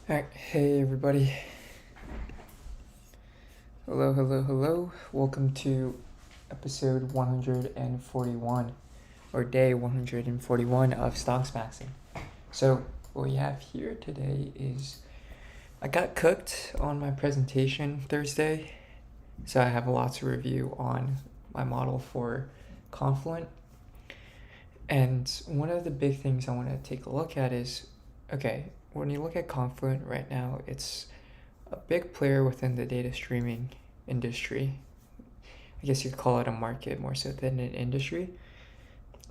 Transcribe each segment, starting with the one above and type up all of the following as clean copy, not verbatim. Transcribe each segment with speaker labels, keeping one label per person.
Speaker 1: Alright, hey everybody. Hello. Welcome to episode 141, or day 141 of Stonks Maxxing. So, what we have here today is I got cooked on my presentation Thursday, so I have a lot to review on my model for Confluent. And one of the big things I want to take a look at is, okay, when you look at Confluent right now, it's a big player within the data streaming industry. I guess you could call it a market more so than an industry.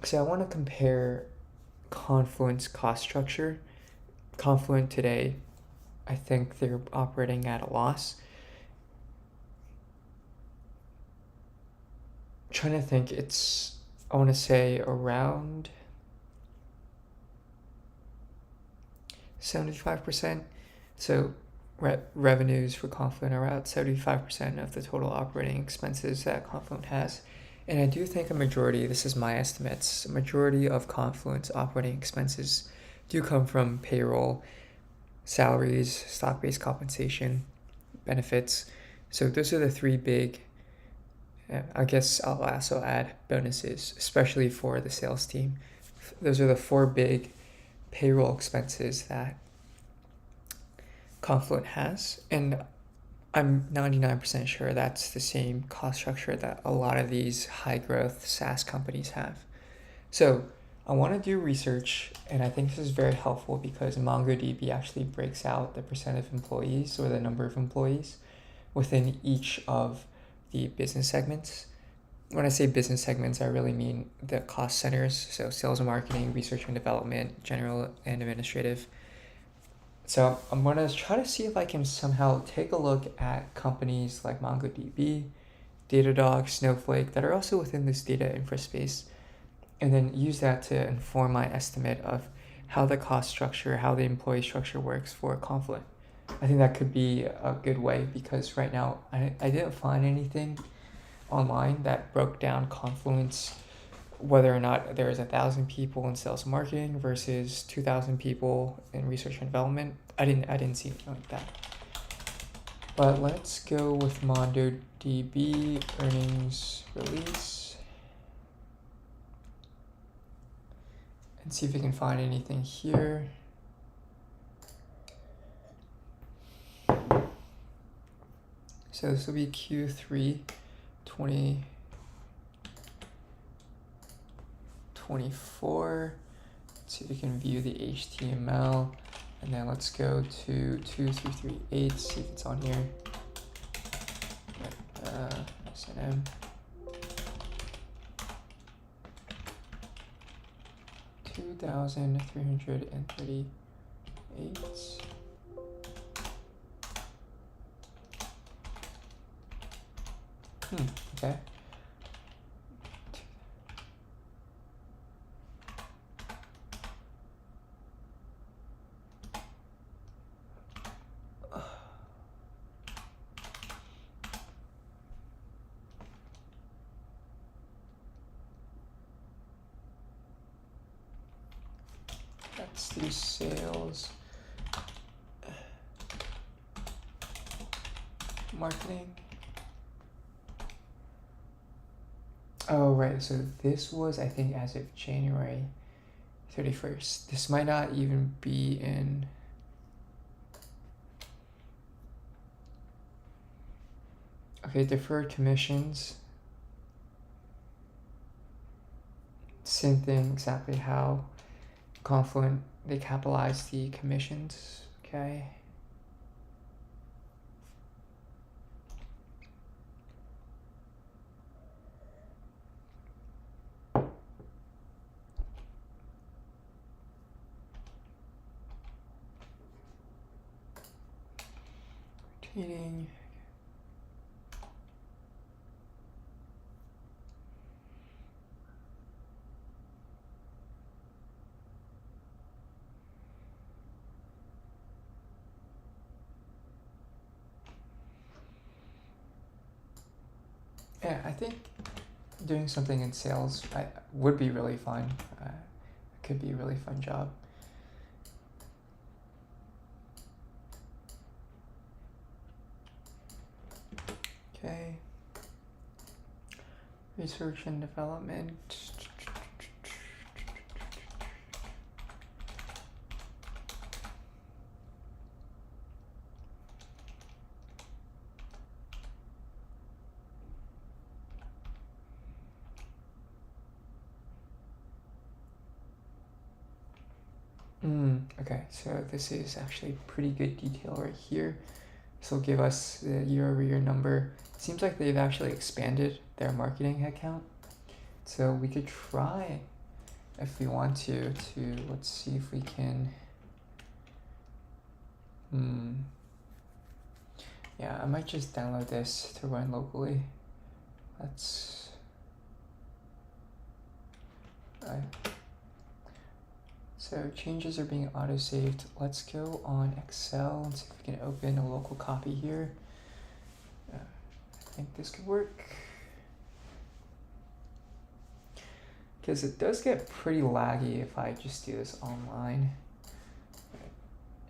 Speaker 1: So I want to compare Confluent's cost structure. Confluent today, I think they're operating at a loss. I'm trying to think, I want to say around 75%. So revenues for Confluent are about 75% of the total operating expenses that Confluent has. And I do think this is my estimates, a majority of Confluent's operating expenses do come from payroll, salaries, stock-based compensation, benefits. So those are the three big, I guess I'll also add bonuses, especially for the sales team. Those are the four big payroll expenses that Confluent has, and I'm 99% sure that's the same cost structure that a lot of these high growth SaaS companies have. So I want to do research, and I think this is very helpful because MongoDB actually breaks out the percent of employees or the number of employees within each of the business segments. When I say business segments, I really mean the cost centers, so sales and marketing, research and development, general and administrative. So I'm going to try to see if I can somehow take a look at companies like MongoDB, Datadog, Snowflake that are also within this data infra space, and then use that to inform my estimate of how the cost structure, how the employee structure works for Confluent. I think that could be a good way because right now I didn't find anything online that broke down Confluent's whether or not there's 1,000 people in sales and marketing versus 2,000 people in research and development. I didn't see anything like that. But let's go with MongoDB earnings release and see if we can find anything here. So this will be Q3 2024. Let's see if we can view the HTML, and then let's go to 2338, see if it's on here. SNM. 2,338. Okay. Let's do sales, marketing. Oh, right. So this was, I think, as of January 31st. This might not even be in. Okay, deferred commissions. Same thing, exactly how Confluent, they capitalize the commissions. Okay. Retaining. Yeah, I think doing something in sales would be really fun. It could be a really fun job. Research and development. Okay, so this is actually pretty good detail right here. This will give us the year-over-year number. It seems like they've actually expanded their marketing headcount. So we could try, if we want to let's see if we can. Yeah, I might just download this to run locally. Let's. So changes are being auto-saved. Let's go on Excel and see if we can open a local copy here. I think this could work. Because it does get pretty laggy if I just do this online.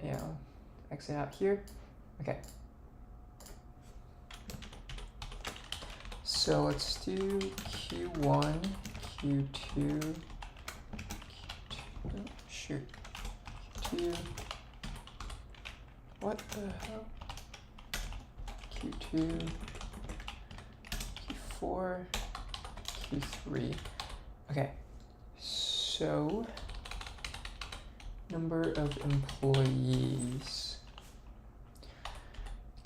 Speaker 1: Yeah, exit out here. Okay. So let's do Q1, Q2, shoot, Q2, what the hell, Q2, Q4, Q3. Okay, so number of employees.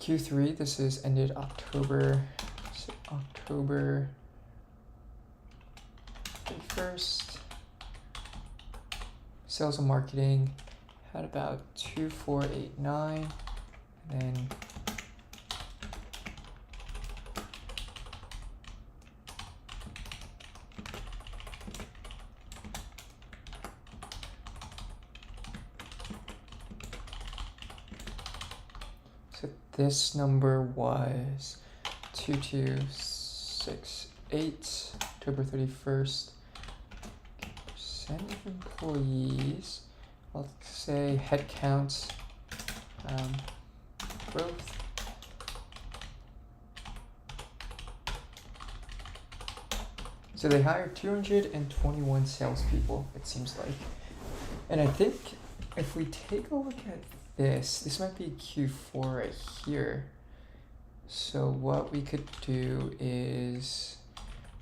Speaker 1: Q3, this is ended October, so October 31st. Sales and marketing had about 2489, and then so this number was 2268, October 31st. Percent of employees, let's say headcount growth. So they hired 221 salespeople, it seems like. And I think if we take a look at this might be Q4 right here. So what we could do is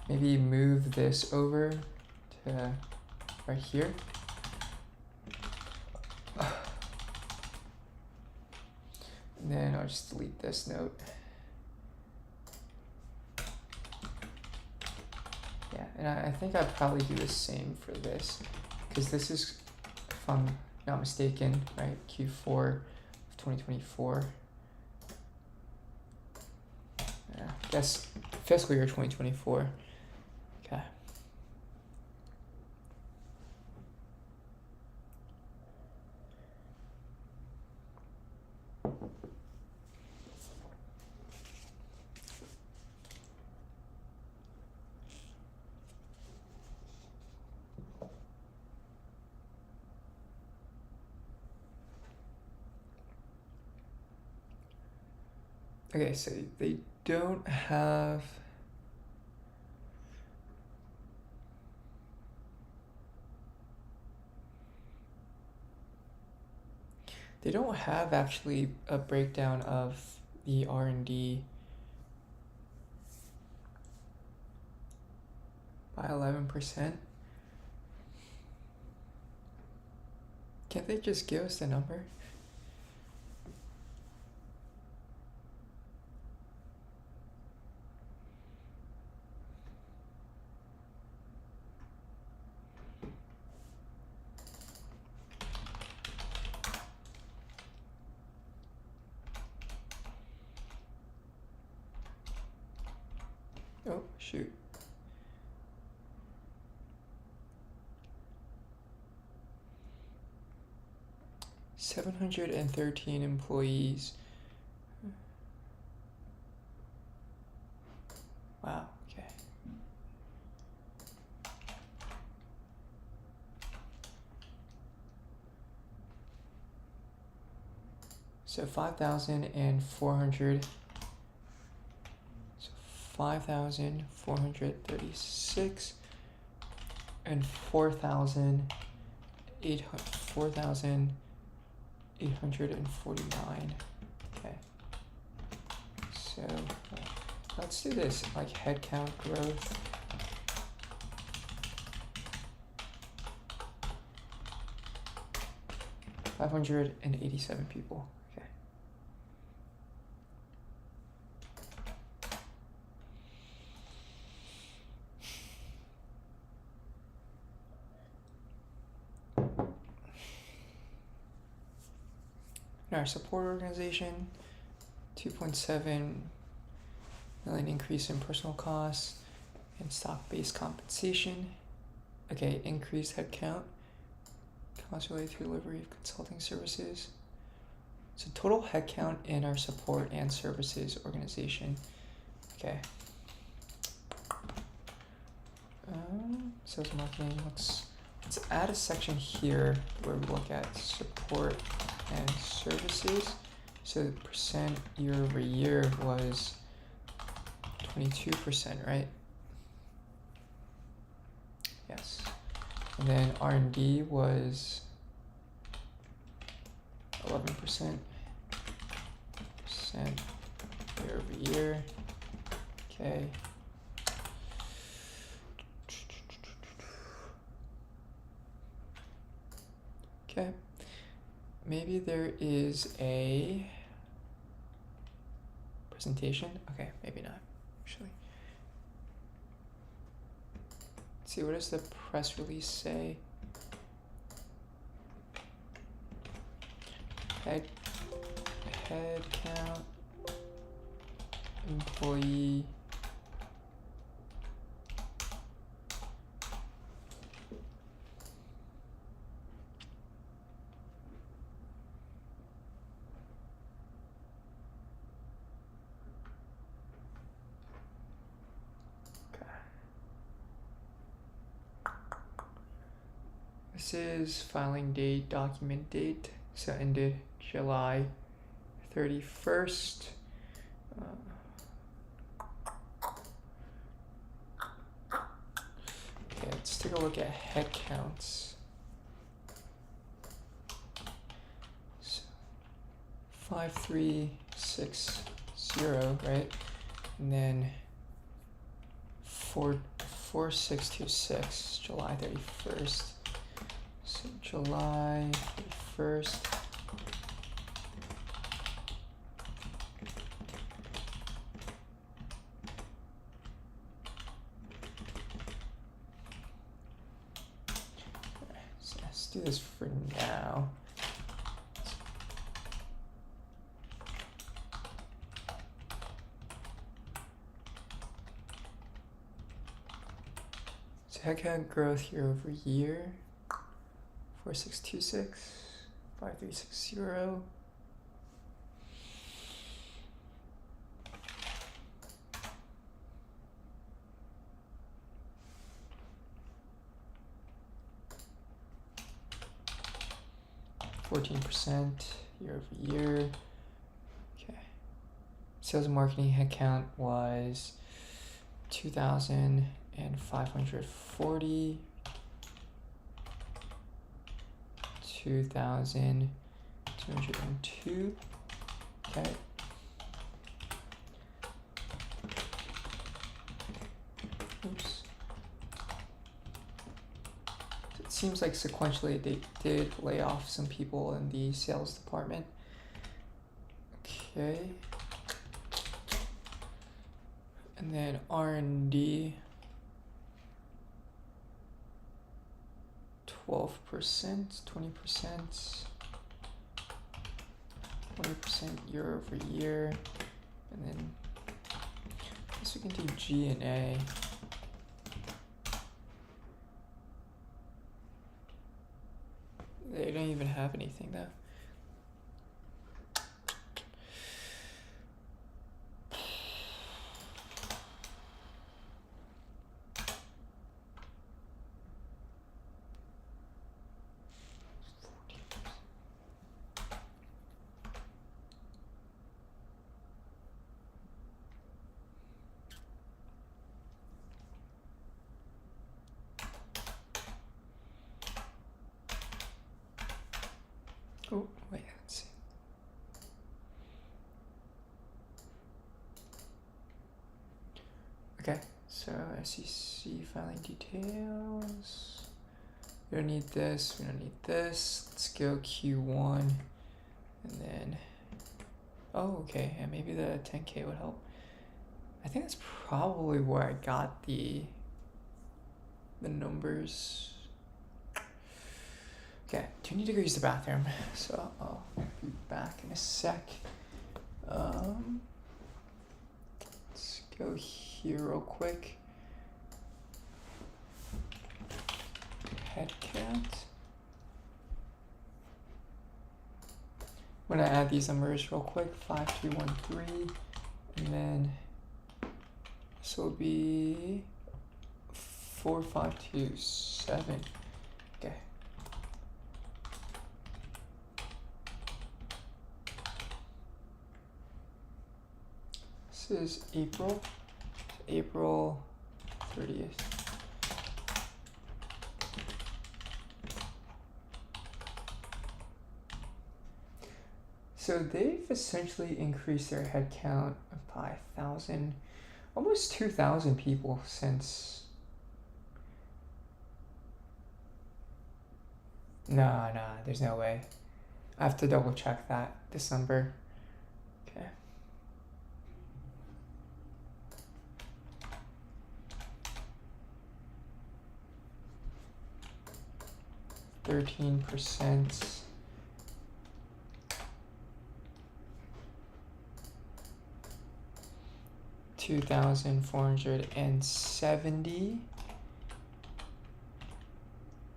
Speaker 1: maybe move this over to right here. And then I'll just delete this note. Yeah, and I think I'd probably do the same for this, because this is, if I'm not mistaken, right, Q4 of 2024. Yeah, I guess fiscal year 2024. Okay. Okay, so they don't have actually a breakdown of the R&D by 11%. Can't they just give us the number? Oh, shoot. $713 employees. Wow, okay. So 5,400. So 5,436 and 4,849. Okay. So let's do this, like headcount growth. $587 people. Okay. In our support organization, 2.7 million increase in personal costs and stock-based compensation. Okay, increased headcount, costs related to delivery of consulting services. So total headcount in our support and services organization. Okay. Sales marketing. Let's add a section here where we look at support and services. So the percent year over year was 22%, right? Yes. And then R&D was 11% year over year. Okay. Okay. Maybe there is a presentation. Okay, maybe not, actually. Let's see, what does the press release say? Head count, employee. This is filing date, document date, so ended July 31st. Okay, let's take a look at head counts. So 5360, right? And then 4626, July 31st. So July 1st. So let's do this for now. So headcount growth year over year. 4626, 5360. %, year over year. Okay. Sales and marketing headcount was 2,540. 2,202. Okay. Oops. It seems like sequentially they did lay off some people in the sales department. Okay. And then R&D. 12%, 20%, 20% year over year, and then I guess we can do G&A. They don't even have anything though. Wait, let's see. Okay, so SEC filing details. We don't need this, we don't need this. Let's go Q1 and then, oh, okay, and maybe the 10K would help. I think that's probably where I got the numbers. Okay, do need to go use the bathroom, so I'll be back in a sec. Let's go here real quick. Head count. I'm gonna add these numbers real quick. 5313, and then this will be 4527. Okay. This is April 30th. So they've essentially increased their headcount by 1,000, almost 2,000 people since. No, there's no way. I have to double check that December. Okay. %. 2,470.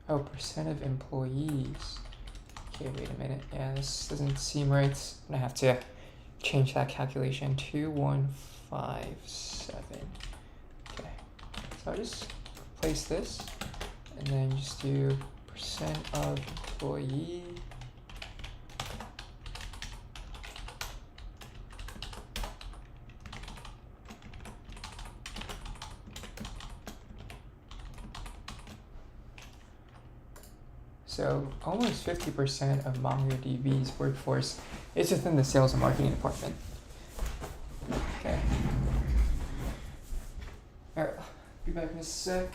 Speaker 1: Oh, percent of employees. Okay, wait a minute. Yeah, this doesn't seem right. I'm gonna have to change that calculation. 2157. Okay, so I'll just replace this and then just do percent of employee. So almost 50% of MongoDB's workforce is within the sales and marketing department. Okay. All right, be back in a sec.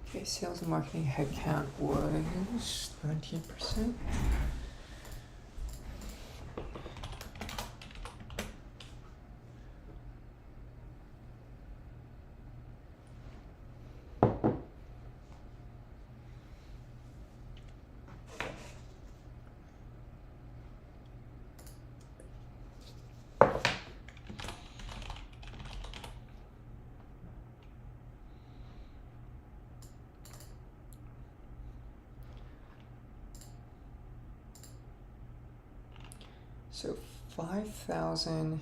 Speaker 1: Okay, sales and marketing headcount was 19%. So 5,000.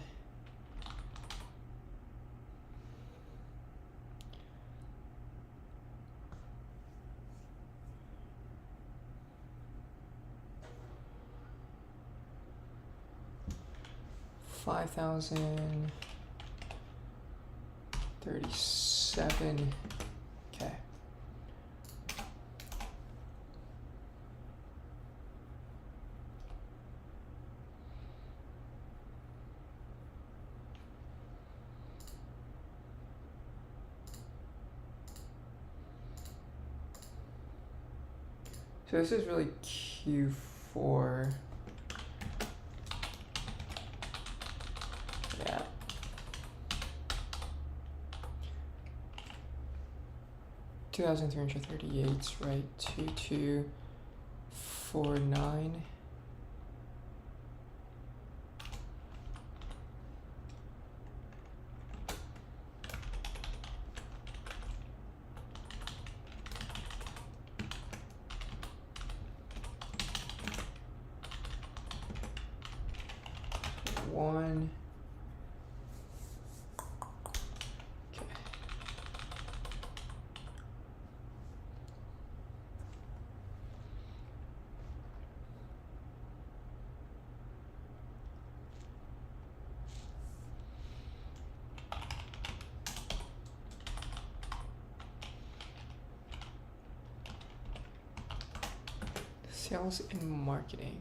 Speaker 1: $5,037. Okay. So this is really Q4. Yeah. $2,338, right? 2249. One. Okay. Sales and marketing.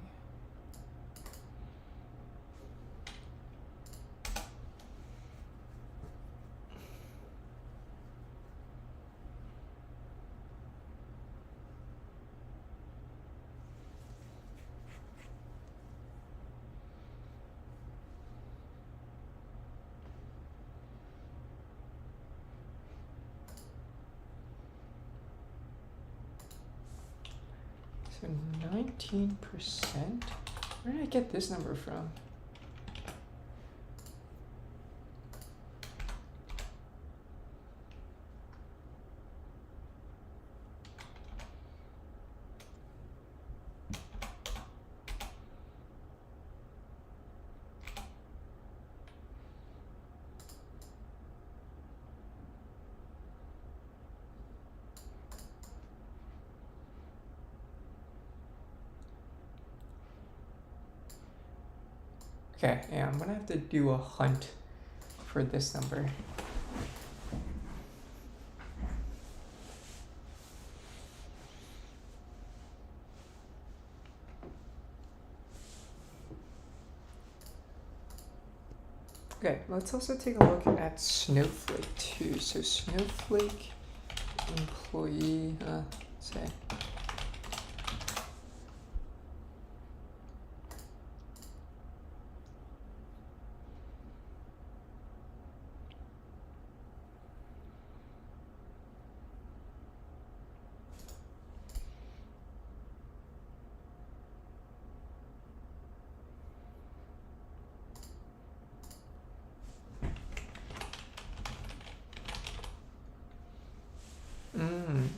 Speaker 1: So 19%? Where did I get this number from? Okay, yeah, I'm gonna have to do a hunt for this number. Okay, let's also take a look at Snowflake too. So Snowflake employee, say.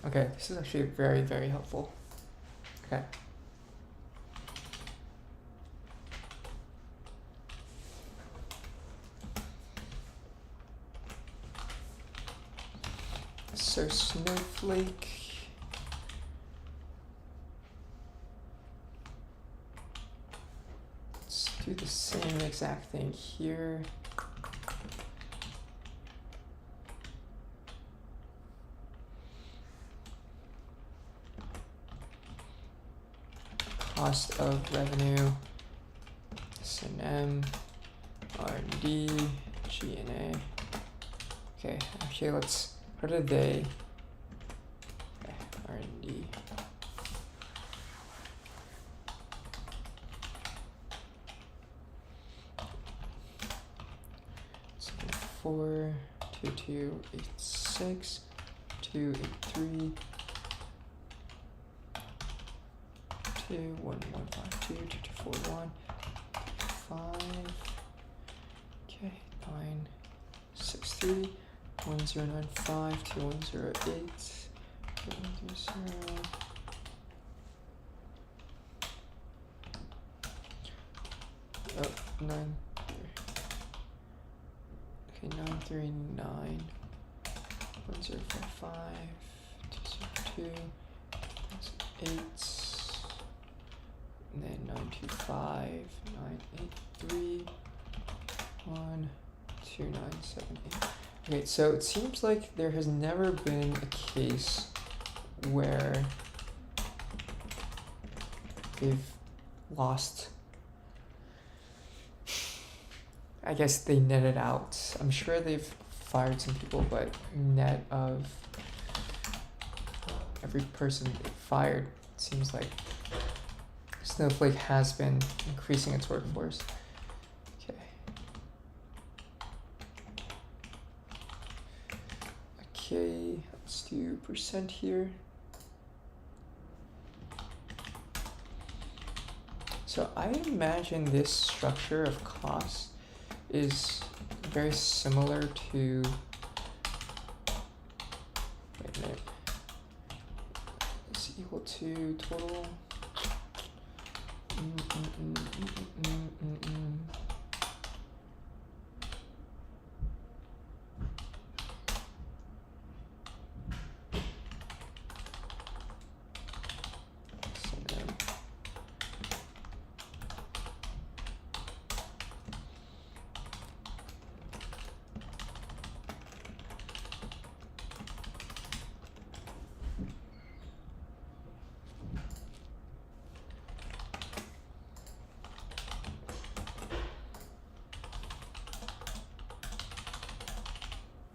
Speaker 1: Okay, this is actually very, very helpful. Okay. So Snowflake. Let's do the same exact thing here. Cost of revenue, S&M, R&D, G&A. Okay, actually how did they 4, 2286, 283, 21152, 2241, 5. Okay, 963, 1095, 2108, 2130. Oh, 9. Okay, 939, 1055, 202, 8, and then 925, 983, 12978. Okay, so it seems like there has never been a case where they've lost. I guess they netted out. I'm sure they've fired some people, but net of every person they fired, it seems like Snowflake has been increasing its workforce. Okay. Okay, let's do percent here. So I imagine this structure of cost is very similar to, wait a minute, is equal to total,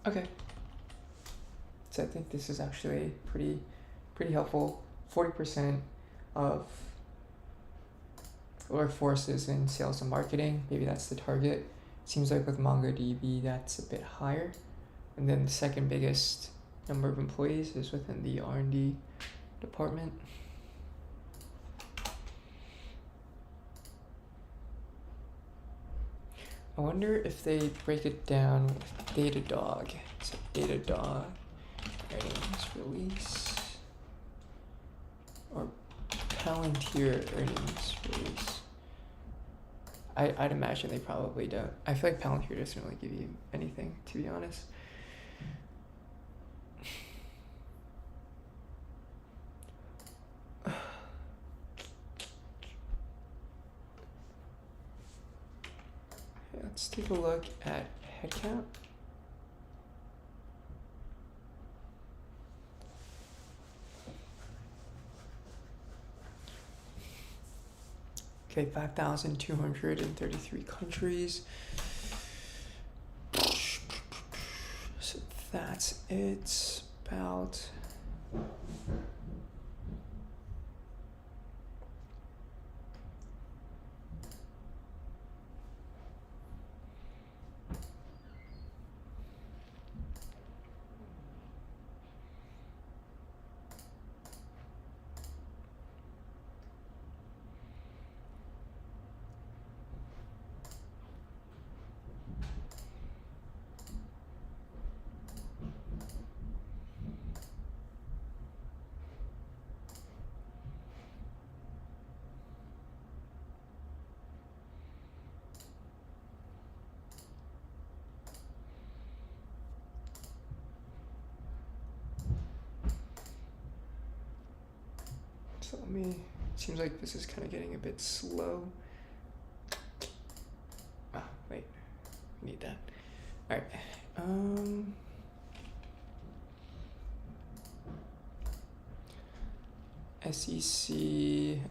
Speaker 1: okay. So I think this is actually pretty helpful. 40% of workforce is in sales and marketing. Maybe that's the target. Seems like with MongoDB that's a bit higher. And then the second biggest number of employees is within the R&D department. I wonder if they break it down with Datadog. So Datadog earnings release, or Palantir earnings release. I'd imagine they probably don't. I feel like Palantir doesn't really give you anything, to be honest. Let's take a look at headcount. Okay, 5,233 countries. So that's it. About so let me, seems like this is kind of getting a bit slow. Ah, wait, we need that. All right. SEC,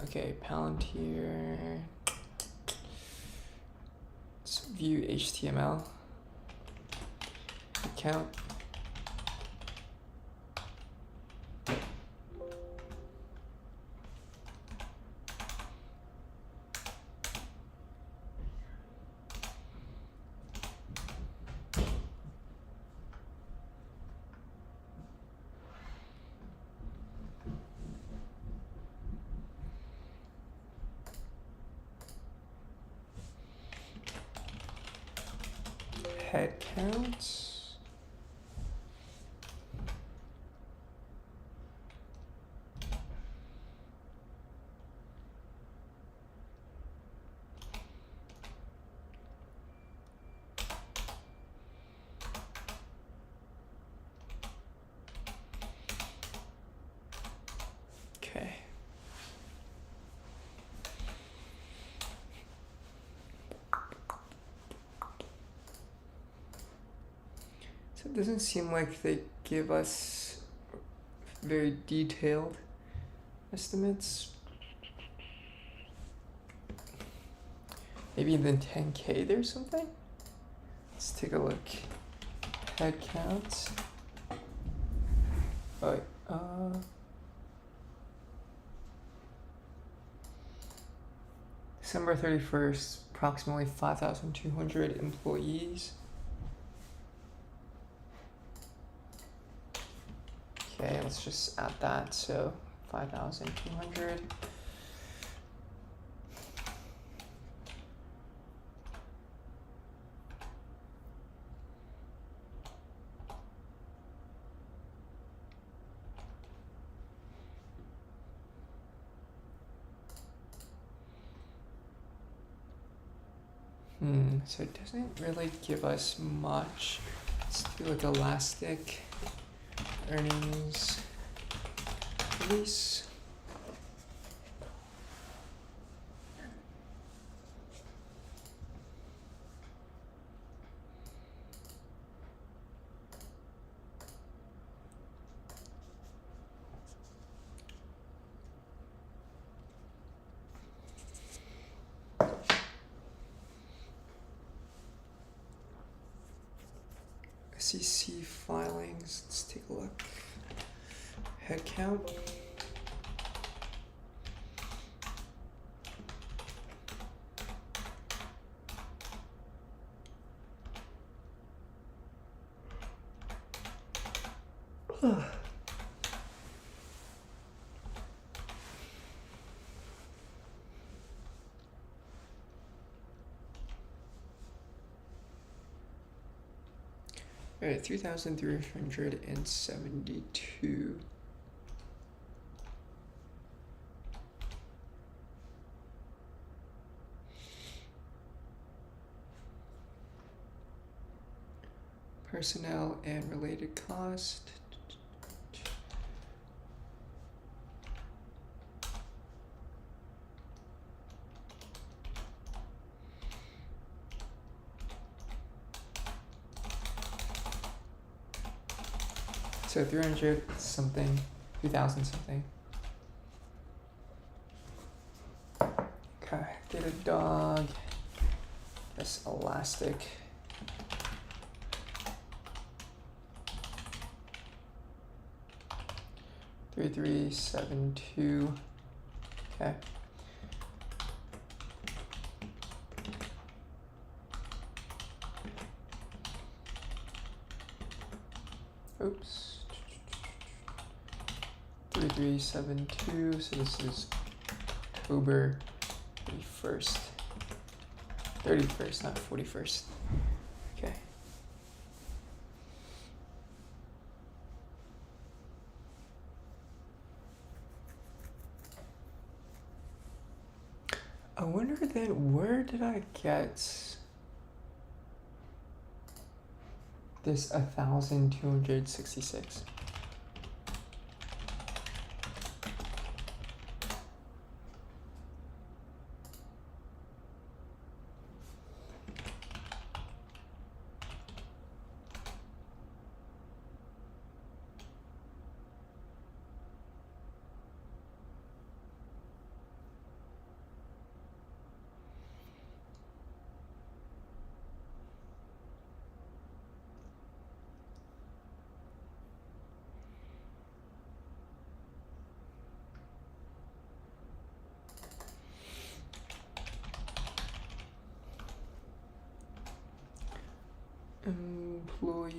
Speaker 1: okay, Palantir. Let's view HTML. Account. head count. Okay. So it doesn't seem like they give us very detailed estimates. Maybe in the 10K there's something? Let's take a look. Head count. Oh, wait, December 31st, approximately 5,200 employees. Okay, let's just add that. So 5,200. So it doesn't really give us much. Let's do like elastic earnings release. SEC filings, let's take a look. Head count. All right, 3,372. Personnel and related cost. So 300 something, 2,000 something. Okay, data dog. That's elastic. Three, 372. Okay. Oops. 3372. So this is October 31st. 31st, not 41st. Okay. I wonder then, where did I get this 1,266? Employee.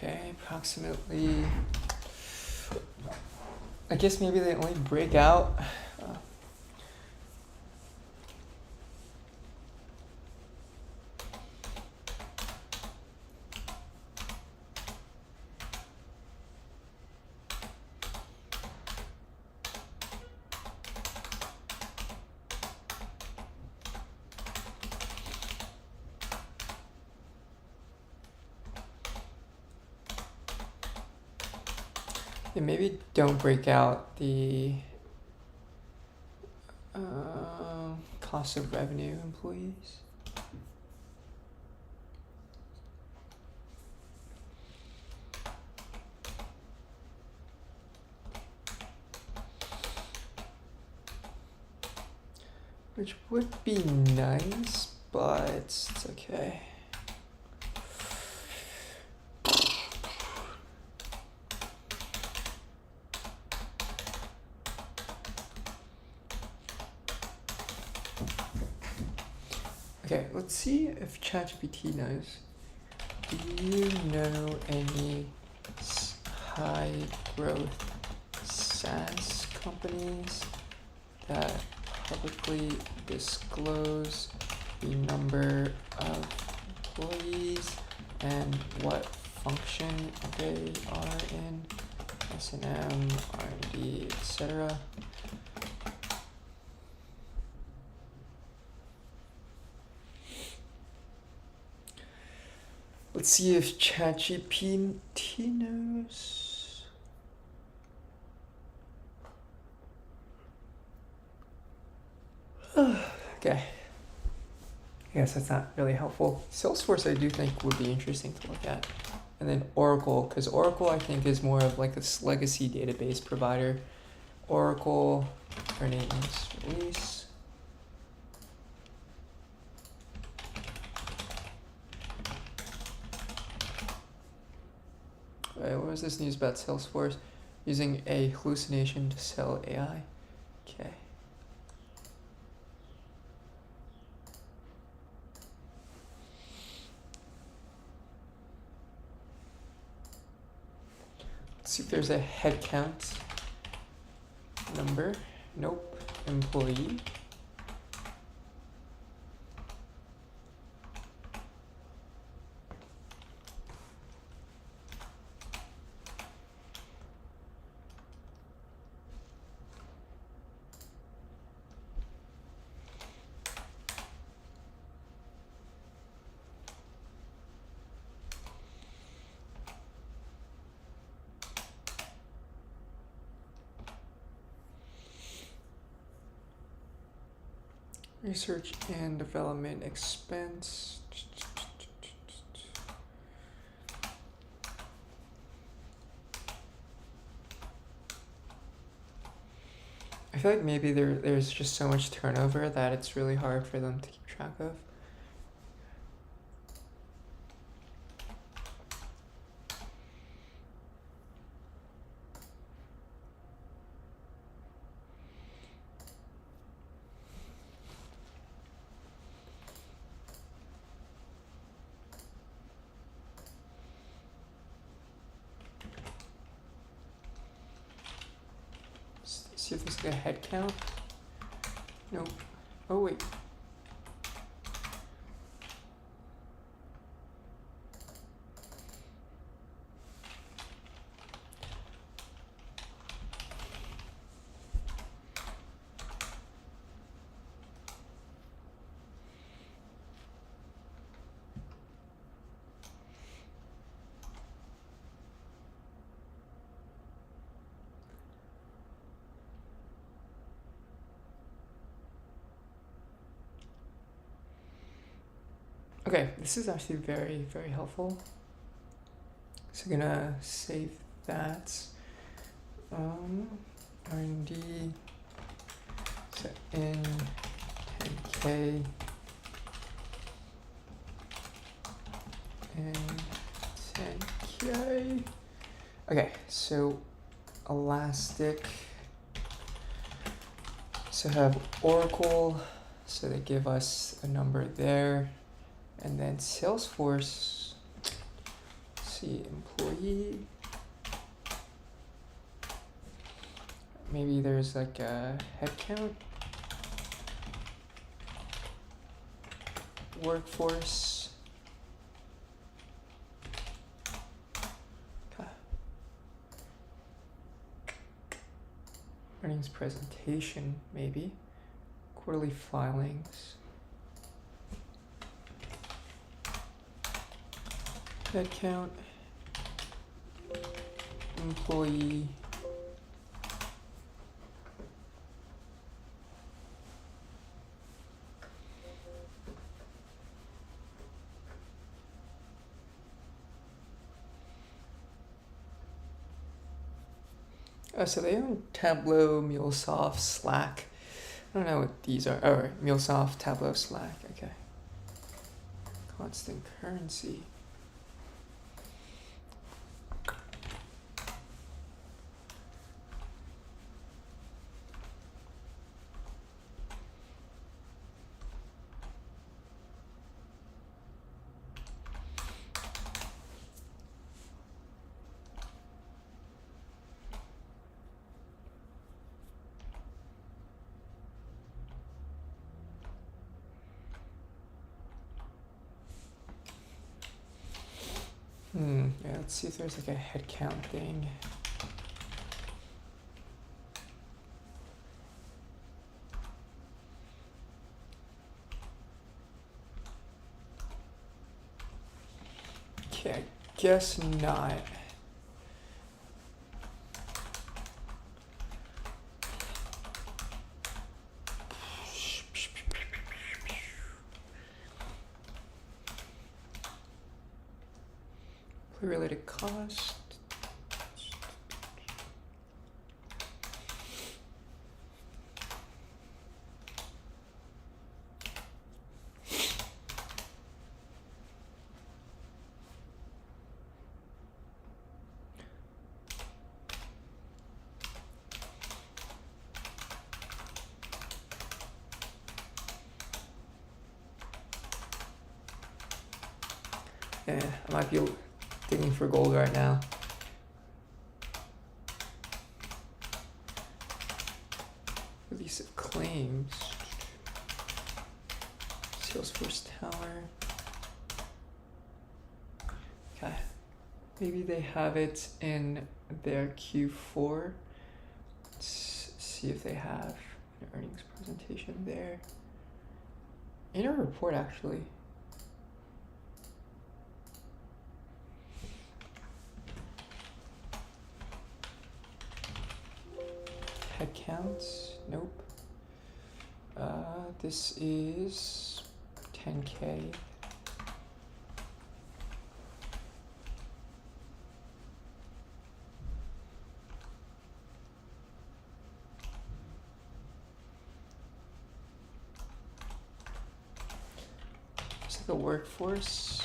Speaker 1: Okay, approximately. I guess maybe they only break out. Yeah, maybe don't break out the cost of revenue employees. Which would be nice, but it's okay. Okay, let's see if ChatGPT knows. Do you know any high growth SaaS companies that publicly disclose the number of employees and what function they are in? S&M, R&D, etc. Let's see if ChatGPT knows. Okay. I guess that's not really helpful. Salesforce I do think would be interesting to look at. And then Oracle, because Oracle I think is more of like this legacy database provider. Oracle earnings release. Alright, what was this news about Salesforce? Using a hallucination to sell AI. Okay. Let's see if there's a headcount number. Nope. Employee. Research and development expense. I feel like maybe there's just so much turnover that it's really hard for them to keep track of. See if there's like a head count. Nope. Oh wait. Okay, this is actually very, very helpful. So I'm gonna save that. R&D, so in 10K and 10K. Okay, so Elastic. So have Oracle, so they give us a number there. And then Salesforce see, employee. Maybe there's like a headcount. Workforce. Okay. Earnings presentation, maybe. Quarterly filings. Headcount. Employee. Oh, so they own Tableau, MuleSoft, Slack. I don't know what these are. Oh, right. MuleSoft, Tableau, Slack. Okay. Constant currency. Yeah, let's see if there's like a headcount thing. Okay, I guess not. Related cost. Yeah, I might be digging for gold right now. Release of claims. Salesforce Tower. Okay. Maybe they have it in their Q4. Let's see if they have an earnings presentation there. In a report, actually. Headcounts, nope. This is 10K. Looks like a workforce.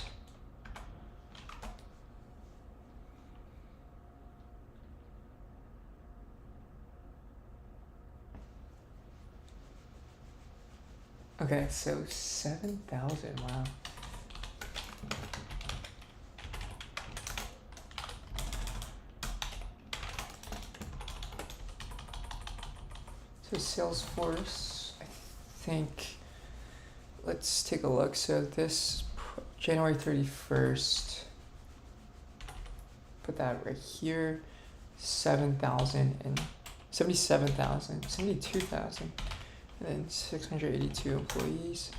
Speaker 1: Okay, so 7,000, wow. So Salesforce, I think, let's take a look. So this January 31st, put that right here, 7,000 and 77,000, 72,000. And then 682 employees.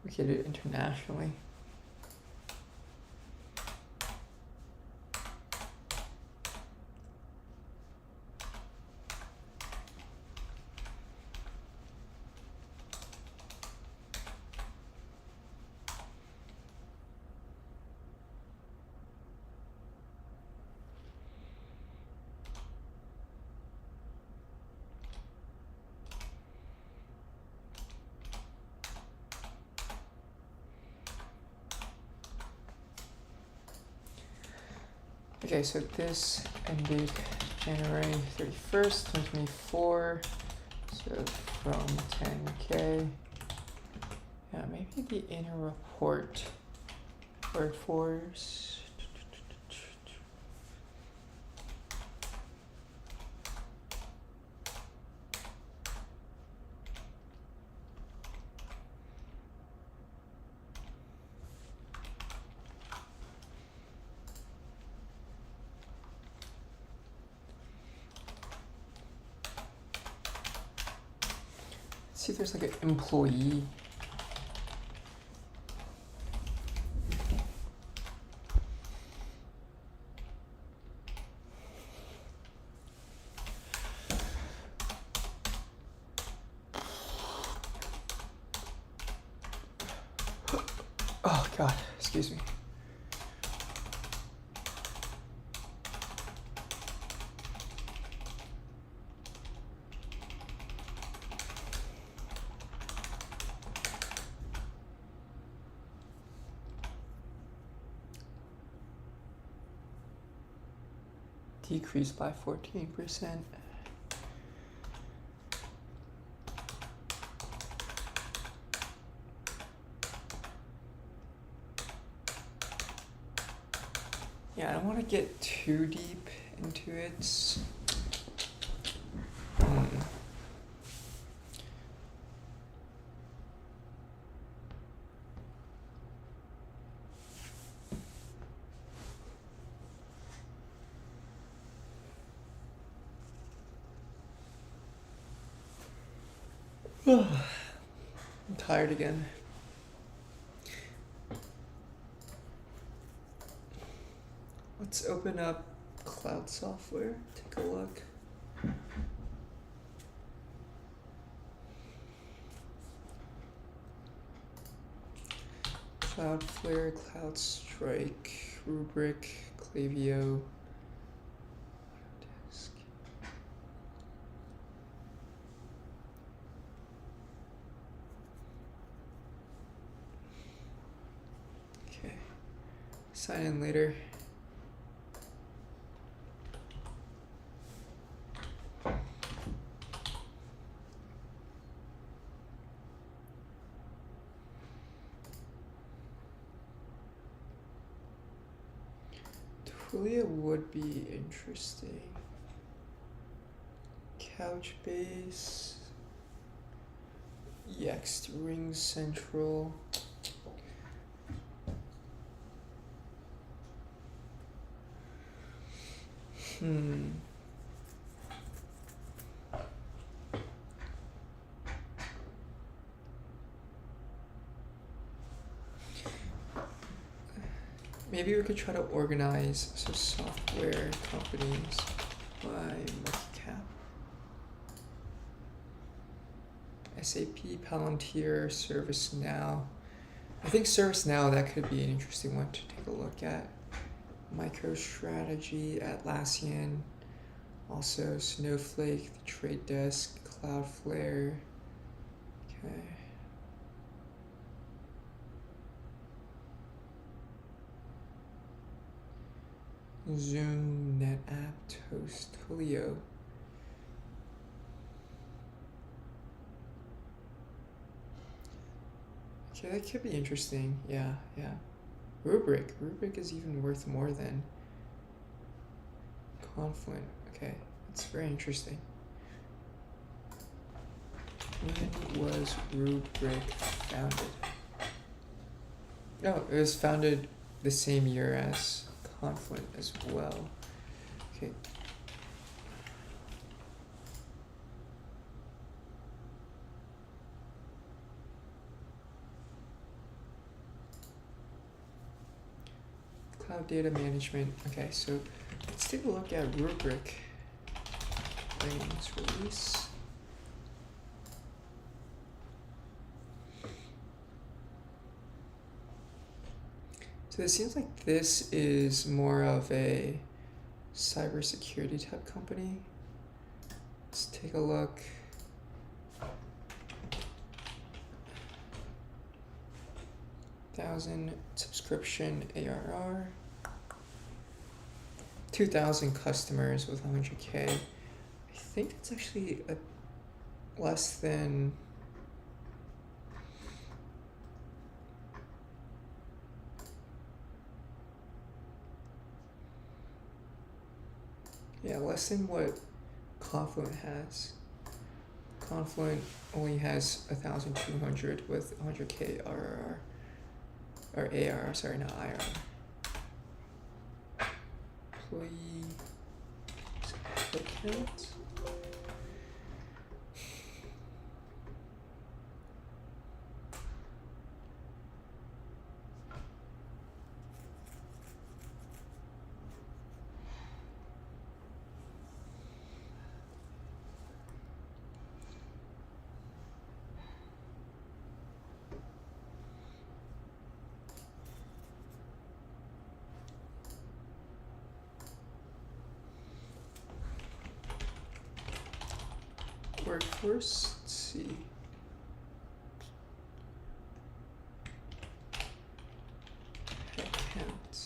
Speaker 1: Located internationally. Okay, so this ended January 31st, 2024. So from 10K, Yeah, maybe the inner report workforce. See if there's like an employee. Oh God, excuse me. Decreased by 14%. Yeah, I don't want to get too deep into it. I'm tired again. Let's open up cloud software, take a look. Cloudflare, CloudStrike, Rubrik, Klaviyo, Autodesk. Okay, sign in later. Twilio would be interesting. Couchbase, Yext, Ring Central. Maybe we could try to organize some software companies by market cap. SAP, Palantir, ServiceNow. I think ServiceNow, that could be an interesting one to take a look at. MicroStrategy, Atlassian, also Snowflake, The Trade Desk, Cloudflare. Okay. Zoom, NetApp, Toast, Twilio. Okay, that could be interesting. Yeah. Rubrik is even worth more than Confluent. Okay, that's very interesting. When was Rubrik founded? No, it was founded the same year as Confluent as well. Okay. Cloud data management. Okay, so let's take a look at Rubrik. Earnings release. So it seems like this is more of a cybersecurity type company. Let's take a look. $1,000 subscription ARR. 2,000 customers with 100K. I think it's actually less than Yeah, less than what Confluent has. Confluent only has 1,200 with 100K RRR. Or ARR, sorry, not IRR. Employee account. Workforce, let's see. Headcount.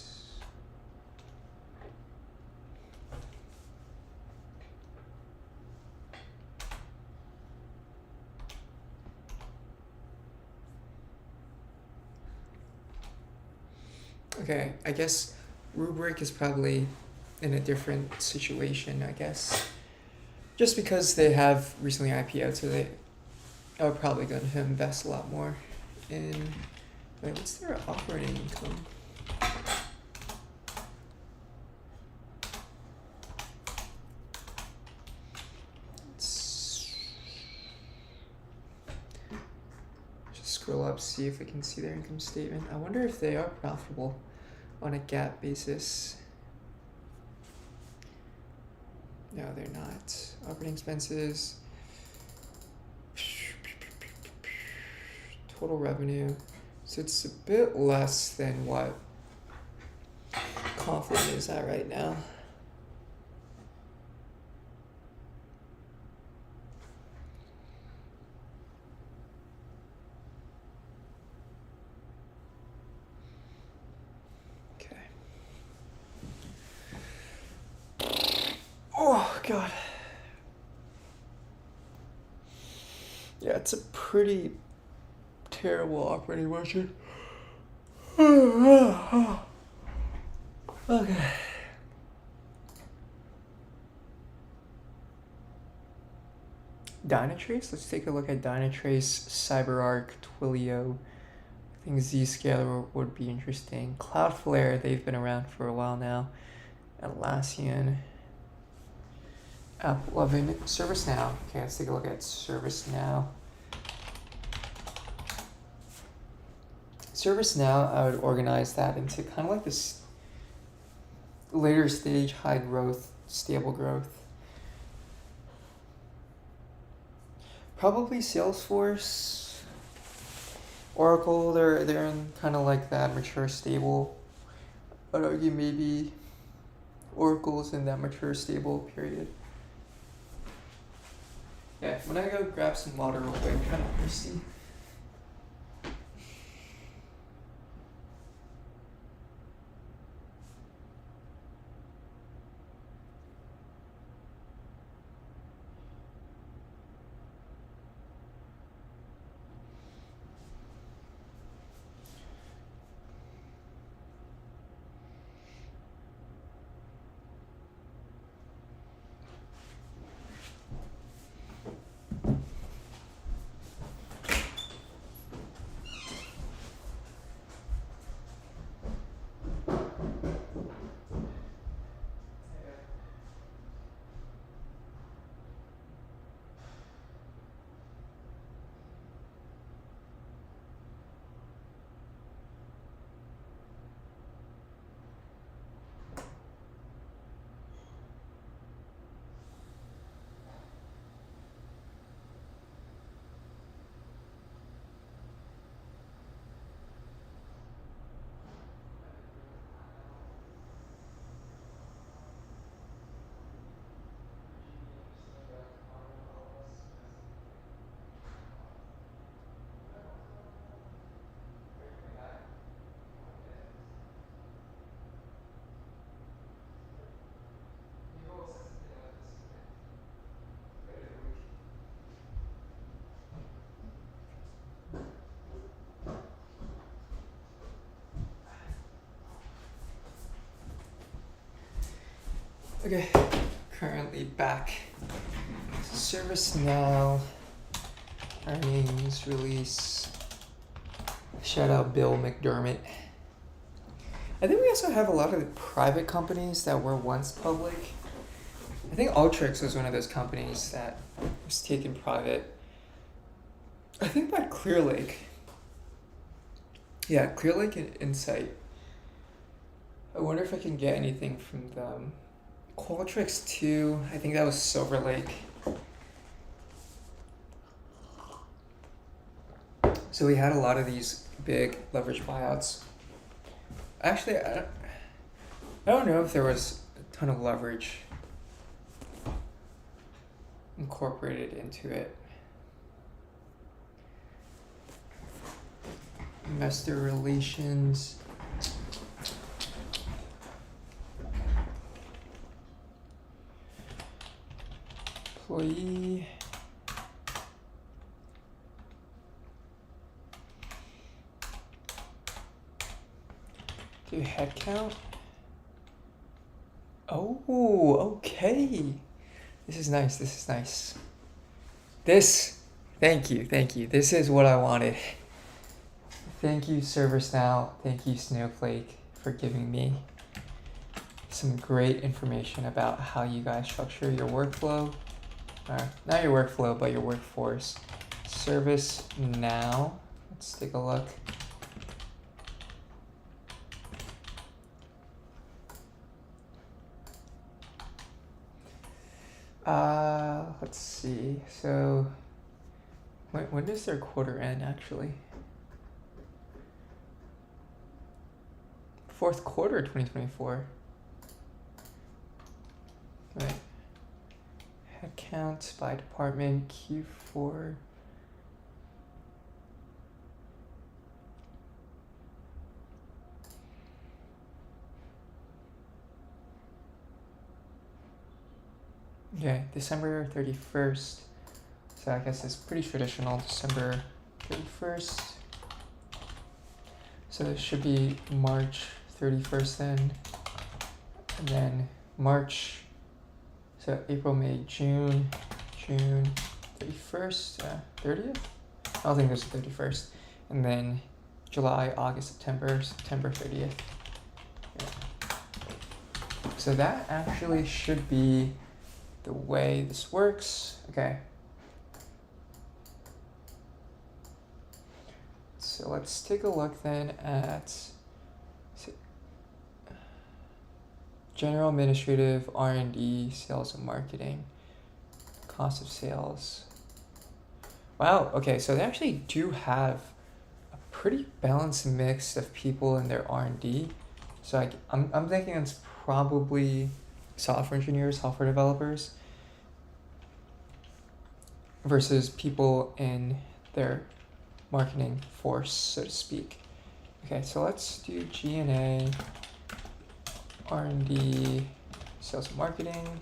Speaker 1: Okay, I guess Rubrik is probably in a different situation, I guess. Just because they have recently IPO'd, so they are probably going to invest a lot more in. Wait, what's their operating income? Let's just scroll up, see if we can see their income statement. I wonder if they are profitable on a GAAP basis. No, they're not. Operating expenses. Total revenue. So it's a bit less than what Confluent is at right now. Okay. Oh, God. Yeah, it's a pretty terrible operating margin. Okay. Dynatrace? Let's take a look at Dynatrace, CyberArk, Twilio. I think Zscaler would be interesting. Cloudflare, they've been around for a while now. Atlassian. AppLovin. ServiceNow. Okay, let's take a look at ServiceNow. ServiceNow, I would organize that into kind of like this later stage, high growth, stable growth. Probably Salesforce, Oracle, they're in kind of like that mature, stable. I'd argue maybe Oracle's in that mature, stable period. Yeah, when I go grab some water real quick, I'm kind of thirsty. Okay, Currently back. ServiceNow earnings release. Shout out Bill McDermott. I think we also have a lot of the private companies that were once public. I think Ultrix was one of those companies that was taken private. I think by Clear Lake. Yeah, Clear Lake and Insight. I wonder if I can get anything from them. Qualtrics too. I think that was Silver Lake. So we had a lot of these big leverage buyouts. Actually, I don't know if there was a ton of leverage incorporated into it. Investor relations. Employee. Do headcount. Oh, okay. This is nice. This is nice. Thank you. This is what I wanted. Thank you, ServiceNow. Thank you, Snowflake, for giving me some great information about how you guys structure your workflow. Not your workflow, but your workforce. ServiceNow. Let's take a look. Let's see. So, when does their quarter end actually? Fourth quarter 2024. Right. Headcounts by department Q4. Okay, December 31st. So I guess it's pretty traditional, December 31st. So it should be March 31st then. And then March, so April, May, June 31st, 30th? I don't think there's a 31st. And then July, August, September 30th. Yeah. So that actually should be the way this works. Okay. So let's take a look then at general administrative, R&D, sales and marketing, cost of sales. Wow, okay, so they actually do have a pretty balanced mix of people in their R&D. So I'm thinking it's probably software engineers, software developers, versus people in their marketing force, so to speak. Okay, so let's do G&A, R&D, sales and marketing,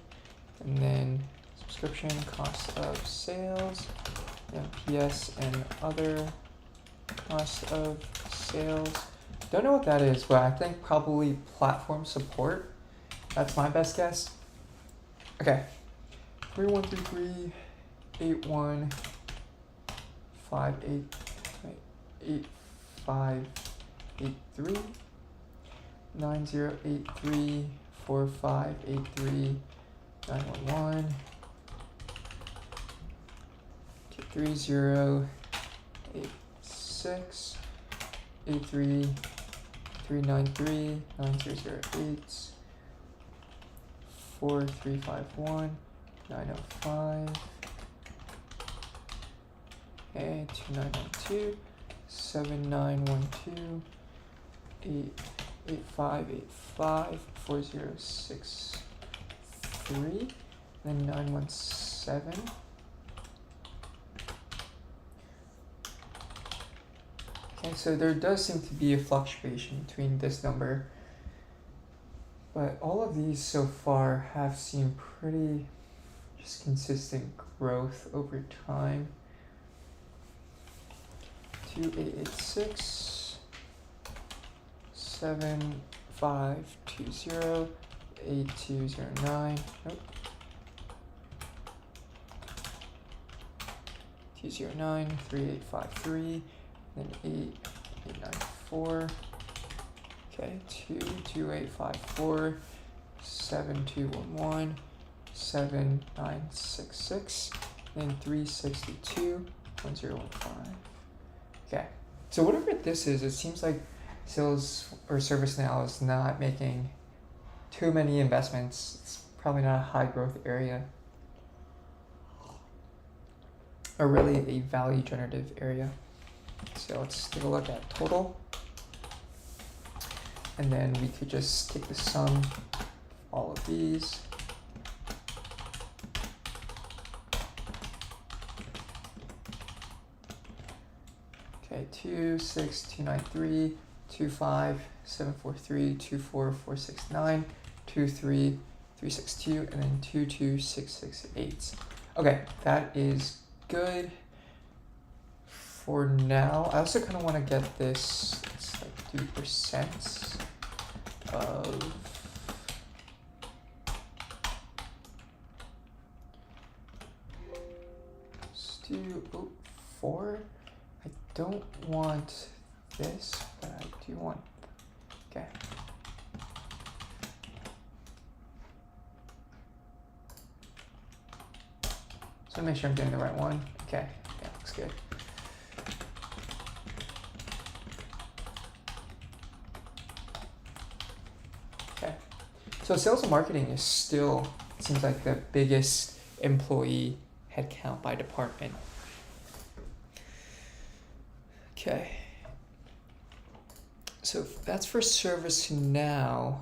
Speaker 1: and then subscription, cost of sales, and PS and other cost of sales. Don't know what that is, but I think probably platform support. That's my best guess. Okay. 3133 8158 8583 9083 4583 911 3086 83 393 9008 4351 905 and 2912 7912 8585 4063 then 917. Okay, so there does seem to be a fluctuation between this number, but all of these so far have seen pretty just consistent growth over time. 2886 7520 8209. Nope. 209, 3853, then 8894. Okay, 22854, 7211, 7966, then 362, 1015. Okay, so whatever this is, it seems like Sales or ServiceNow is not making too many investments. It's probably not a high growth area, or really a value generative area. So let's take a look at total. And then we could just take the sum of all of these. Okay, 26293, 25743, 24469, 23362, and then 22668. Okay, that is good for now. I also kind of want to get this, it's like 3% of let's do 4. I don't want this, but I do want, okay. So make sure I'm getting the right one. Okay, yeah, looks good. Okay, so sales and marketing is still, it seems like the biggest employee headcount by department. Okay, so that's for ServiceNow,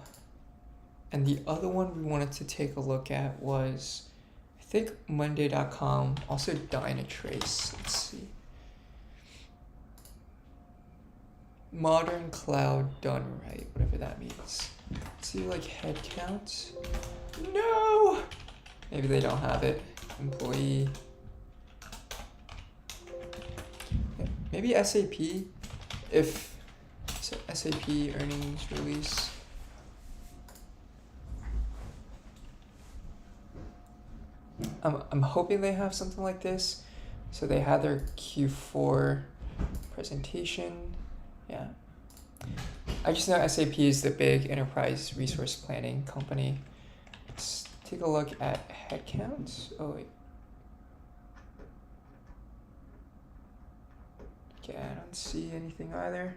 Speaker 1: and the other one we wanted to take a look at was, I think, Monday.com, also Dynatrace. Let's see. Modern cloud done right, whatever that means. Let's see, like headcount. No! Maybe they don't have it. Employee. Maybe SAP, if so, SAP earnings release. I'm hoping they have something like this. So they had their Q4 presentation. Yeah. I just know SAP is the big enterprise resource planning company. Let's take a look at headcounts. Oh wait. Okay, I don't see anything either.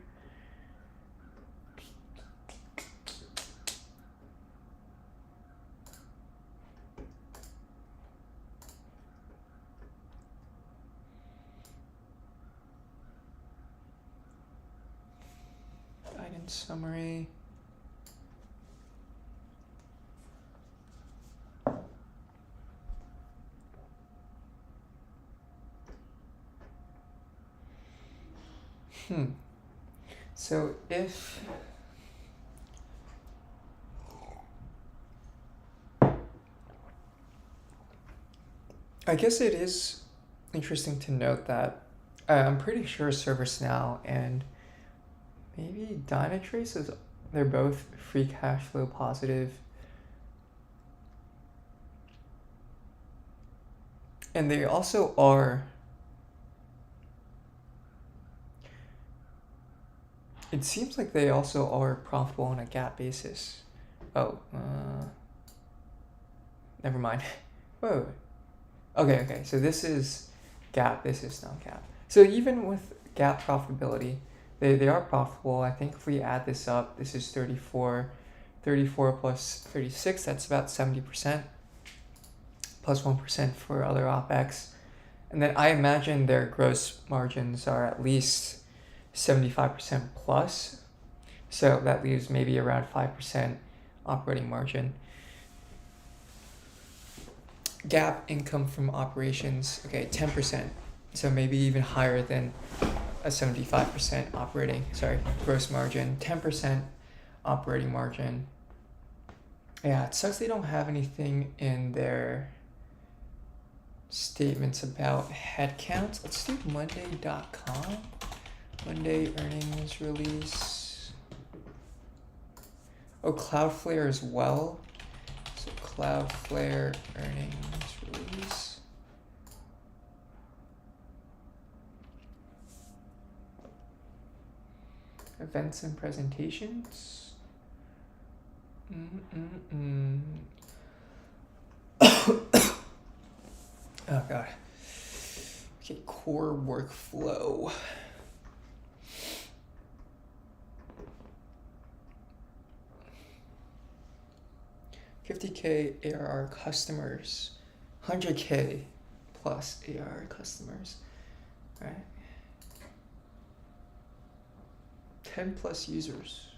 Speaker 1: Guidance summary. So if I guess it is interesting to note that I'm pretty sure ServiceNow and maybe Dynatrace is, they're both free cash flow positive. And they also are, it seems like they also are profitable on a GAAP basis. Oh, never mind. Whoa. Okay, so this is GAAP, this is non-GAAP. So even with GAAP profitability, they are profitable. I think if we add this up, this is 34 plus 36, that's about 70%, plus 1% for other OpEx. And then I imagine their gross margins are at least 75% plus. So that leaves maybe around 5% operating margin. GAAP income from operations, okay, 10%. So maybe even higher than a 75% gross margin, 10% operating margin. Yeah, it sucks they don't have anything in their statements about headcounts. Let's do Monday.com. Monday earnings release. Oh, Cloudflare as well. So Cloudflare earnings release. Events and presentations. Oh god. Okay, core workflow. $50K ARR customers, 100K plus ARR customers, right? 10 plus users.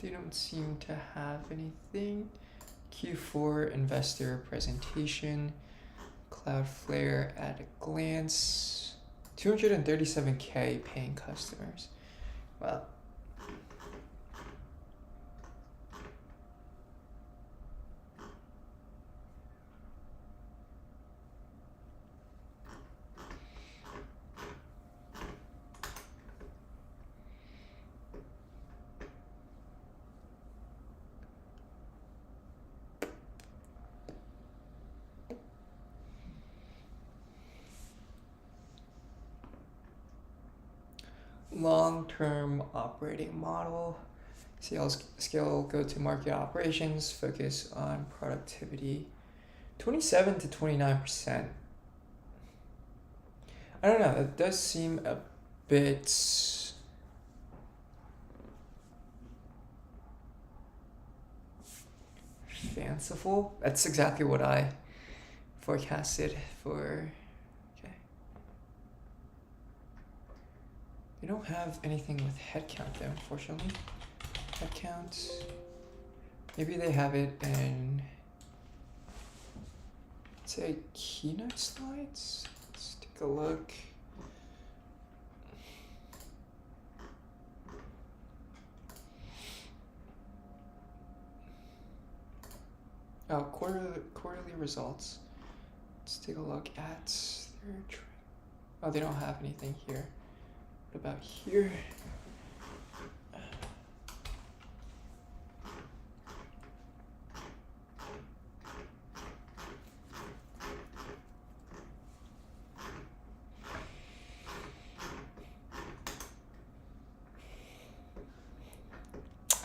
Speaker 1: They don't seem to have anything. Q4 investor presentation, Cloudflare at a glance, 237K paying customers. Wow. Long-term operating model, sales scale, go-to-market operations, focus on productivity, 27 to 29%. I don't know, it does seem a bit fanciful. That's exactly what I forecasted for. We don't have anything with headcount though, unfortunately. Headcount. Maybe they have it in, say, keynote slides. Let's take a look. Oh, quarterly results. Let's take a look at their. Oh, they don't have anything here. What about here?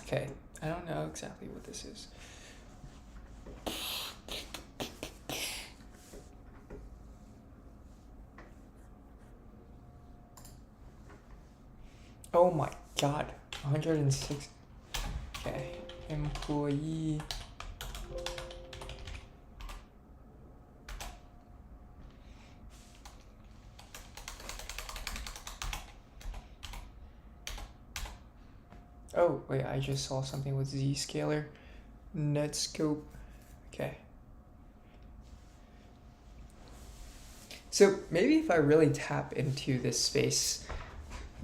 Speaker 1: Okay, I don't know exactly what this is. Oh my god, 106. Okay, employee. Oh, wait, I just saw something with Zscaler. Netscope. Okay. So maybe if I really tap into this space,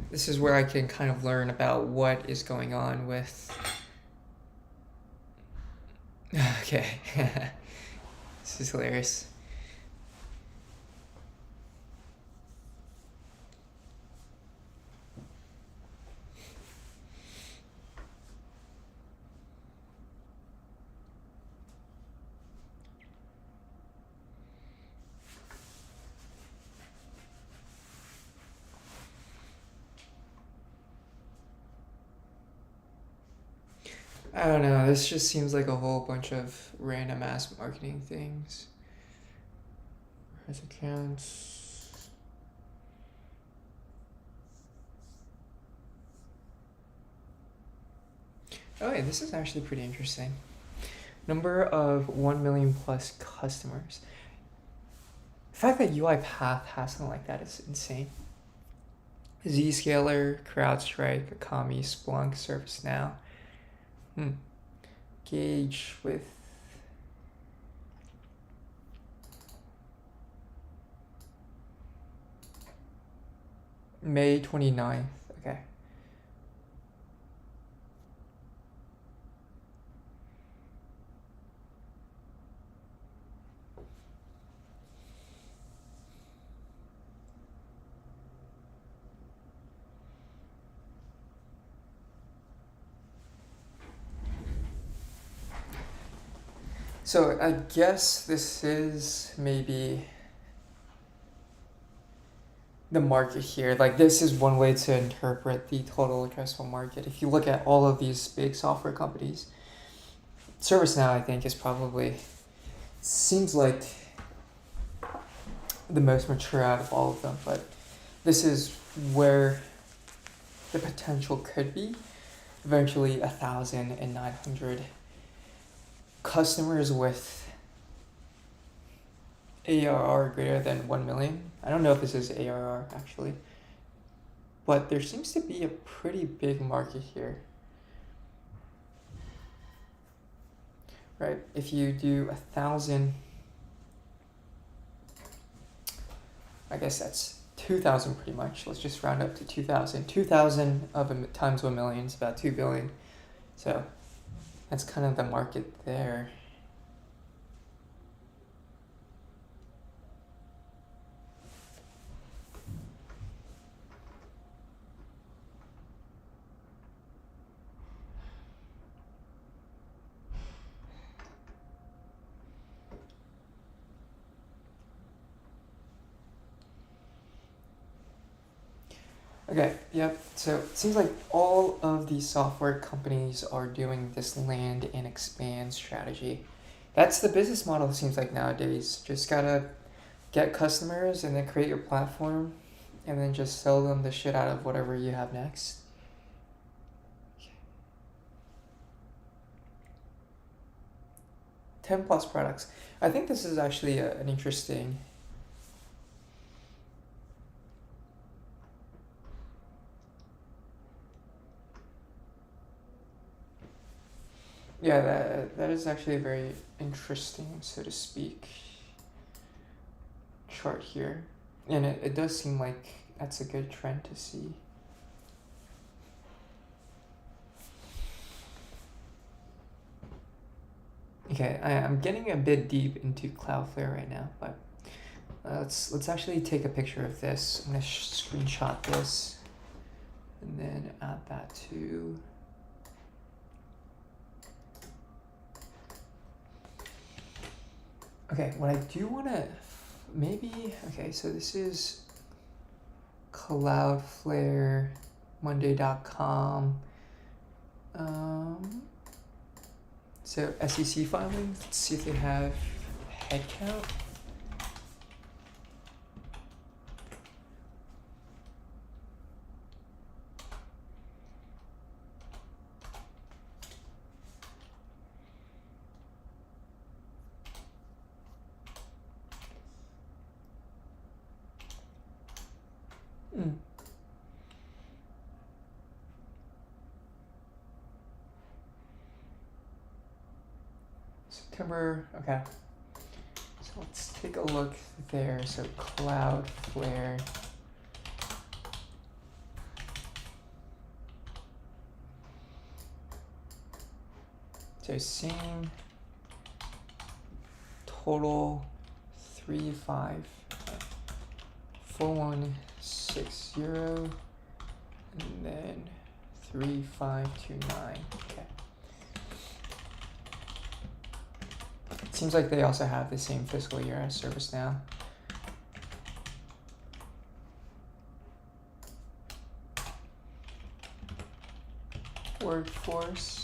Speaker 1: this is where I can kind of learn about what is going on with. Okay. This is hilarious. I don't know, this just seems like a whole bunch of random ass marketing things. Has accounts. Oh yeah, this is actually pretty interesting. Number of 1 million plus customers. The fact that UiPath has something like that is insane. Zscaler, CrowdStrike, Akami, Splunk, ServiceNow. Gauge with May 29th. Okay. So I guess this is maybe the market here. Like this is one way to interpret the total addressable market. If you look at all of these big software companies, ServiceNow I think is probably seems like the most mature out of all of them, but this is where the potential could be. Eventually 1,900 customers with ARR greater than 1 million. I don't know if this is ARR actually, but there seems to be a pretty big market here. Right, if you do 1,000, I guess that's 2,000 pretty much. Let's just round up to 2,000. 2,000 of times 1 million is about 2 billion. So that's kind of the market there. Okay, yep. So it seems like all of these software companies are doing this land and expand strategy. That's the business model, it seems like nowadays. Just gotta get customers and then create your platform and then just sell them the shit out of whatever you have next. 10 plus products. I think this is actually an interesting. Yeah, that is actually a very interesting, so to speak, chart here. And it does seem like that's a good trend to see. Okay, I'm getting a bit deep into Cloudflare right now, but let's actually take a picture of this. I'm gonna screenshot this and then add that to. Okay, what I do want to maybe, okay, so this is Cloudflare, Monday.com. So SEC filing, let's see if they have headcount. September, okay. So let's take a look there. So Cloudflare. So same total 354160 and then 3529. Okay. Seems like they also have the same fiscal year as ServiceNow. Workforce.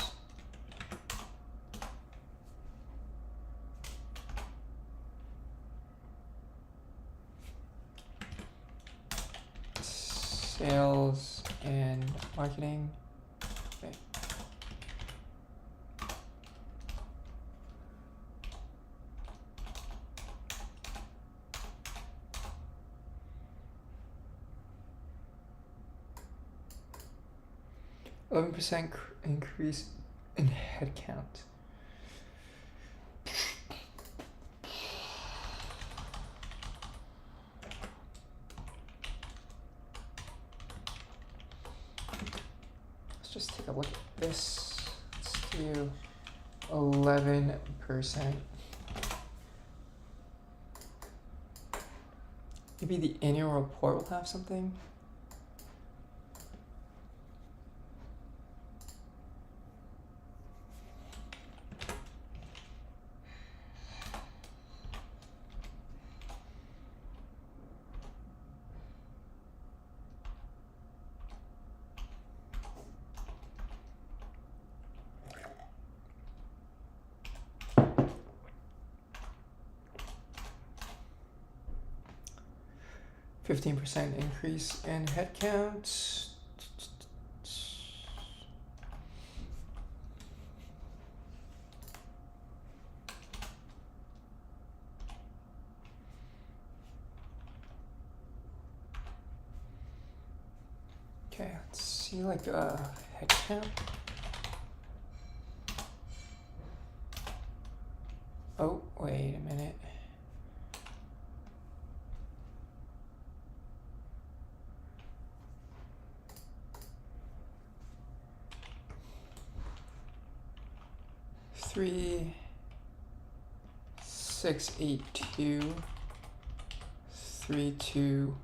Speaker 1: Sales and marketing. Okay. %11% increase in headcount. Let's just take a look at this. Let's do 11%. Maybe the annual report will have something. 15% increase in headcount. Okay, let's see like headcount. Oh, wait a minute. Three, 6, 8, 2, 3, 2,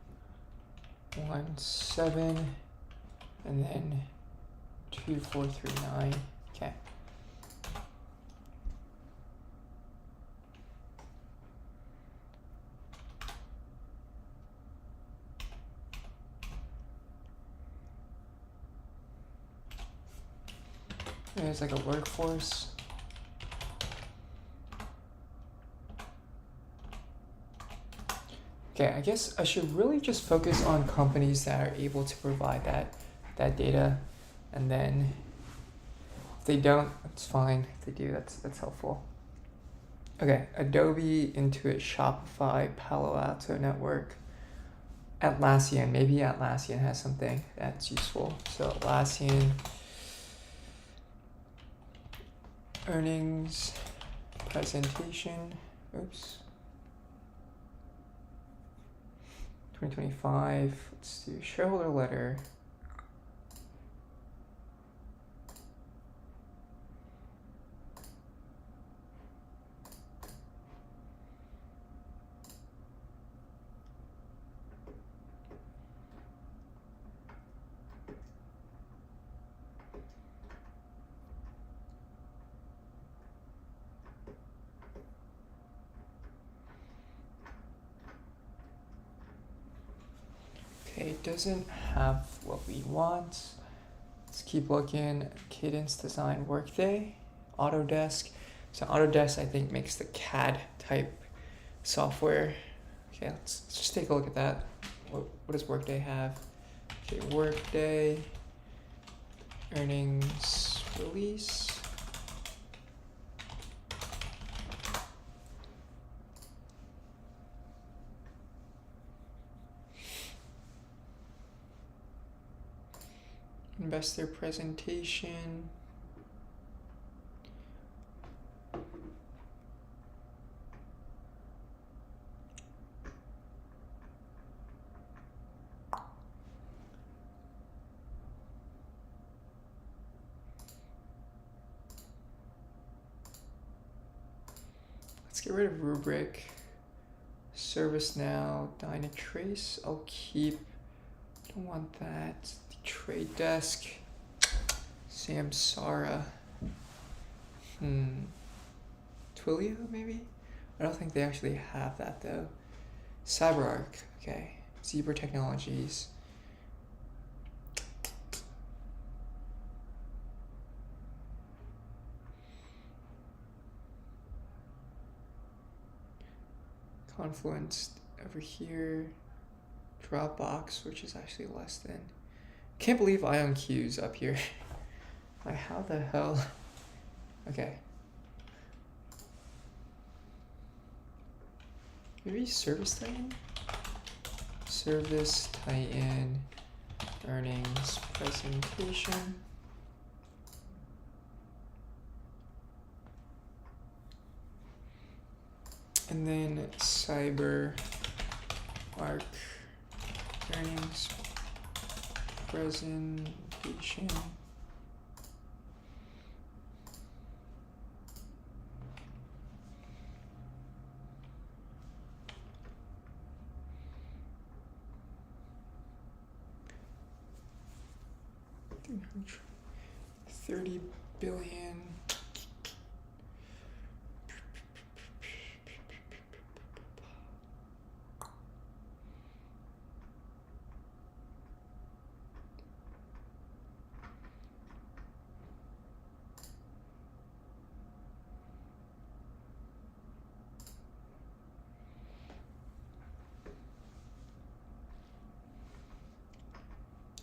Speaker 1: 1, 7, and then 2, 4, 3, 9. Okay. There's like a workforce. Okay, I guess I should really just focus on companies that are able to provide that data, and then if they don't, it's fine. If they do, that's helpful. Okay, Adobe, Intuit, Shopify, Palo Alto Network, Atlassian. Maybe Atlassian has something that's useful. So Atlassian earnings presentation. Oops. 2025. Let's do shareholder letter. Okay, it doesn't have what we want. Let's keep looking. Cadence Design Workday, Autodesk. So Autodesk, I think, makes the CAD type software. Okay, let's just take a look at that. What does Workday have? Okay, Workday earnings release. Investor presentation. Let's get rid of Rubric. ServiceNow, Dynatrace. I'll keep. Don't want that. The Trade Desk. Samsara. Twilio, maybe? I don't think they actually have that though. CyberArk. Okay. Zebra Technologies. Confluence over here. Dropbox, which is actually less than. Can't believe IonQ's up here. Like, how the hell? Okay. Maybe Service Titan? Service Titan earnings presentation. And then CyberArk earnings presentation. $30 billion.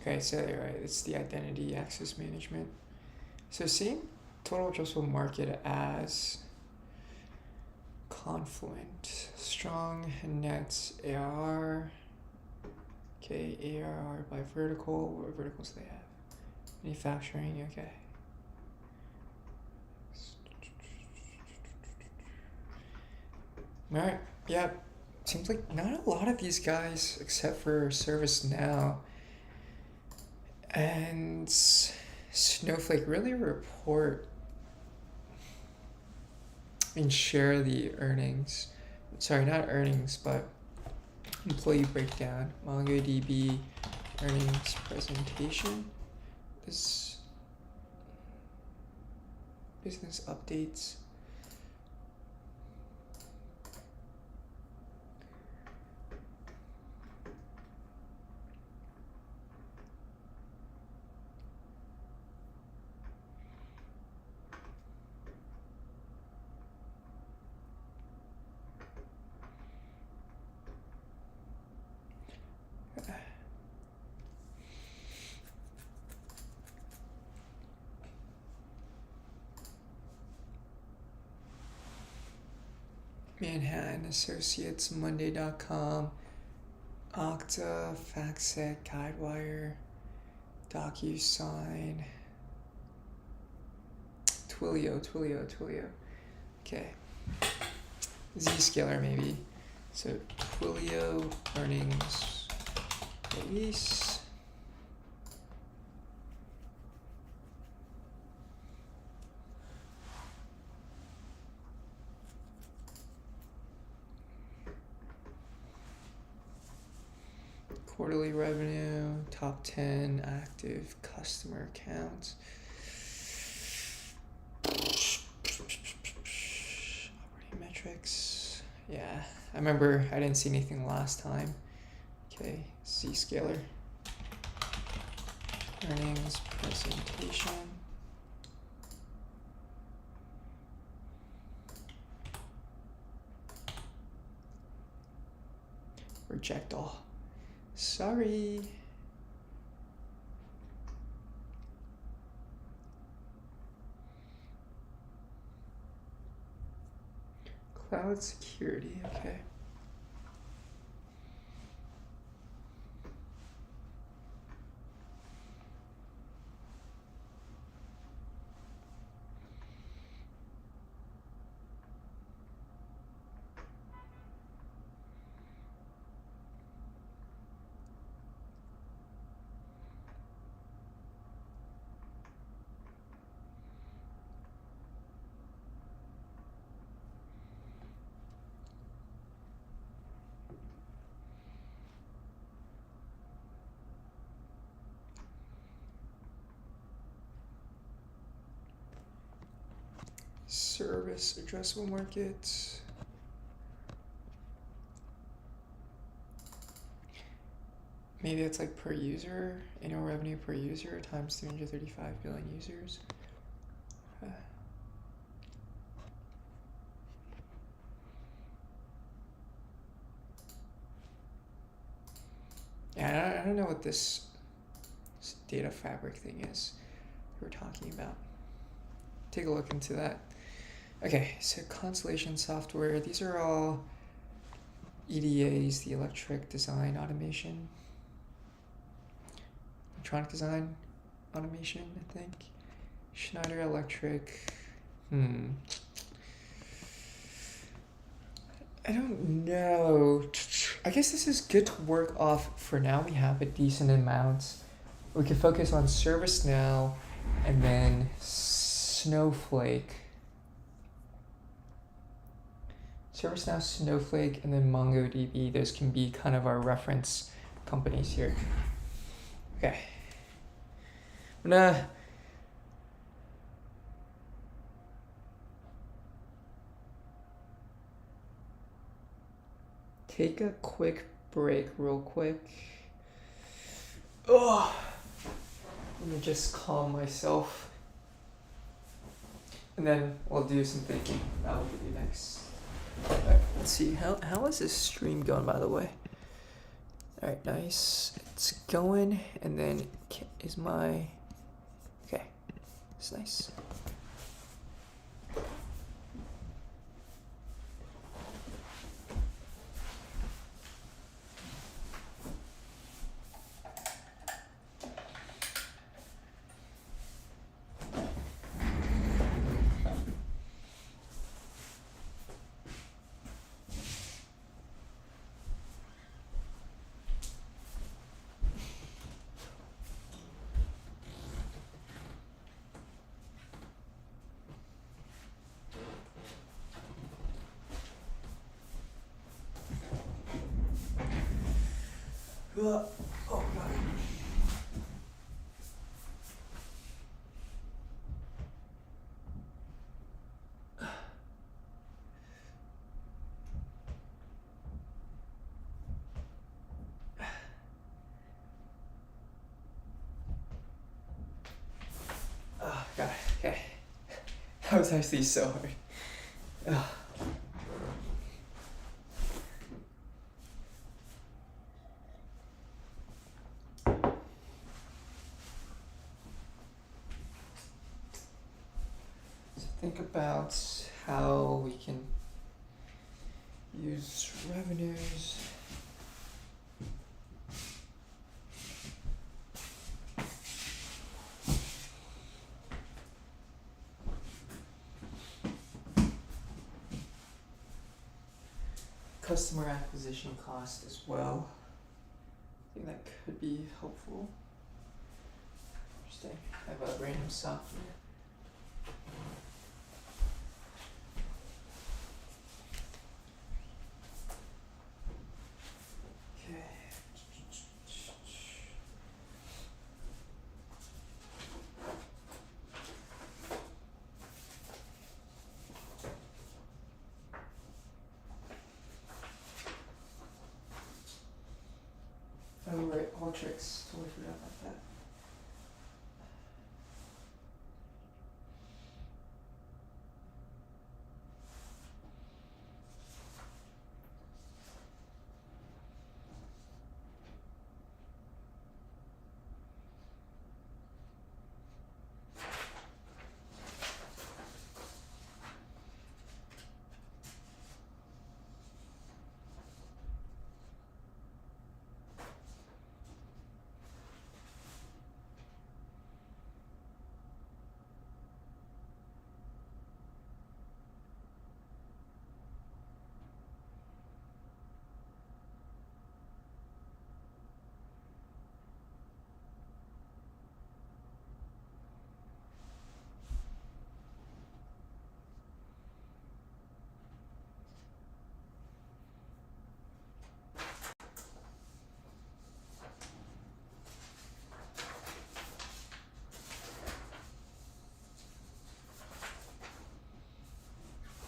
Speaker 1: Okay, so right, it's the identity access management. So same total addressable market as Confluent. Strong nets ARR. Okay, ARR by vertical. What verticals do they have? Manufacturing, okay. Alright, yep. Seems like not a lot of these guys, except for ServiceNow and Snowflake, really report and share the earnings. Sorry, not earnings, but employee breakdown. MongoDB earnings presentation. This business updates. Manhattan Associates, Monday.com, Okta, FactSet, Guidewire, DocuSign, Twilio. Okay. Zscaler maybe. So Twilio earnings release. Quarterly revenue, top 10 active customer accounts. Operating metrics. Yeah, I remember I didn't see anything last time. Okay, Zscaler. Earnings presentation. Reject all. Sorry. Cloud security, okay. Service addressable market. Maybe it's like per user, annual revenue per user times 335 billion users. Yeah, I don't know what this data fabric thing is we're talking about. Take a look into that. Okay, so Constellation software, these are all EDAs, the electronic design automation. Electronic design automation, I think. Schneider Electric. I don't know. I guess this is good to work off for now. We have a decent amount. We can focus on ServiceNow and then Snowflake. ServiceNow, Snowflake, and then MongoDB. Those can be kind of our reference companies here. Okay. I'm gonna take a quick break real quick. Oh, let me just calm myself. And then we'll do some thinking. That will be next. Right, let's see. How is this stream going, by the way? All right, nice. It's going, and then is my, okay, it's nice. Oh god. Oh god. Okay. That was actually so hard. Ugh. Think about how we can use revenues. Customer acquisition cost as well. I think that could be helpful. Interesting. I have a random software. Okay. Oh right, Alteryx. Totally forgot about that.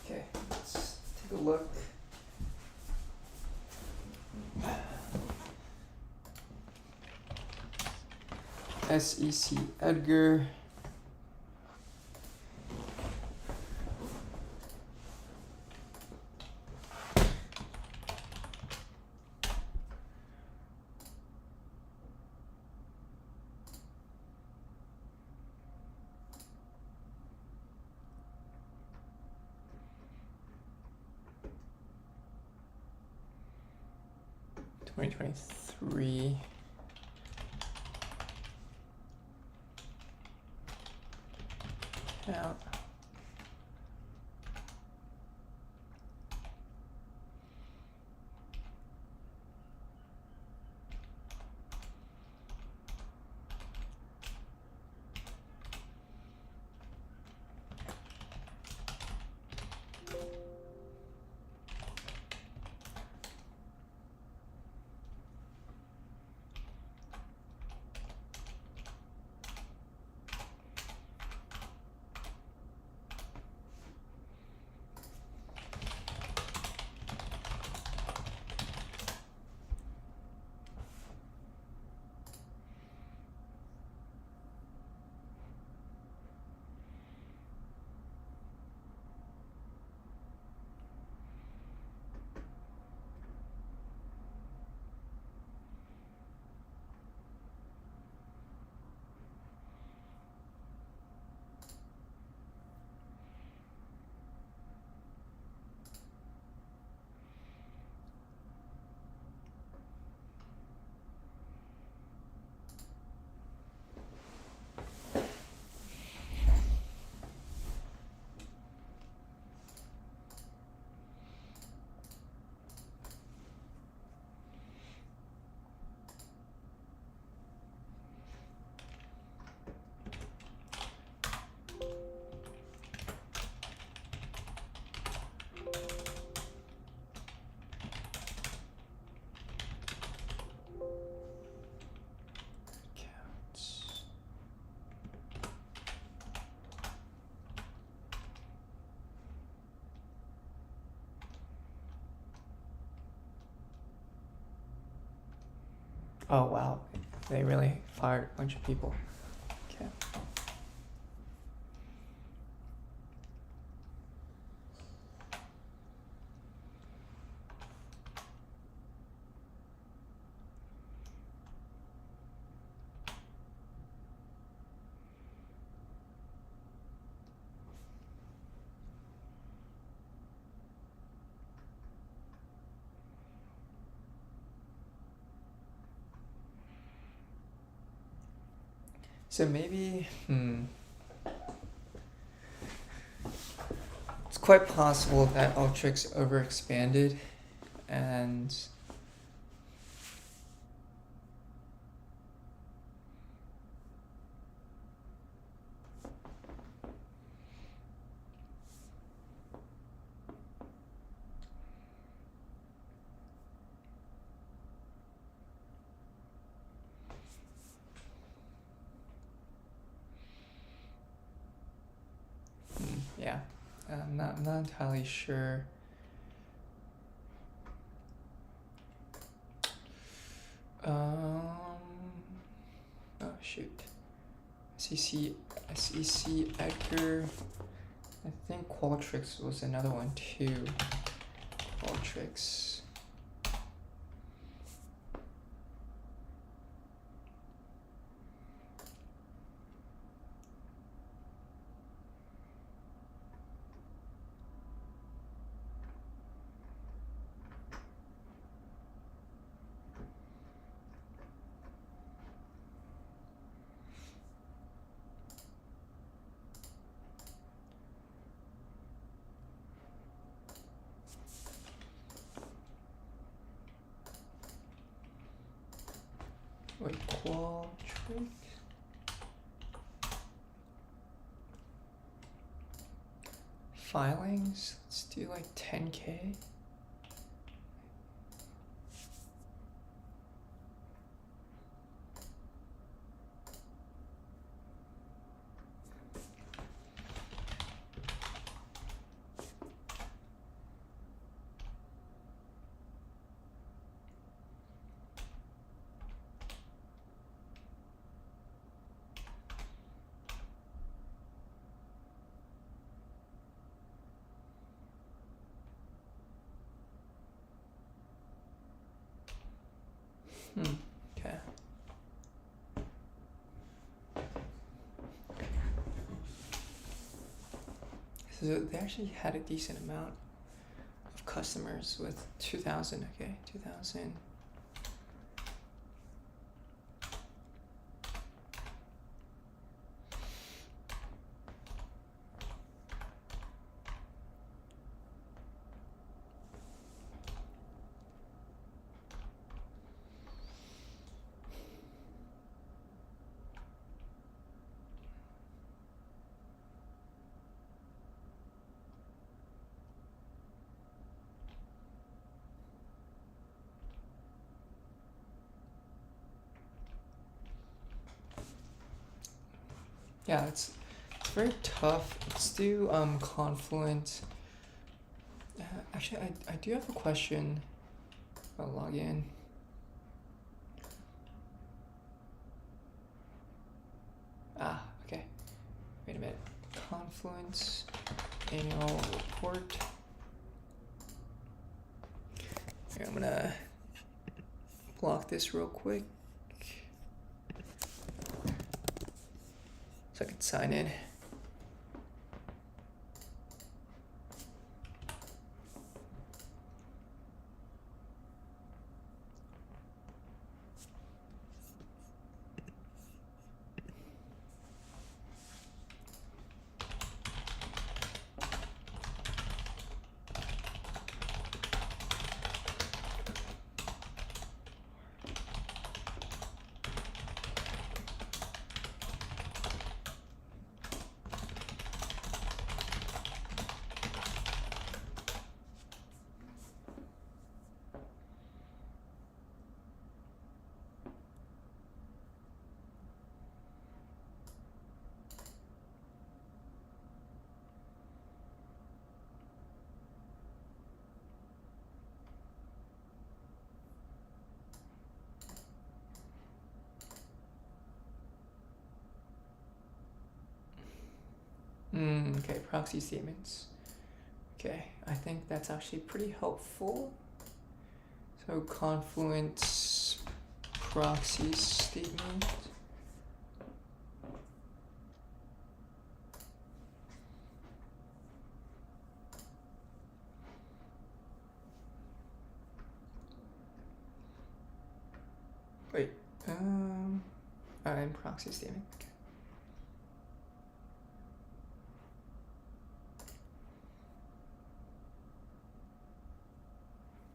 Speaker 1: Okay, let's take a look. SEC Edgar. $2023. Out. Oh wow, they really fired a bunch of people. Okay. So maybe, it's quite possible that Ultrix overexpanded and yeah, I'm not entirely sure. Oh shoot. SEC Edgar. I think Qualtrics was another one too. Qualtrics. Wait, Qualtrics? Filings? Let's do like 10K. Okay. So they actually had a decent amount of customers with 2,000. Okay, 2,000. Yeah, it's very tough. Let's do Confluent. Actually, I do have a question. I'll log in. Okay. Wait a minute. Confluent annual report. Here, I'm gonna block this real quick so I can sign in. Okay, proxy statements. Okay, I think that's actually pretty helpful. So Confluence proxy statement. Wait, and proxy statement. Okay.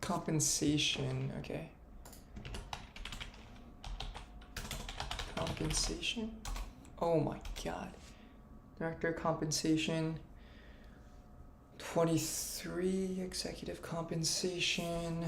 Speaker 1: Compensation, okay. Compensation. Oh my god. Director compensation. 23 executive compensation.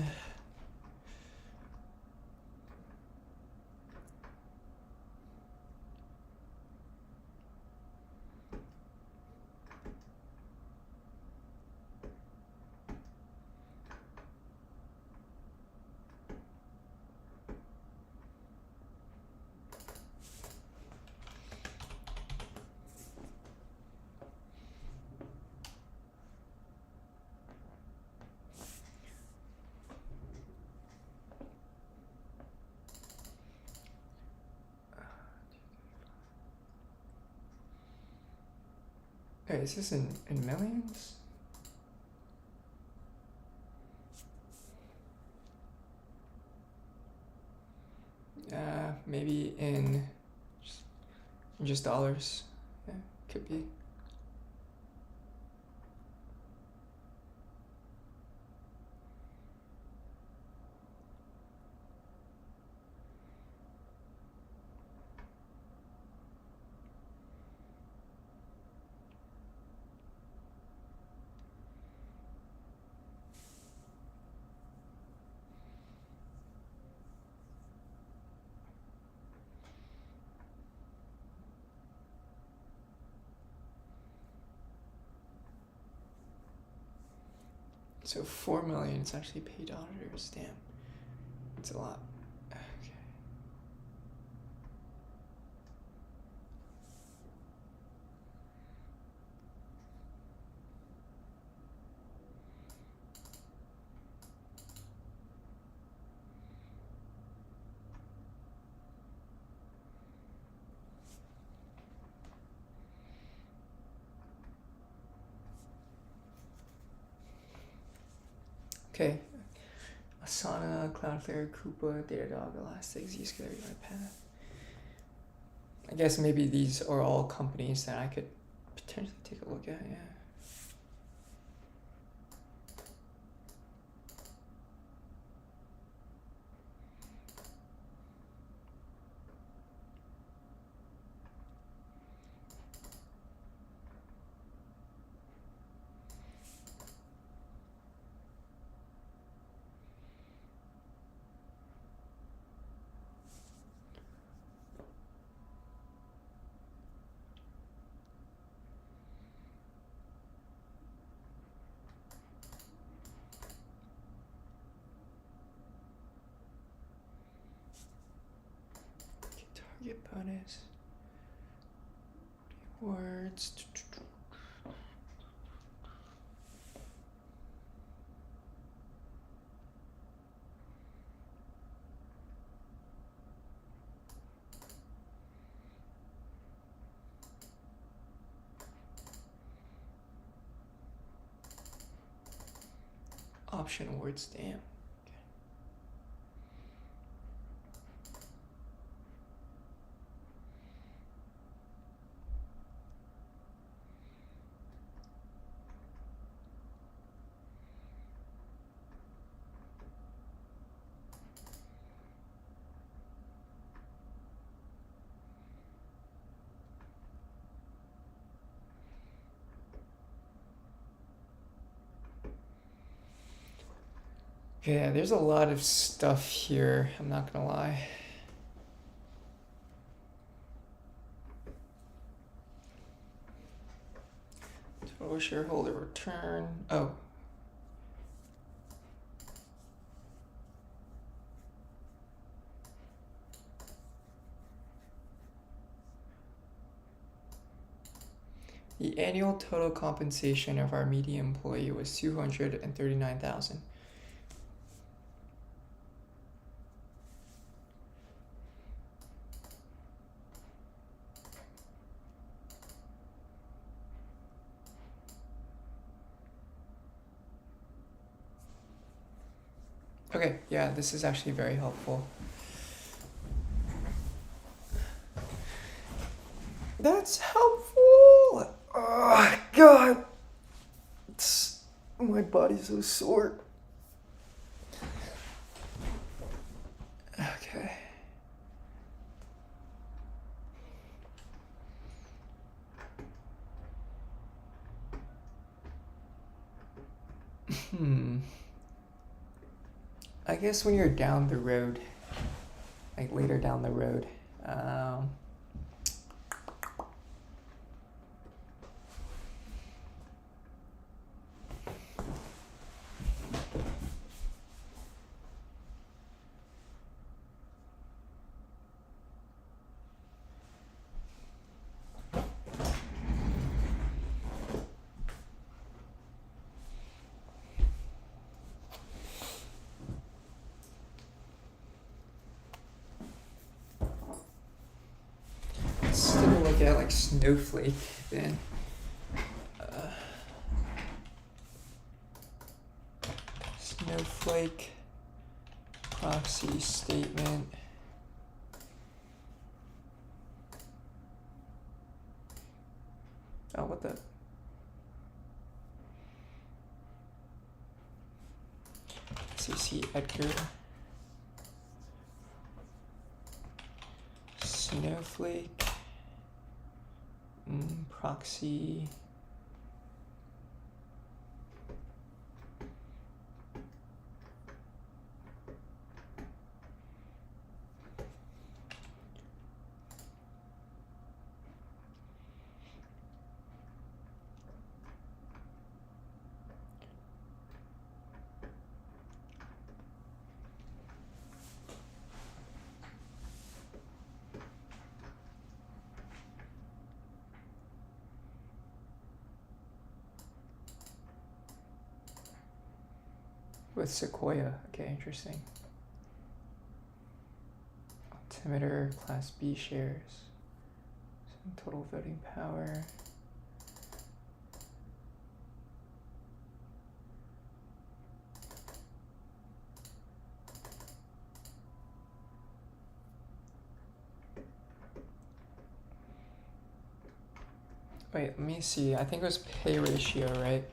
Speaker 1: Wait, is this in millions? Maybe in just dollars. Yeah, could be. So 4 million is actually paid auditors. Damn, it's a lot. Okay. Okay. Asana, Cloudflare, Coupa, Datadog, Elastic, Zscaler, UiPath. I guess maybe these are all companies that I could potentially take a look at. Yeah. Target bonus. Words. Option awards, damn. Yeah, there's a lot of stuff here, I'm not gonna lie. Total shareholder return. Oh. The annual total compensation of our median employee was $239,000. Okay, yeah, this is actually very helpful. That's helpful. Oh, God. My body's so sore. Okay. I guess when you're down the road, like later down the road, let's take a look at like Snowflake then. Snowflake proxy statement. Oh, what the? CC Edgar. Snowflake. Proxy. With Sequoia. Okay, interesting. Altimeter, Class B shares. Total voting power. Wait, let me see. I think it was pay ratio, right?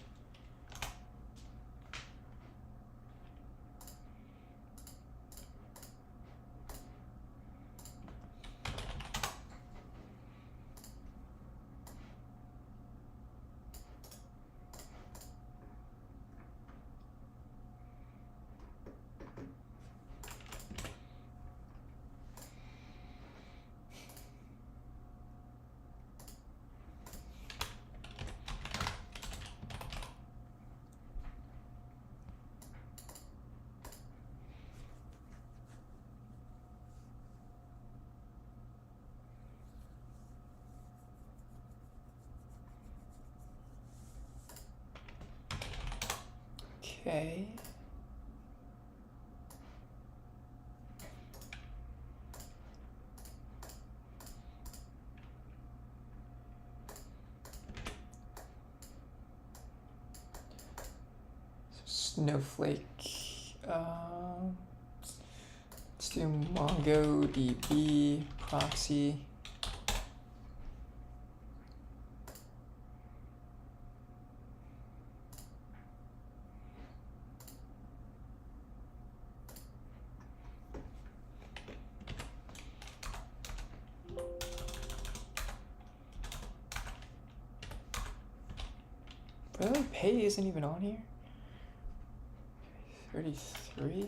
Speaker 1: Okay. Snowflake. Let's do MongoDB proxy. Really, pay isn't even on here. 33.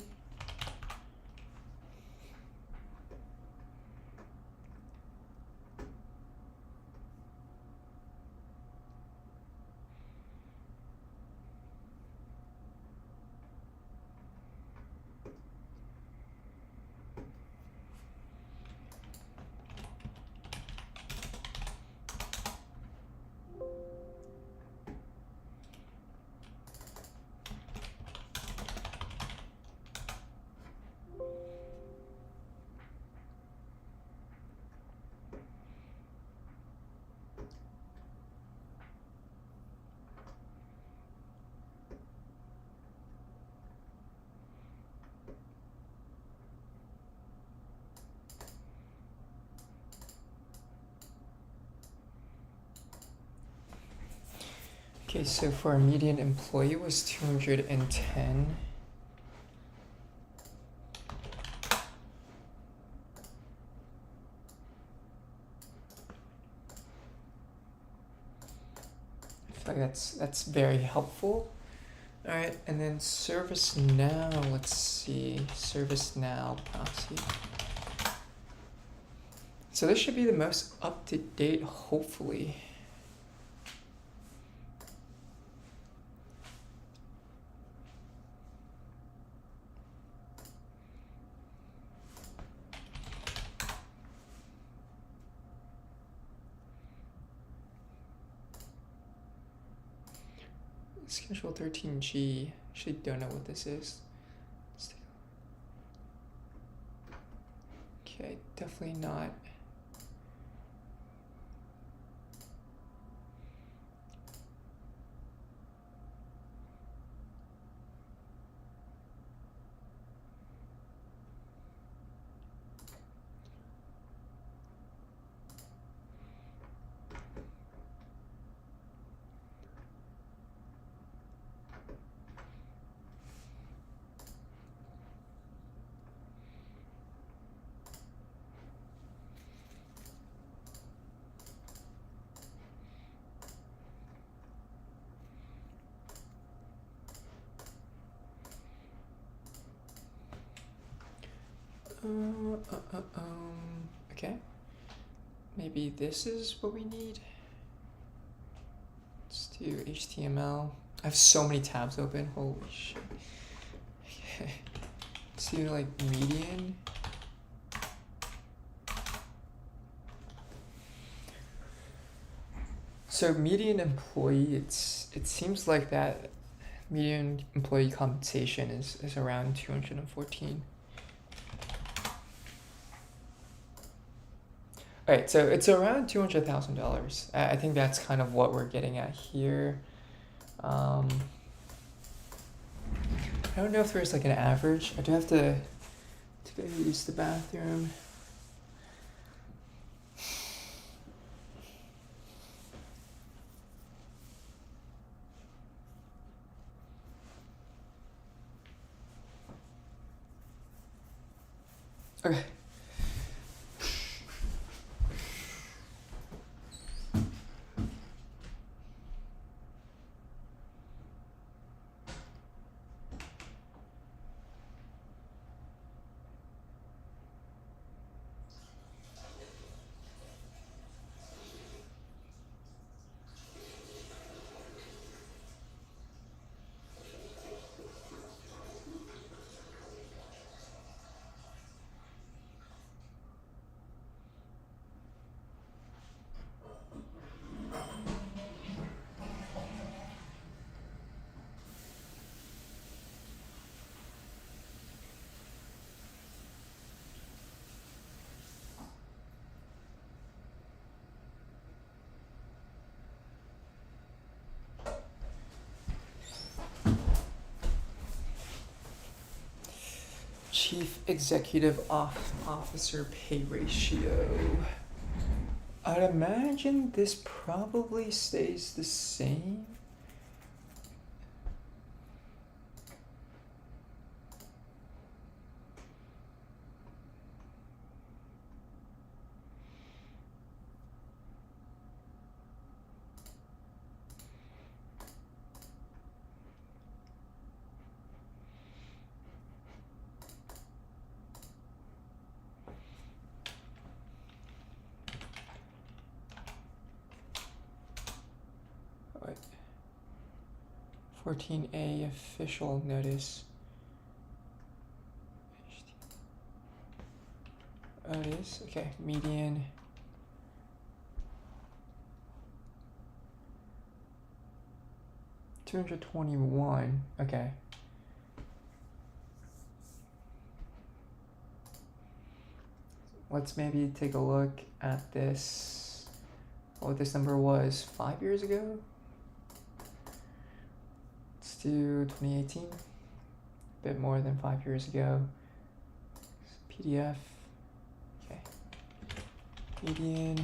Speaker 1: Okay, so for our median employee was 210. I feel like that's very helpful. All right, and then ServiceNow, let's see, ServiceNow proxy. So this should be the most up-to-date, hopefully. Schedule 13G, actually don't know what this is. Okay, definitely not. Okay. Maybe this is what we need. Let's do HTML. I have so many tabs open. Holy shit. Okay. Let's do like median. So median employee, it seems like that median employee compensation is around 214. All right, so it's around $200,000. I think that's kind of what we're getting at here. I don't know if there's like an average. I do have to go use the bathroom. Okay. Chief Executive Officer pay ratio. I'd imagine this probably stays the same. What? 14A official notice. Oh, it is? Okay, median. $221. Okay. Let's maybe take a look at this. What this number was 5 years ago. Let's do 2018. A bit more than 5 years ago. PDF. Okay. Median.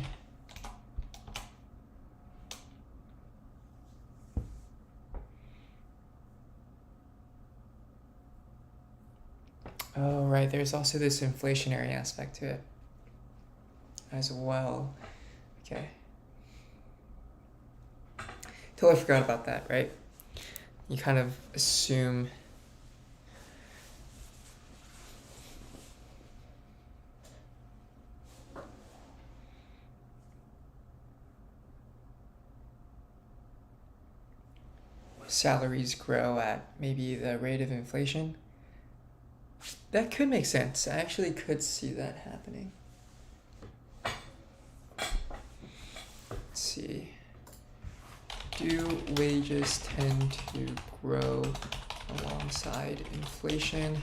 Speaker 1: Oh, right. There's also this inflationary aspect to it as well. Okay. Totally forgot about that, right? You kind of assume salaries grow at maybe the rate of inflation. That could make sense. I actually could see that happening. Let's see. Do wages tend to grow alongside inflation?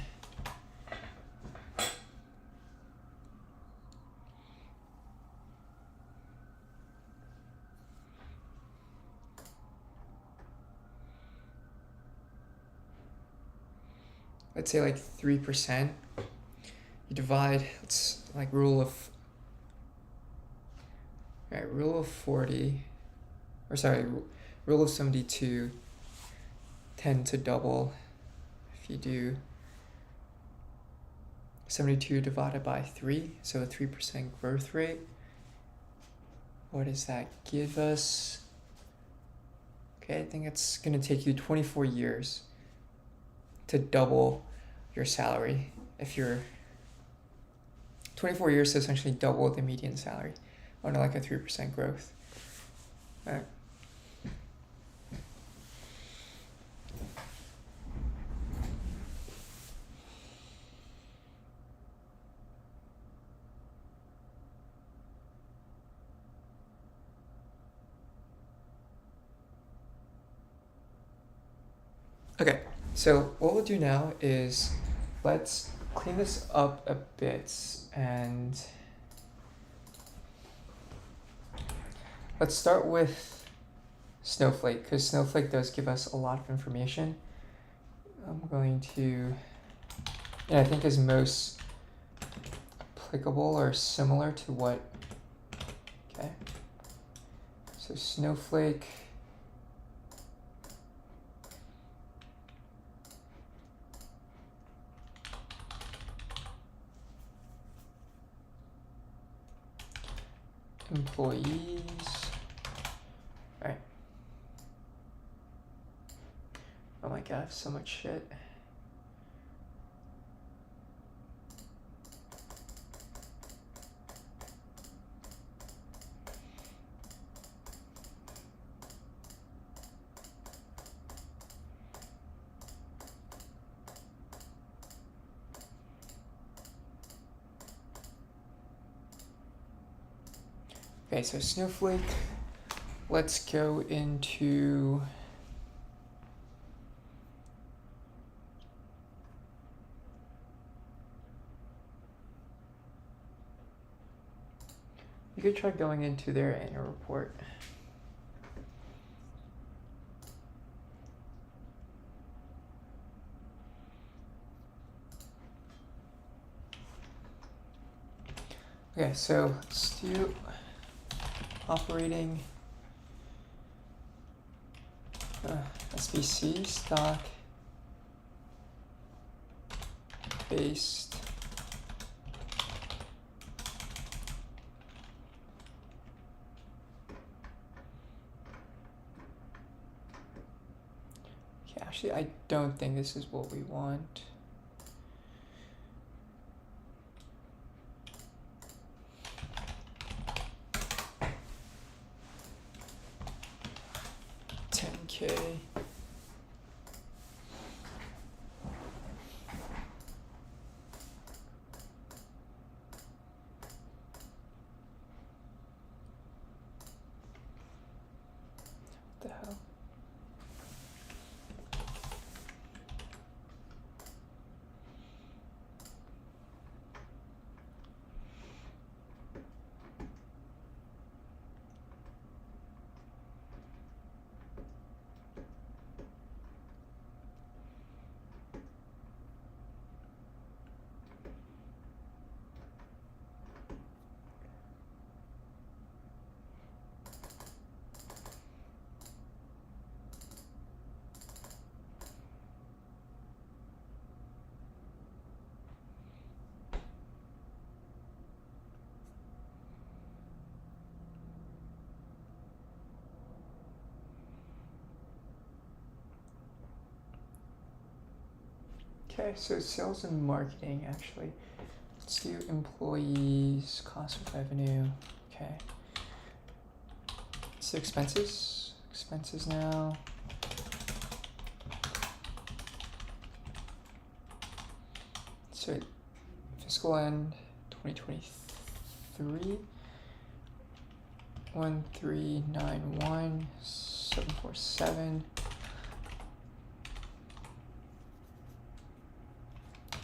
Speaker 1: Let's say like 3%. You divide, it's like rule of 40, or sorry, rule of 72 tend to double if you do 72 divided by 3, so a 3% growth rate. What does that give us? Okay, I think it's going to take you 24 years to double your salary if you're 24 years to essentially double the median salary on like a 3% growth. All right. Okay, so what we'll do now is let's clean this up a bit and let's start with Snowflake, because Snowflake does give us a lot of information. I'm going to, and I think is most applicable or similar to what, okay. So Snowflake, employees, all right. Oh my god, I have so much shit. Okay, so Snowflake, let's go into you could try going into their annual report. Okay, so let's do operating SBC stock based okay, actually I don't think this is what we want. $10K. What the hell? Okay, so sales and marketing actually. Let's do employees, cost of revenue. Okay. So expenses. Expenses now. So fiscal end 2023. 1391 747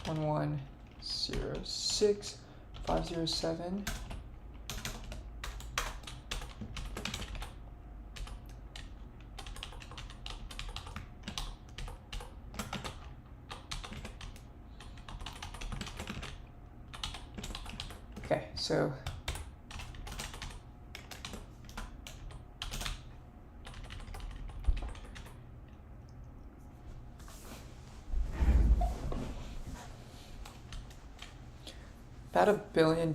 Speaker 1: 1106 507 Okay, so about $1 billion.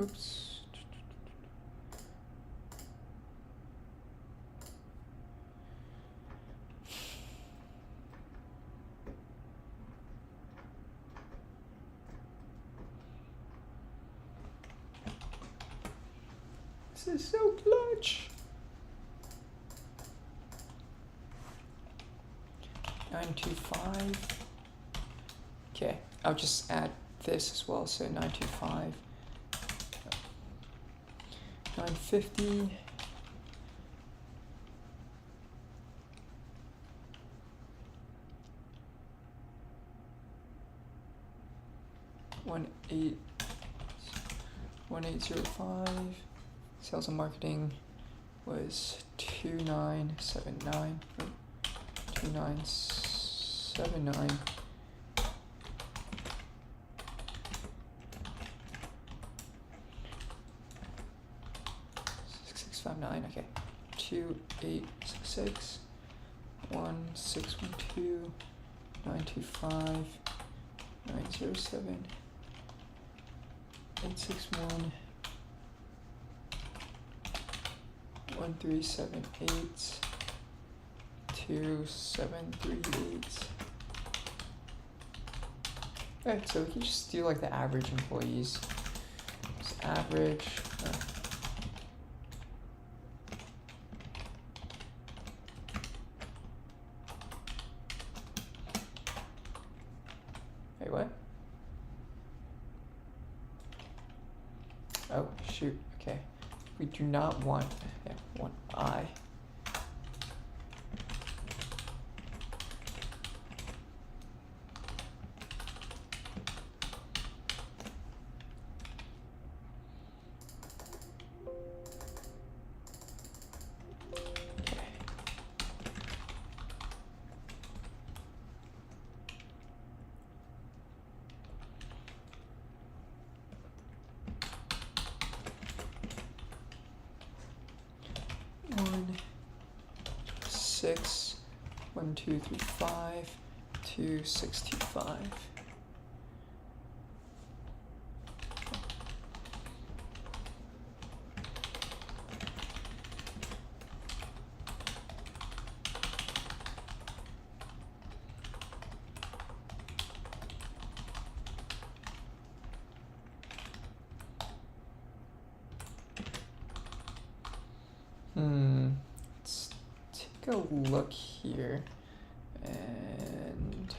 Speaker 1: Oops. This is so clutch. 925. Okay, I'll just add this as well. So 925. 950. 1805. Sales and marketing was 2979. 2979. 6659. Okay. 2866 1612 925 907 861 1378 2738. Alright, so we can just do like the average employees. Just average. Wait, what? Oh, shoot. Okay. We do not want, want I. One, 6, 1, 2, 3, 5, 2, 6, 2, 5. Let's take a look here and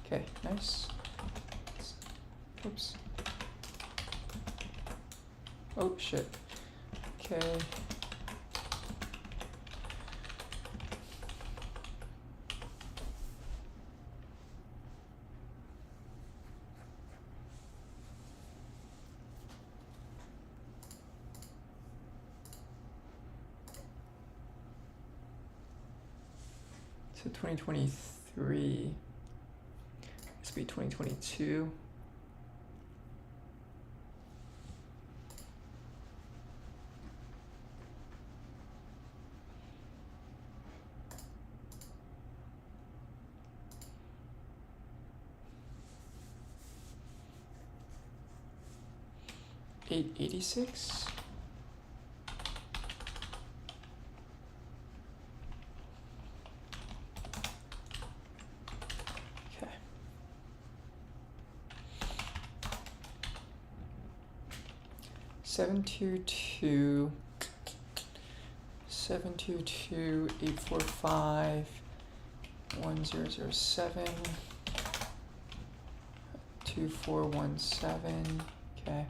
Speaker 1: okay, nice. Oops. Oh shit. Okay. So 2023, this would be 2022. $886. Okay. Seven two two 845 1007 2417. Okay.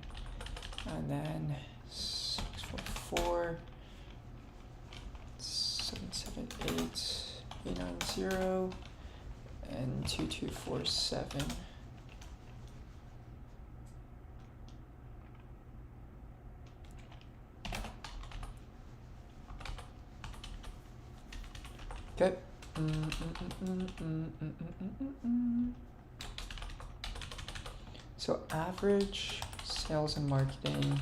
Speaker 1: And then 644 778 890 and 2247. Okay. So average sales and marketing.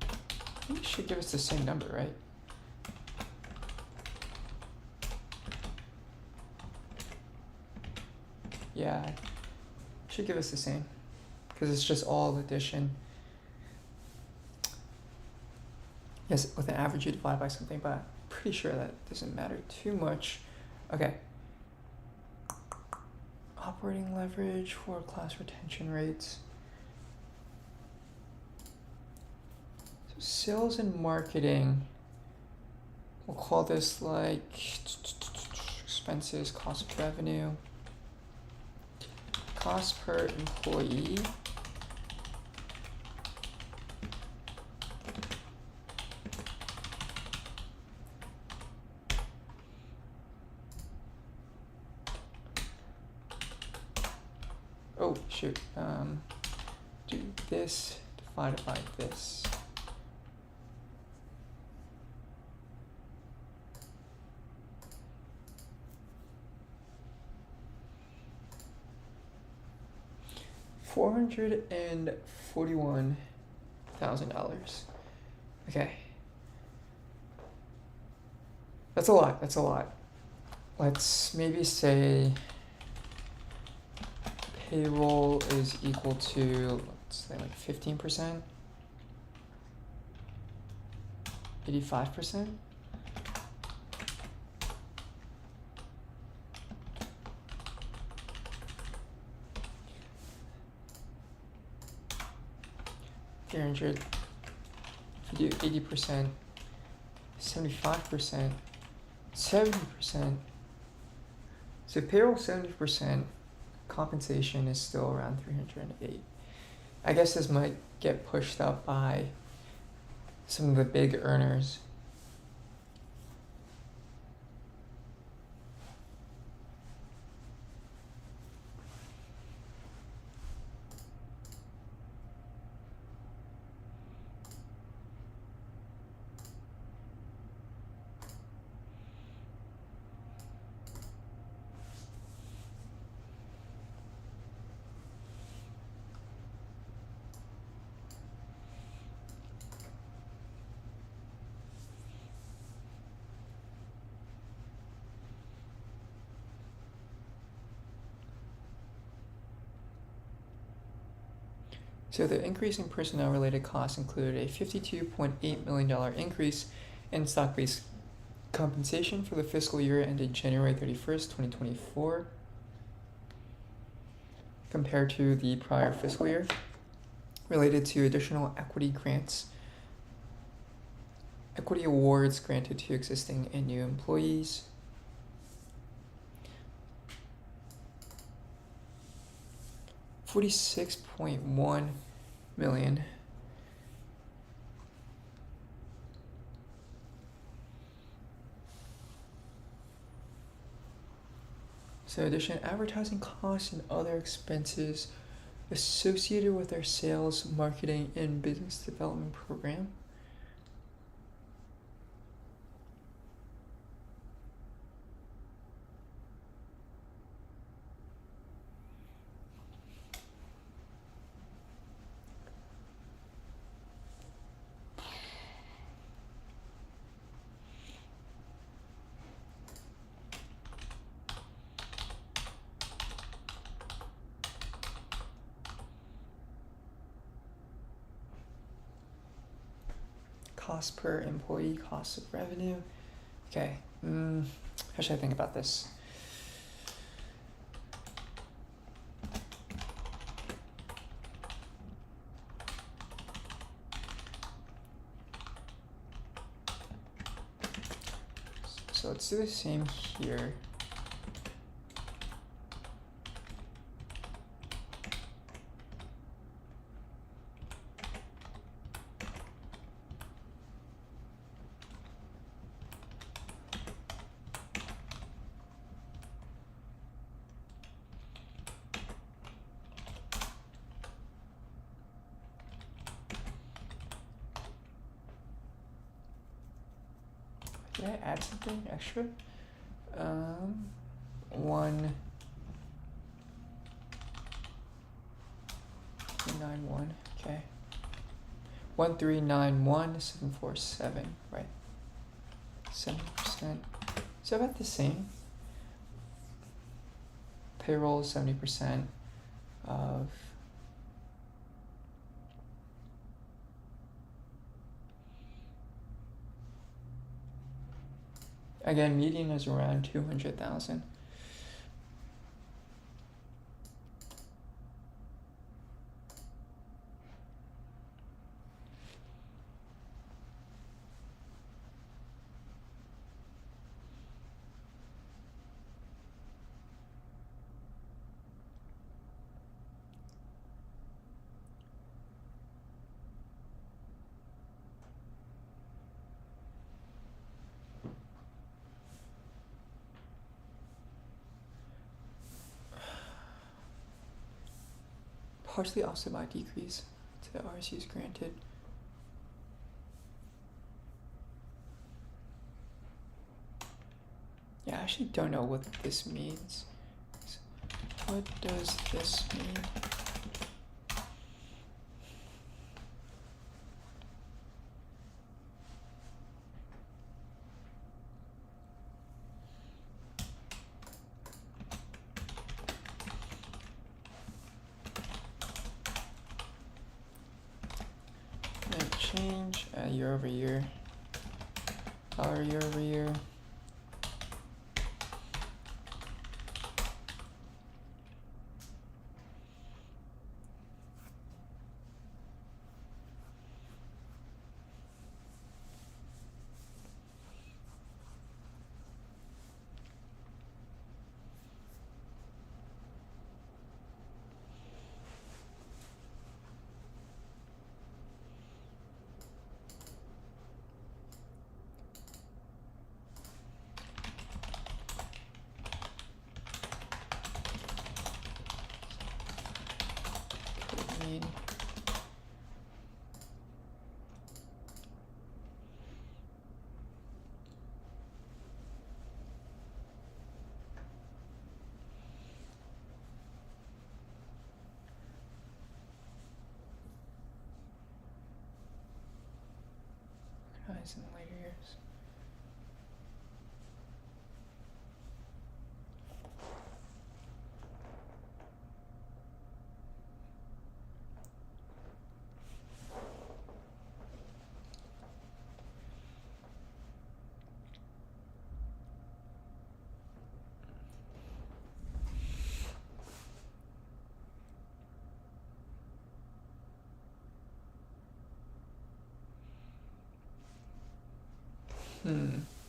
Speaker 1: I think it should give us the same number, right? Yeah, it should give us the same because it's just all addition. Yes, with an average you divide by something, but I'm pretty sure that doesn't matter too much. Okay. Operating leverage for class retention rates. So sales and marketing, we'll call this like expenses, cost of revenue, cost per employee. Oh, shoot. Do this divided by this. $441,000. Okay. That's a lot. That's a lot. Let's maybe say payroll is equal to, let's say like 15%, 85%. If you do 80%, 75%, 70%. So payroll 70%. Compensation is still around 308. I guess this might get pushed up by some of the big earners. So the increase in personnel-related costs included a $52.8 million increase in stock-based compensation for the fiscal year ended January 31st, 2024, compared to the prior fiscal year, related to additional equity grants, equity awards granted to existing and new employees, $46.1 million. So addition, advertising costs and other expenses associated with our sales, marketing, and business development program. cost per employee, cost of revenue. Okay, how should I think about this? So let's do the same here. Did I add something extra? 1391, okay. 1391747, right? 70%. So about the same. Payroll 70% of again, median is around 200,000. Partially offset by decrease to the RSUs granted. Yeah, I actually don't know what this means. What does this mean? Change year over year, dollar year over year. Recognize in later years.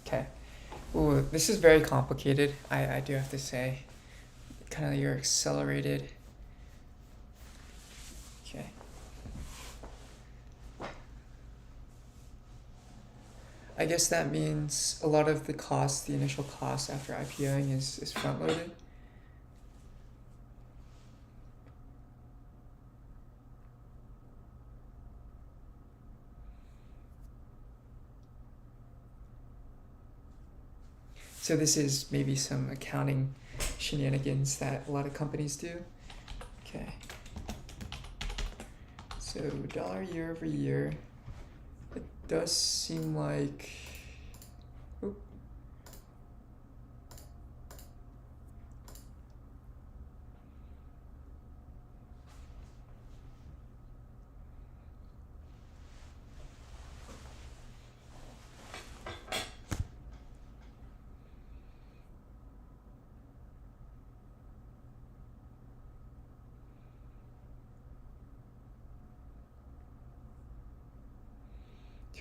Speaker 1: Okay. Ooh, this is very complicated. I do have to say, kind of your accelerated. Okay. I guess that means a lot of the cost, the initial cost after IPOing is front loaded. So this is maybe some accounting shenanigans that a lot of companies do. Okay. So dollar year over year, it does seem like, oop.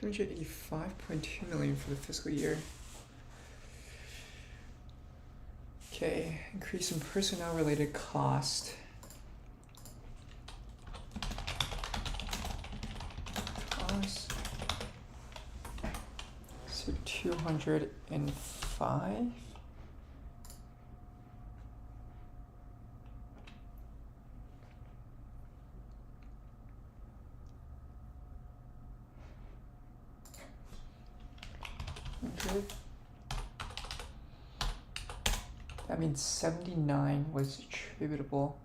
Speaker 1: $285.2 million for the fiscal year. Okay, increase in personnel related cost. Cost. So 205. That means 79 was attributable.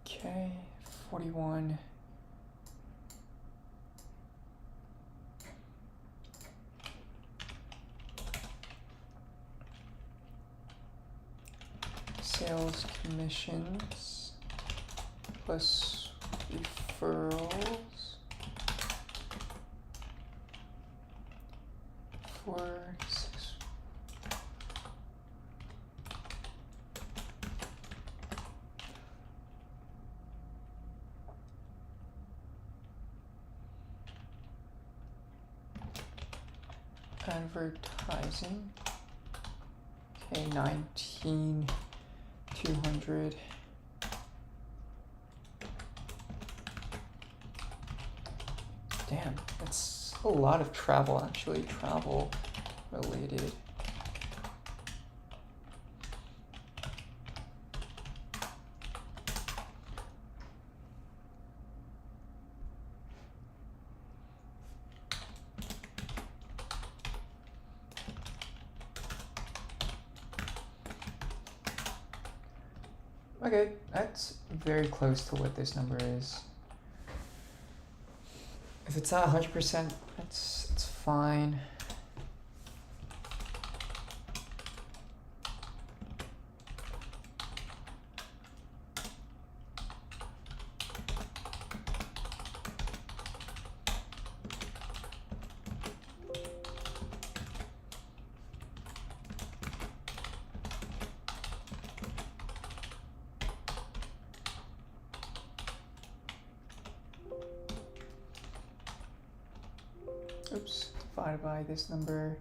Speaker 1: Okay, 41. Sales commissions plus referrals for 6. Advertising. Okay, 19,200. Damn, that's a lot of travel, actually, travel related. Okay, that's very close to what this number is. If it's not 100%, it's fine. Oops, divided by this number.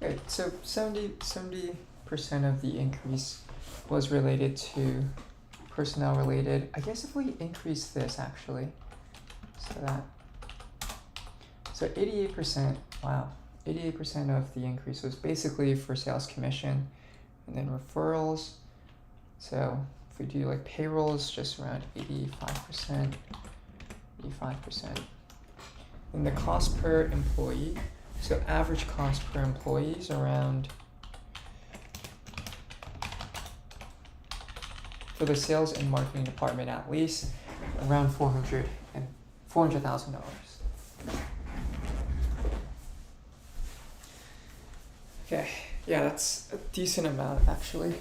Speaker 1: Okay, so 70% of the increase was related to personnel related. I guess if we increase this actually, so 88%, wow. 88% of the increase was basically for sales commission and then referrals. So if we do like payrolls, just around 85%. And the cost per employee, so average cost per employee is around, for the sales and marketing department at least, around $400,000. Okay, yeah, that's a decent amount actually.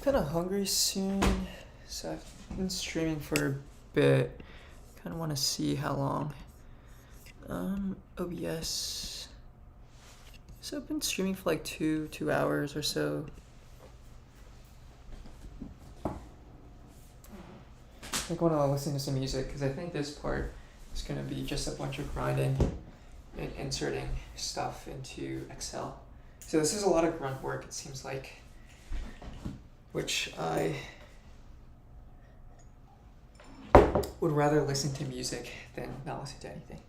Speaker 1: Kind of hungry soon, so I've been streaming for a bit. Kind of want to see how long. OBS. So I've been streaming for like 2 hours or so. I think I want to listen to some music because I think this part is going to be just a bunch of grinding and inserting stuff into Excel. So this is a lot of grunt work, it seems like, which I would rather listen to music than not listen to anything.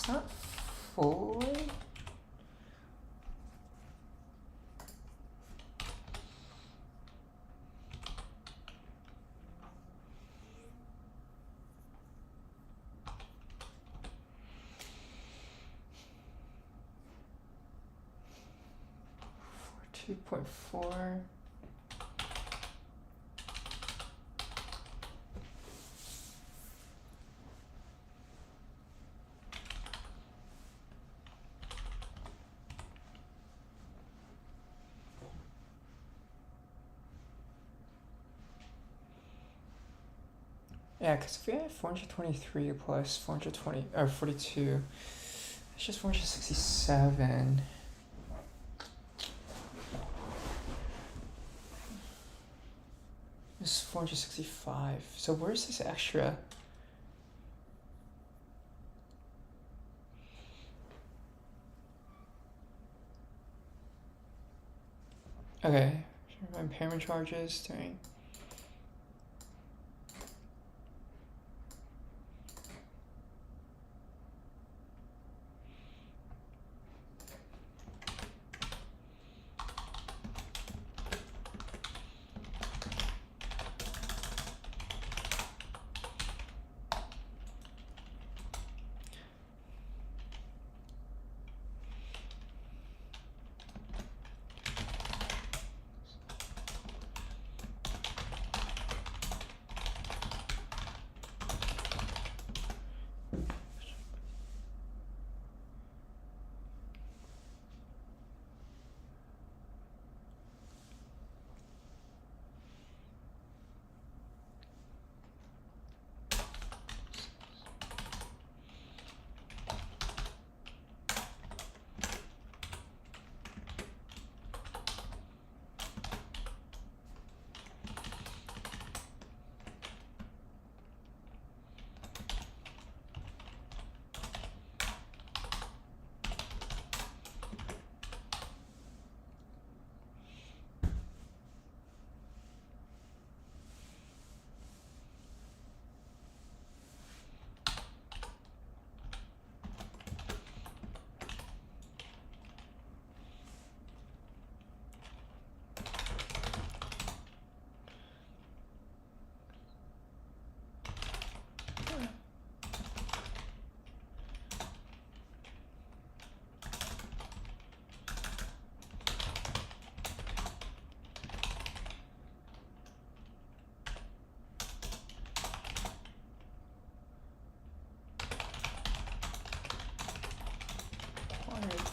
Speaker 1: Not fully. For 2.4. Yeah, because if we have 423 plus 420 or 42, it's just 467. It's 465. So where's this extra? Okay, impairment charges during.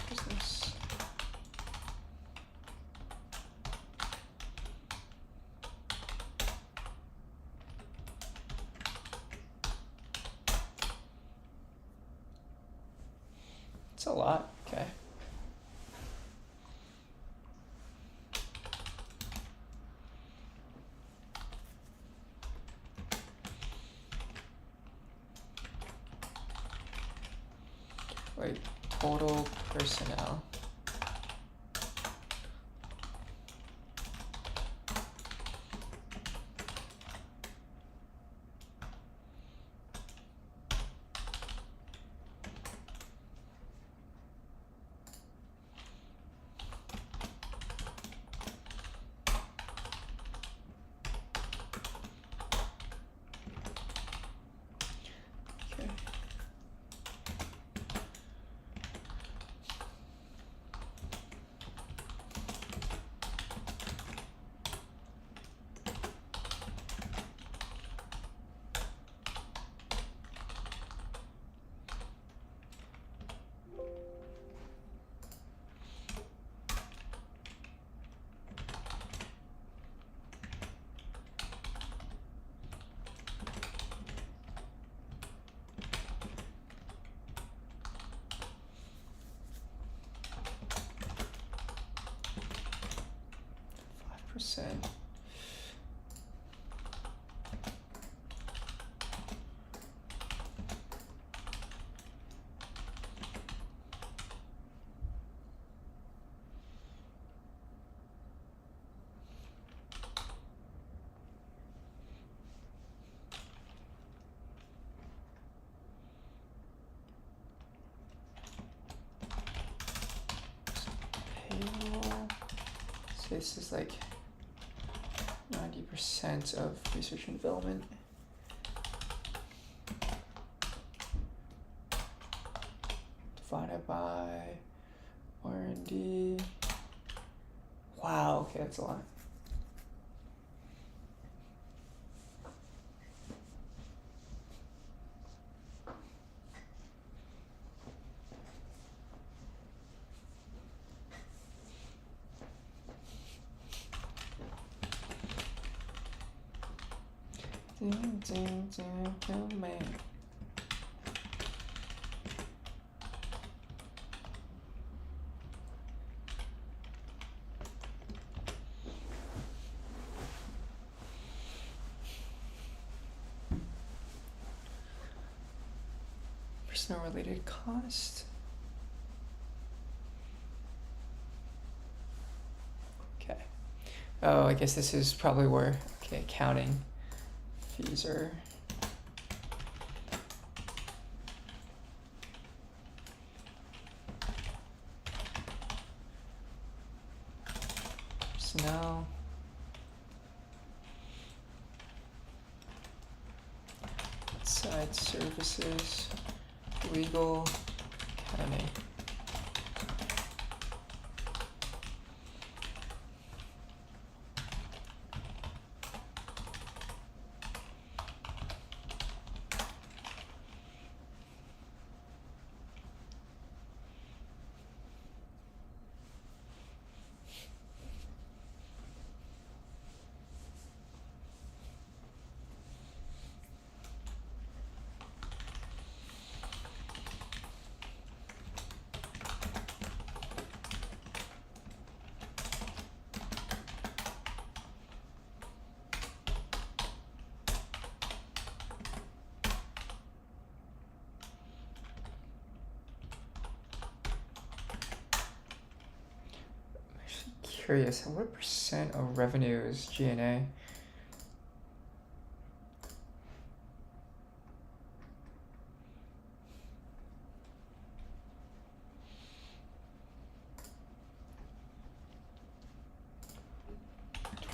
Speaker 1: Business. It's a lot. Okay. Wait, total personnel. Okay. %. Okay, this is like 90% of research and development. Divided by R&D. Wow, okay, that's a lot. Man. Personnel related cost. Okay. Oh, I guess this is probably where, okay, accounting fees are. Personnel. Side services. Legal. Accounting. Curious, what percent of revenue is G&A?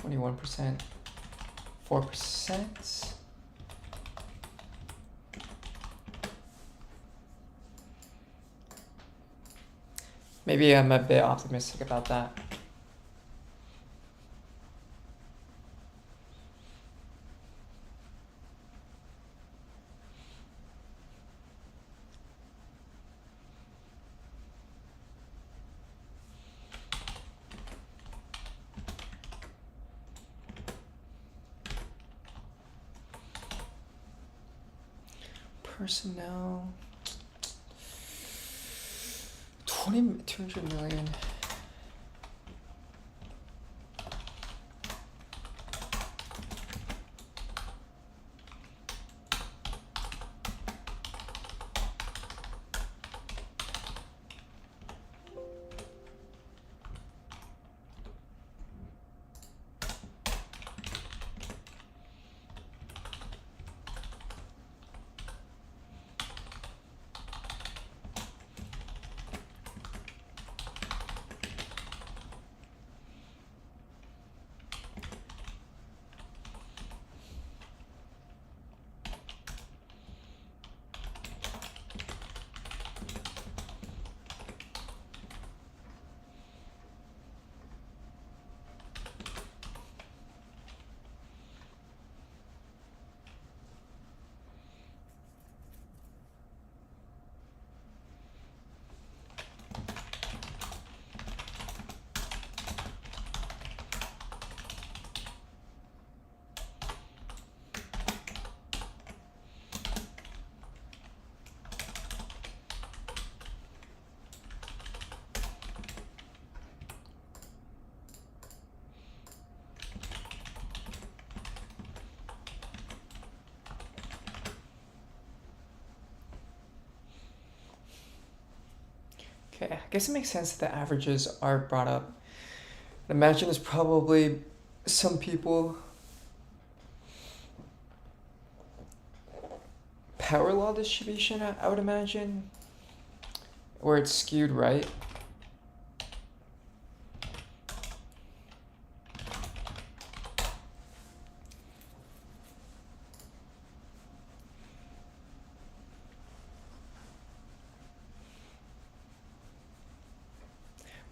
Speaker 1: %, 4%. Maybe I'm a bit optimistic about that. Personnel, 200 million. Okay, I guess it makes sense that the averages are brought up. I imagine there's probably some people. Power law distribution, I would imagine, where it's skewed right.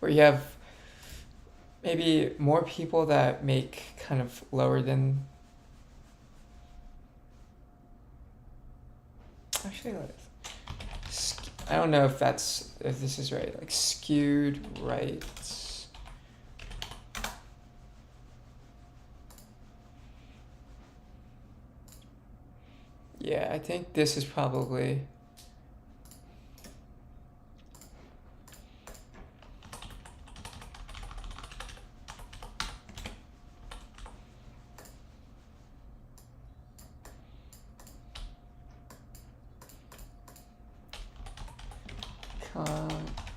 Speaker 1: where you have maybe more people that make kind of lower than. Actually, I don't know if this is right. Like skewed right. Yeah, I think this is probably.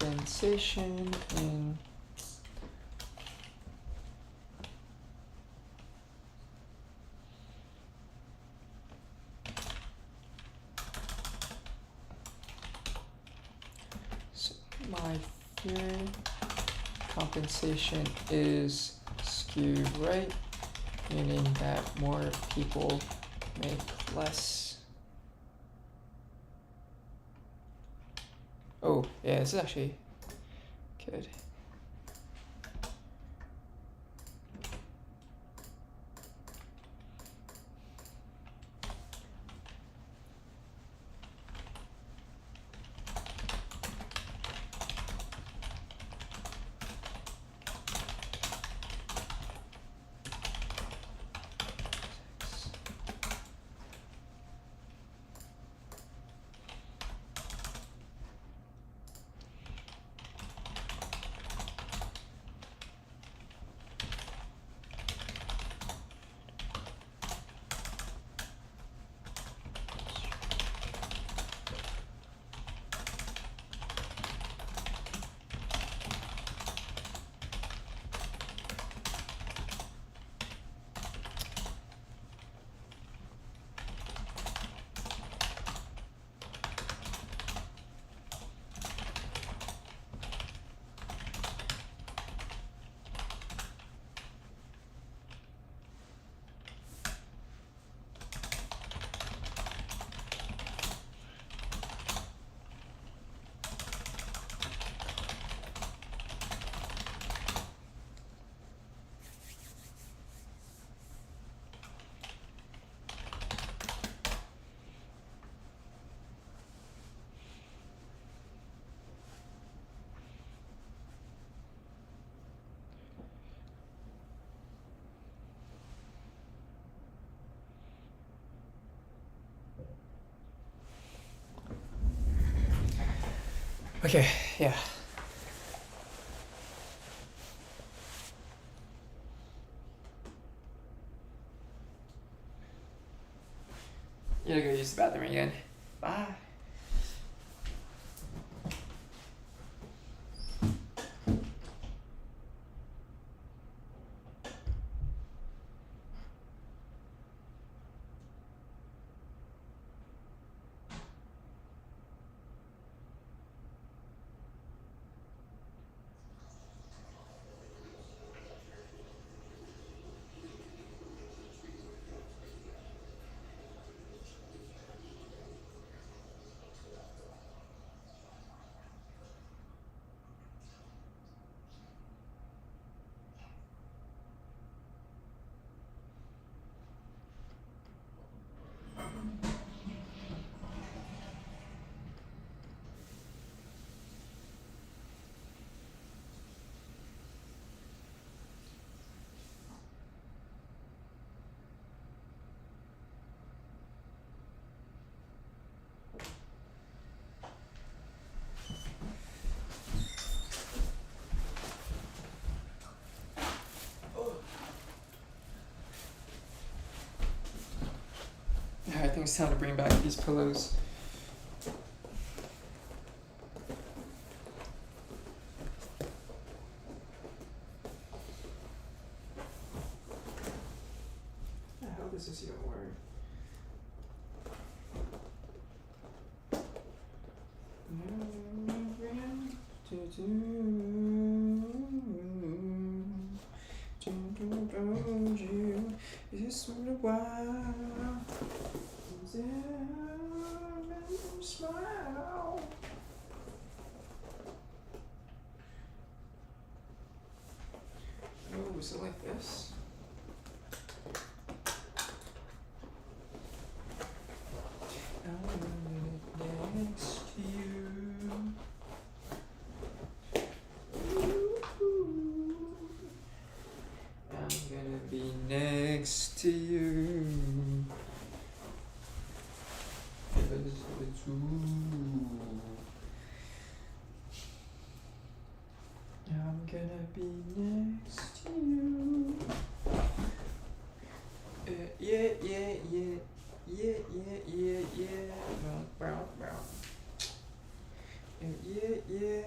Speaker 1: Compensation in so my theory, compensation is skewed right, meaning that more people make less. Oh, yeah, this is actually good. Okay, yeah. You gotta go use the bathroom again. Bye. I think it's time to bring back these pillows. I hope this is even work. It's been a while. Smile. Oh, is it like this? I'm next to you. I'm gonna be next to you. I'm gonna be next to you. Yeah, yeah, yeah. Yeah, yeah, yeah, yeah. Brown, brown. Yeah, yeah.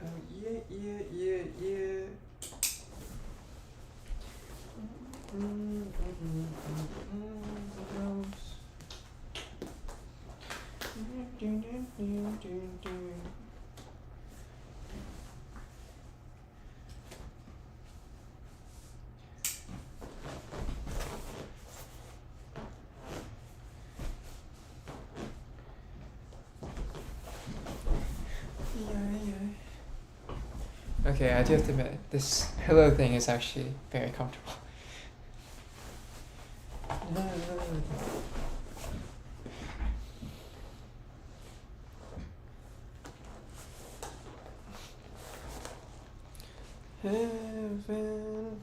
Speaker 1: Oh, yeah, yeah, yeah, yeah. Okay, I do have to admit, this hello thing is actually very comfortable. Heaven,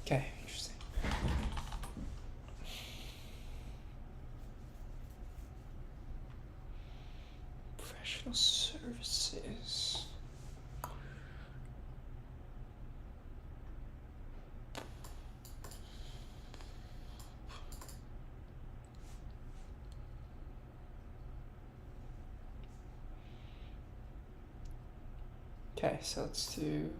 Speaker 1: Okay, interesting. Professional services. Okay, so let's do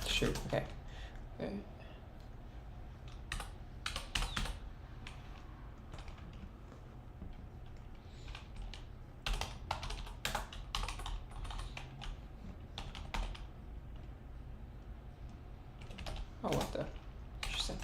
Speaker 1: Shoot. Okay. Okay. Oh, what the? Interesting.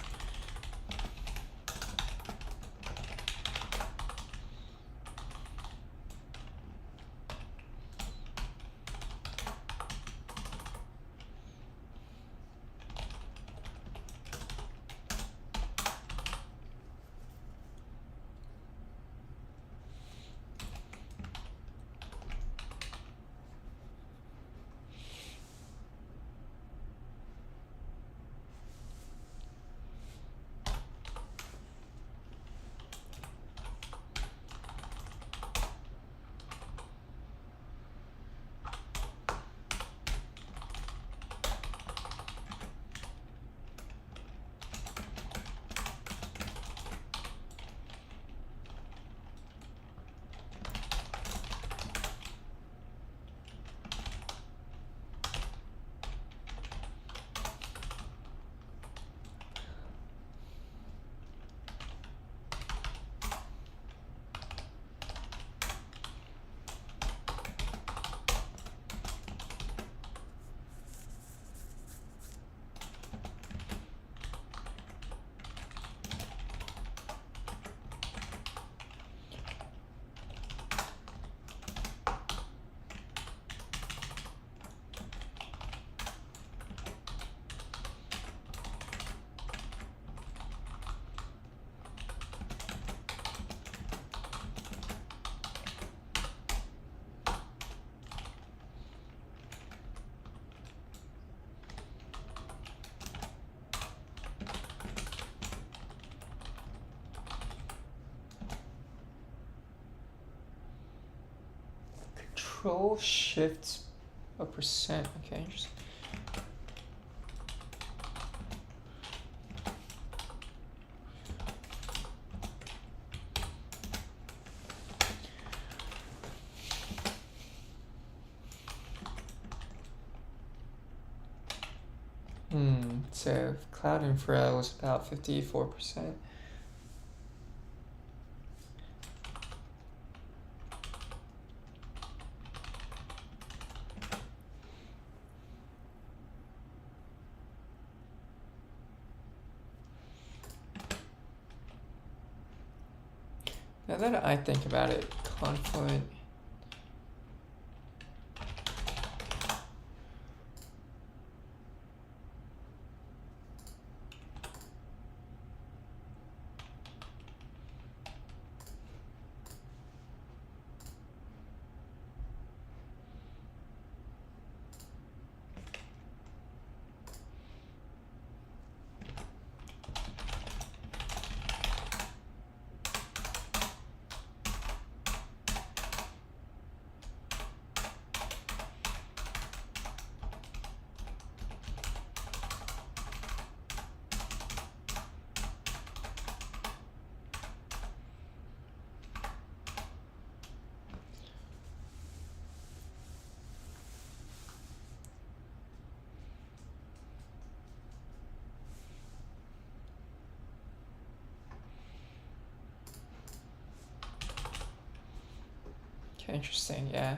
Speaker 1: Control shifts a percent. Okay, interesting. So cloud infra was about 54%. Now that I think about it, Confluent. Okay, interesting, yeah.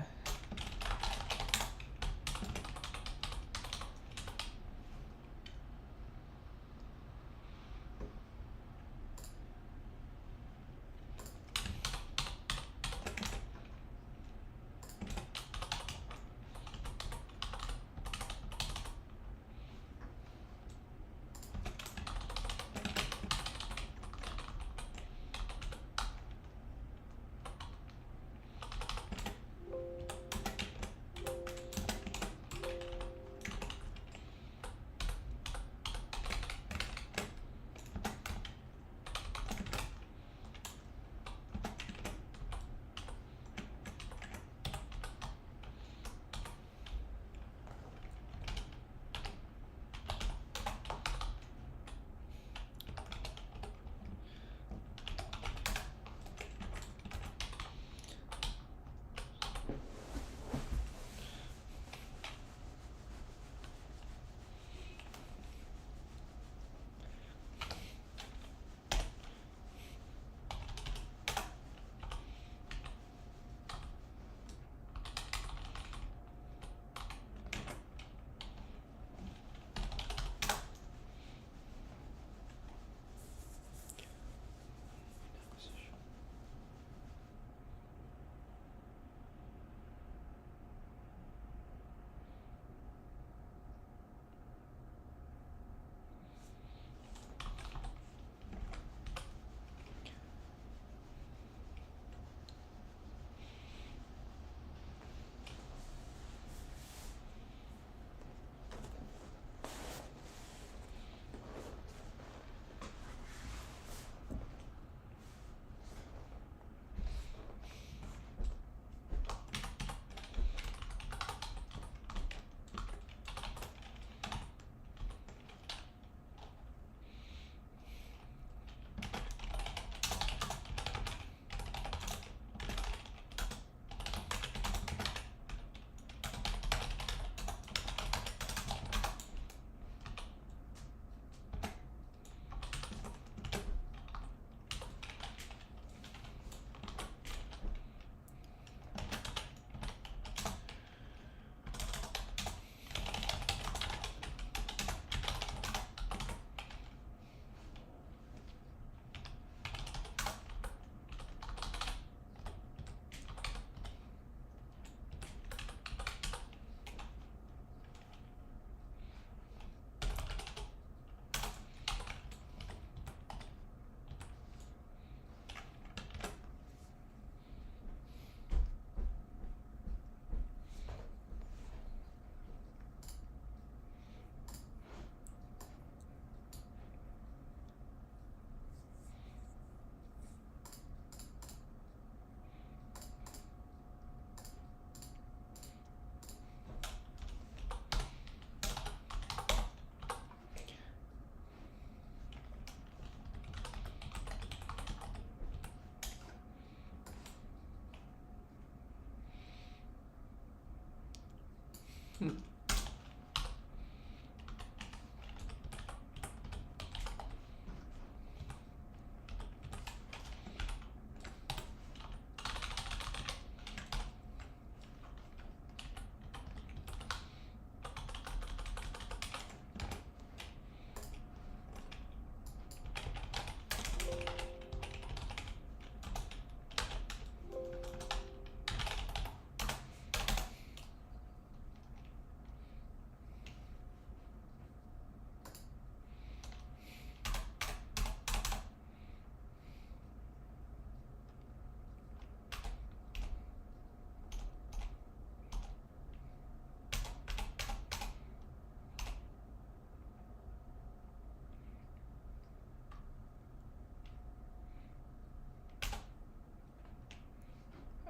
Speaker 1: Hmm.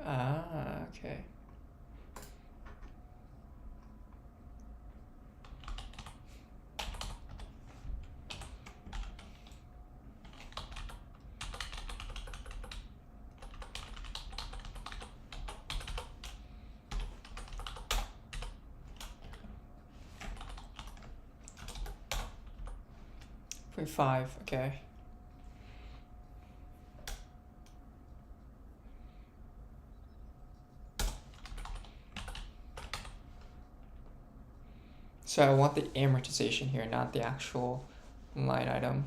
Speaker 1: Ah, okay. Point 5, okay. So I want the amortization here, not the actual line item.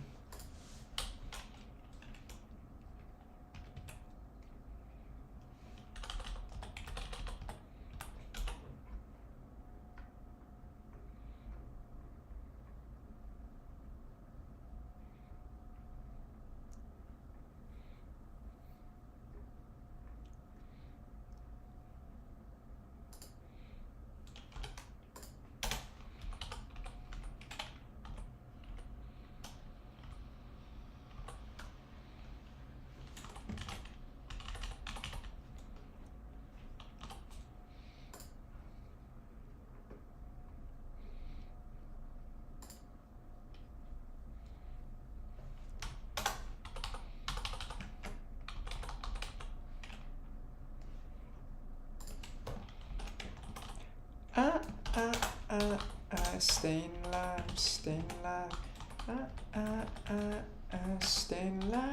Speaker 1: Ah, ah, ah, ah, staying alive, staying alive. Ah, ah, ah, ah, staying alive.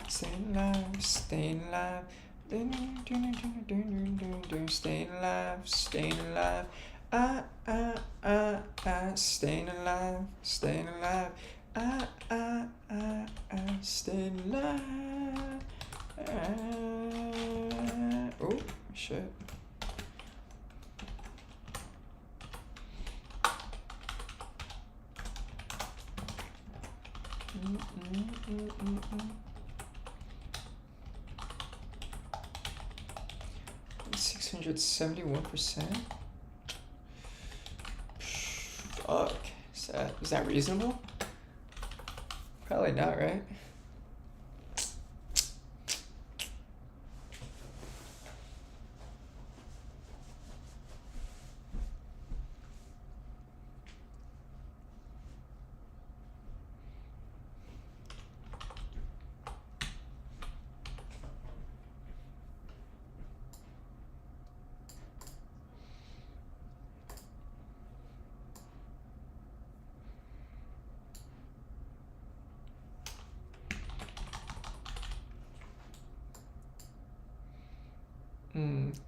Speaker 1: Staying alive, staying alive. Staying alive, staying alive. Ah, ah, ah, ah, staying alive, staying alive. Ah, ah, ah, ah, staying alive. Oh, shit. Mm-mm-mm-mm-mm. 671%? Fuck. Is that reasonable? Probably not, right?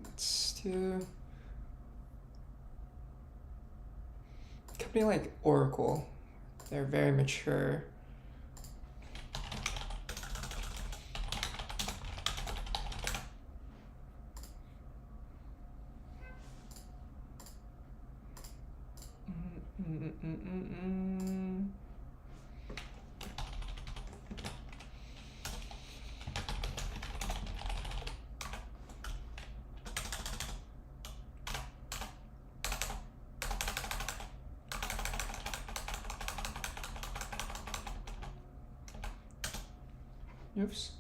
Speaker 1: Let's do a company like Oracle. They're very mature. Oops.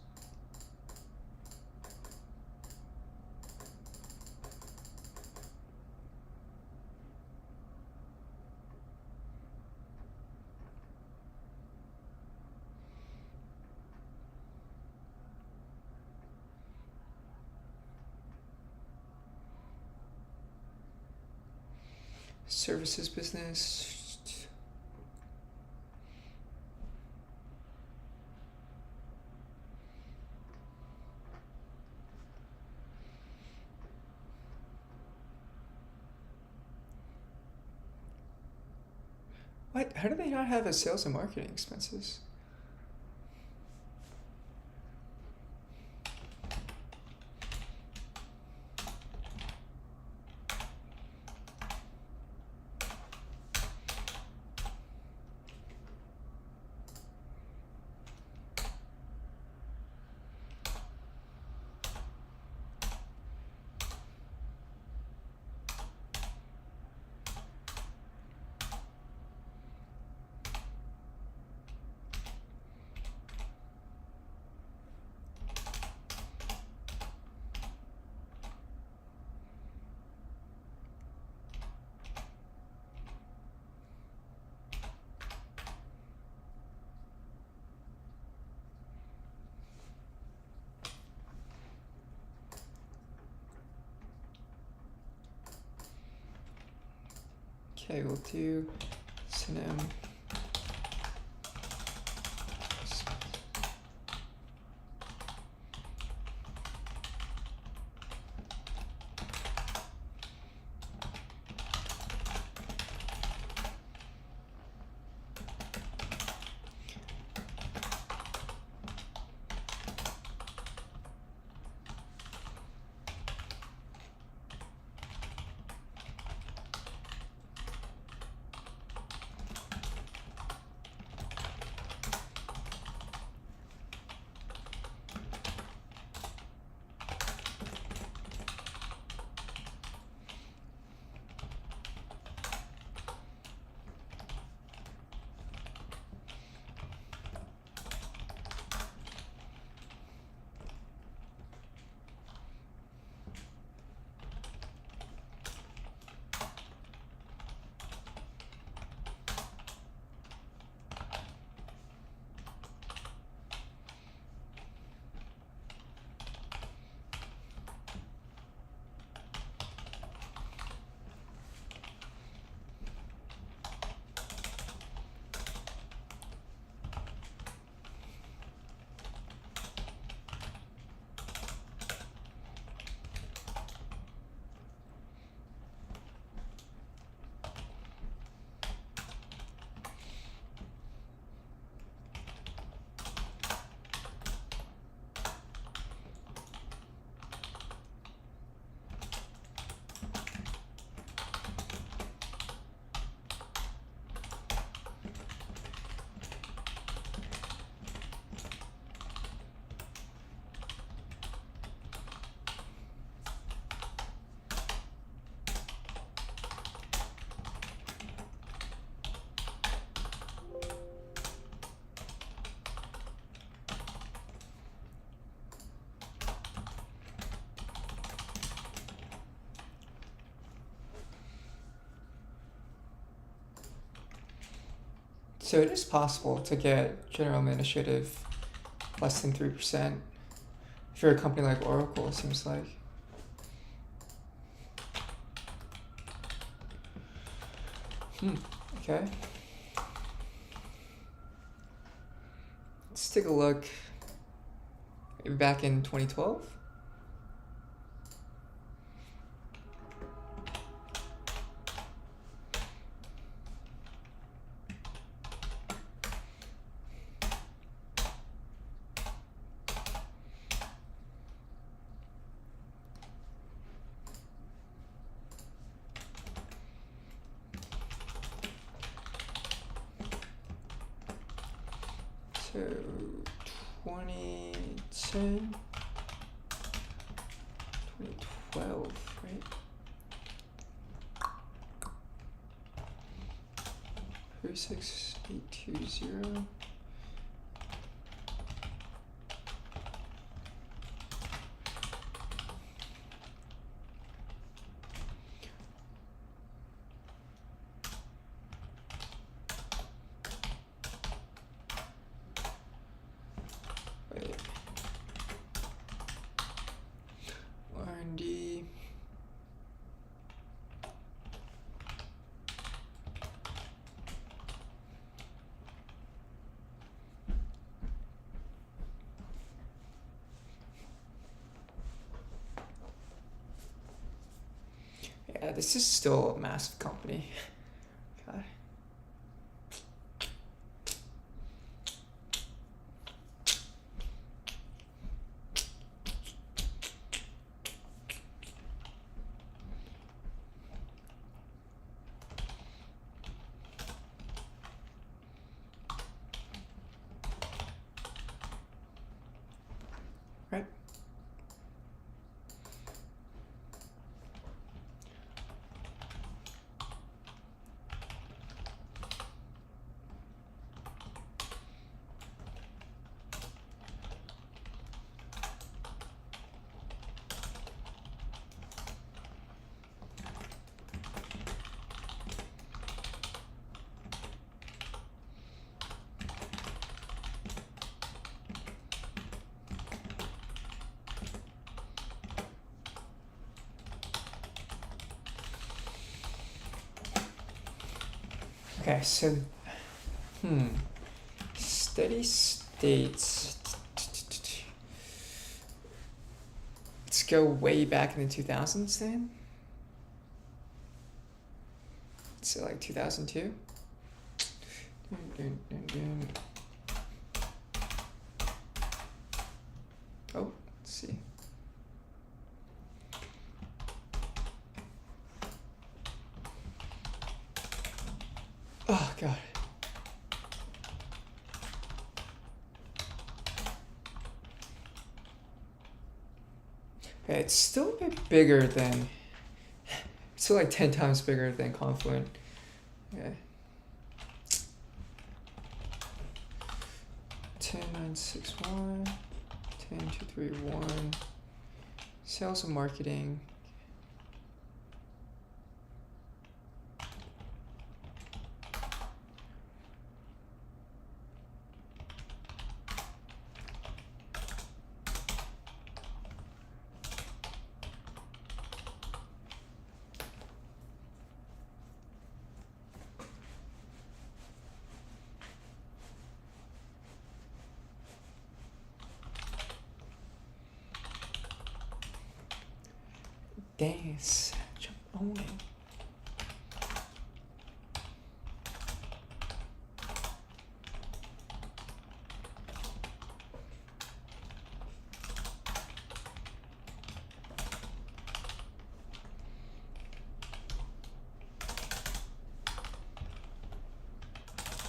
Speaker 1: Services business. What? How do they not have a sales and marketing expenses? Okay, we'll do synonym. So it is possible to get general administrative less than 3%. If you're a company like Oracle, it seems like. Okay. Let's take a look. Maybe back in 2012. So 2010, 2012, right? Three 6 8 2 0. this is still a massive company. God. Right. Okay, so, steady states. Let's go way back in the 2000s then. So like 2002. Oh, let's see. Oh, God. Okay, it's still a bit bigger than, it's still like 10 times bigger than Confluent. Okay. 10961, 10231, sales and marketing. Dance, jump on it.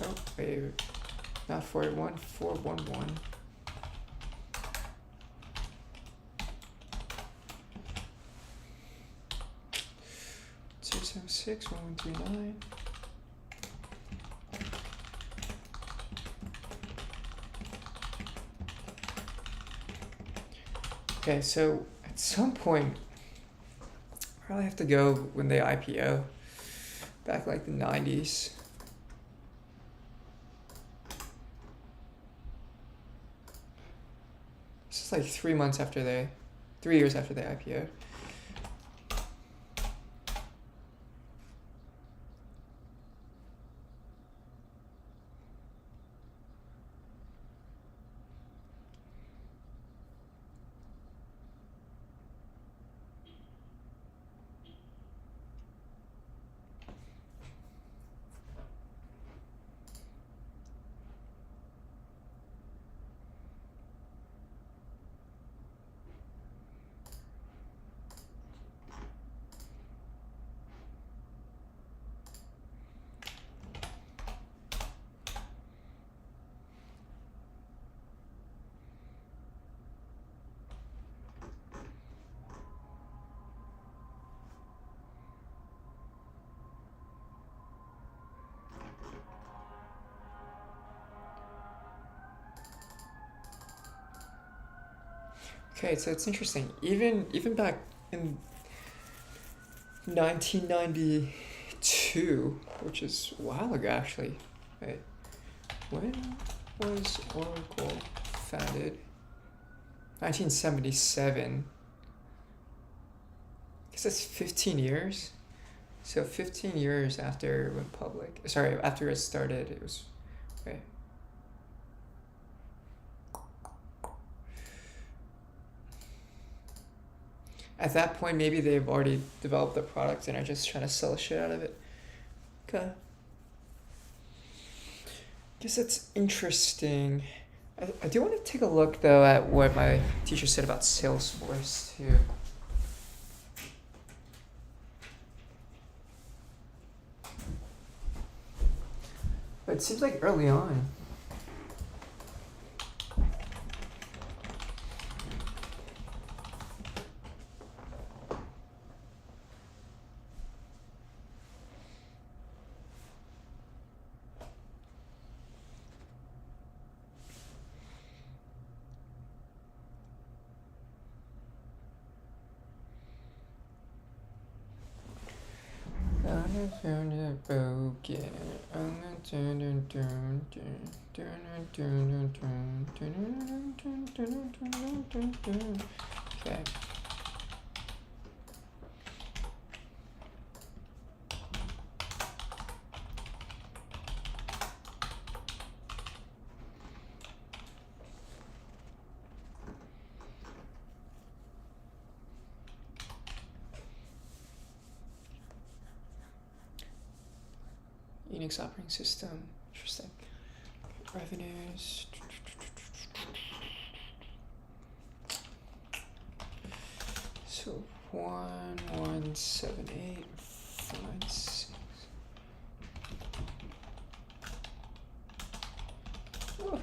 Speaker 1: Oh, wait, not 481, 411. 676, 1139. Okay, so at some point, probably have to go when they IPO, back like the 90s. This is like 3 months after 3 years after they IPO'd. Okay, so it's interesting. Even back in 1992, which is a while ago actually. Wait, when was Oracle founded? 1977. I guess that's 15 years. So 15 years after it went public. Sorry, after it started, it was. Wait. At that point, maybe they've already developed the product and are just trying to sell shit out of it. Okay. Guess that's interesting. I do want to take a look though at what my teacher said about Salesforce too. But it seems like early on. Okay. Unix operating system. Interesting. Revenues. So 117856. Oh.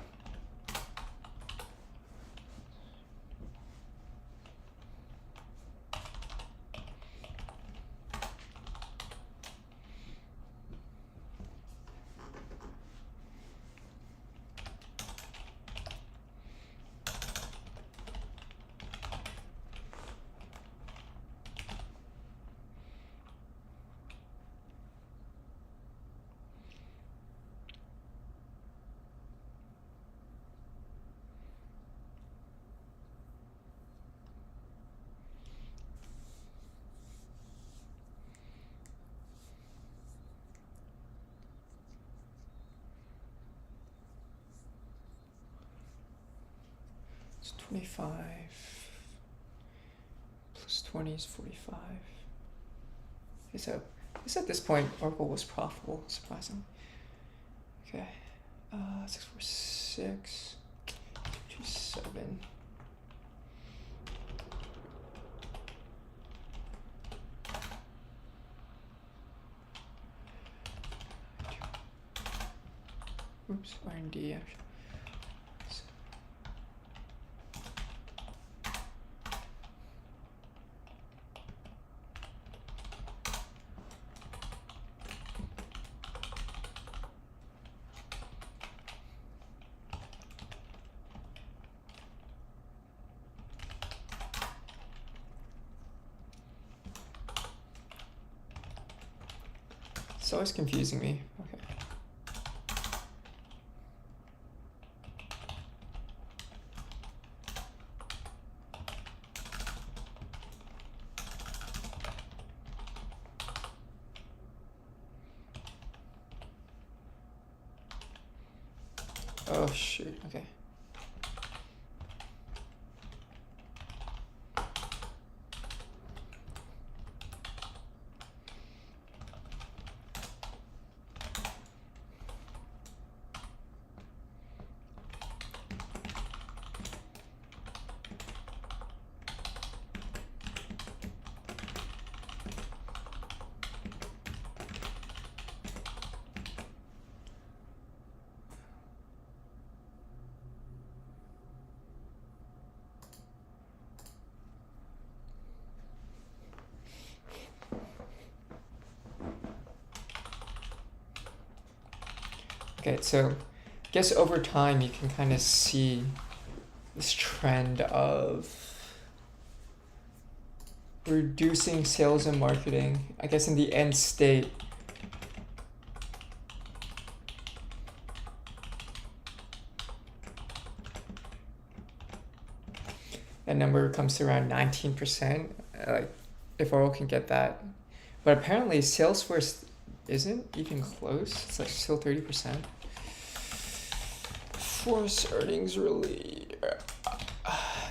Speaker 1: It's 25 plus 20 is 45. Okay, so I guess at this point Oracle was profitable, surprisingly. Okay, 646, 27. Oops, R&D actually. It's always confusing me. Okay. Oh shoot, okay. Okay, so I guess over time you can kind of see this trend of reducing sales and marketing. I guess in the end state, that number comes to around 19%. Like if Oracle can get that, but apparently Salesforce isn't even close. It's like still 30%. Force earnings release,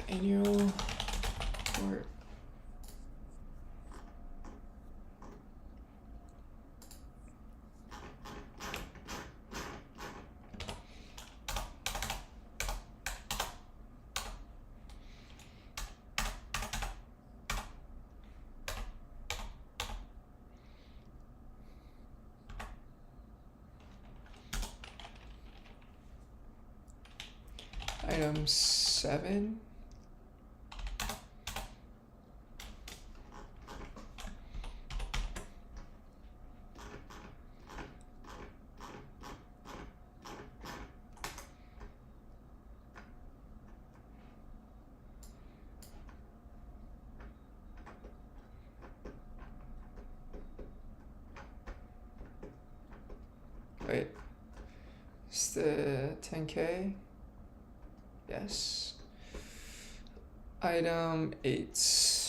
Speaker 1: annual report. Item 7. Wait, it's the 10K? Yes. Item 8.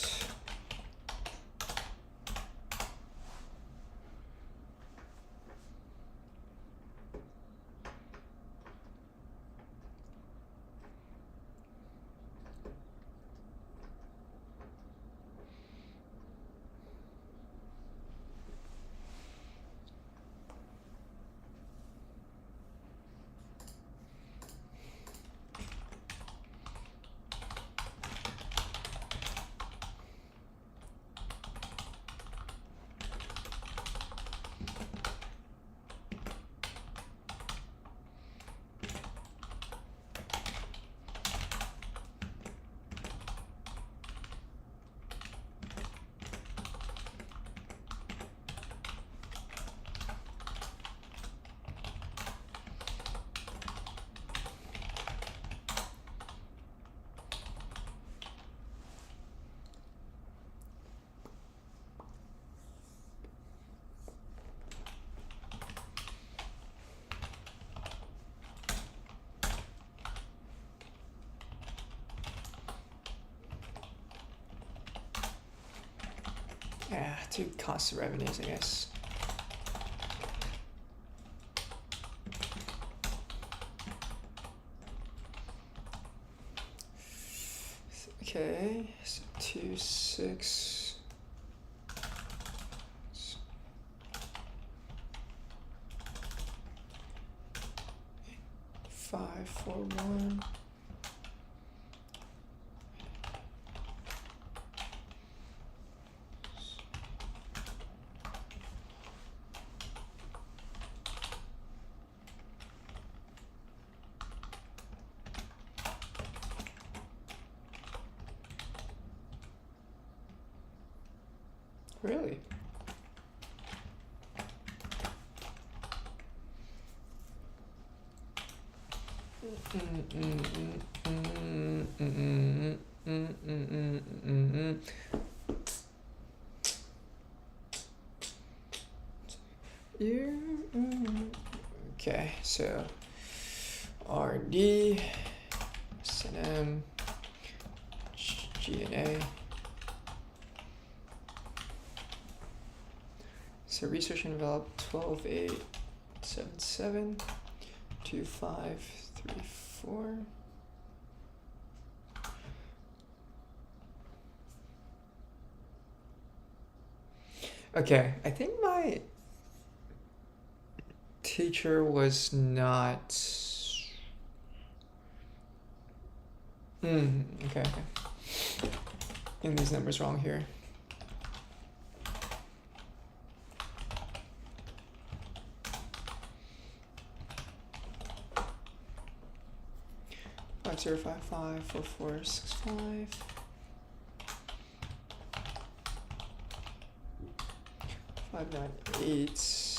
Speaker 1: Yeah, 2 cost of revenues, I guess. Okay, so 2, 6. 5, 4, 1. Really? Okay, so R&D, S&M, G&A. So research and develop 12,877, 2534. Okay, I think my teacher was not. Okay. Getting these numbers wrong here. Five 0 5 5 4 4 6 5 5 9 8.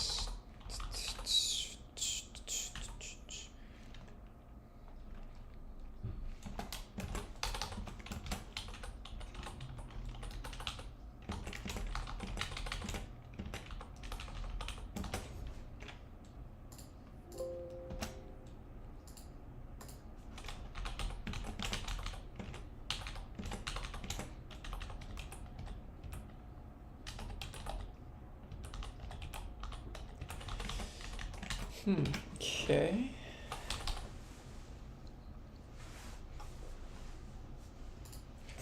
Speaker 1: Okay.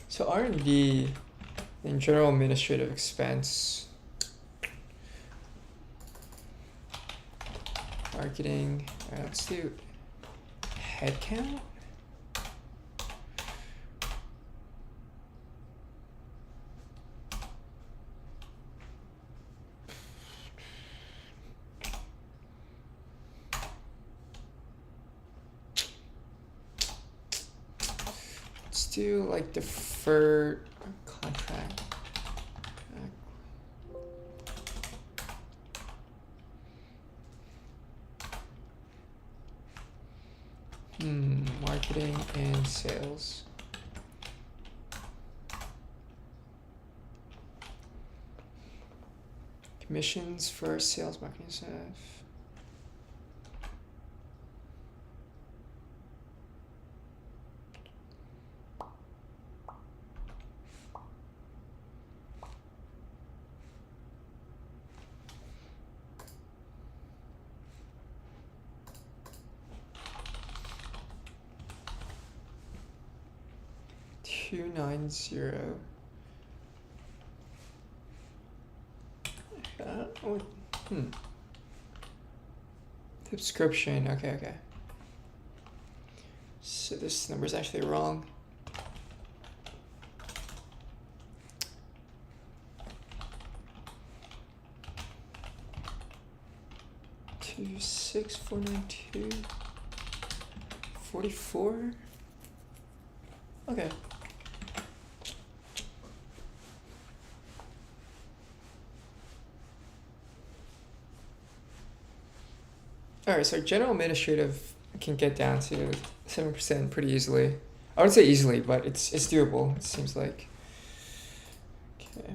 Speaker 1: So R&D in general administrative expense, marketing. All right, let's do headcount. do like deferred contract. Marketing and sales. Commissions for sales marketing staff. $290. Subscription. Okay. So this number is actually wrong. $26492. 44. Okay. All right, so general administrative can get down to 7% pretty easily. I would say easily, but it's doable, it seems like. Okay.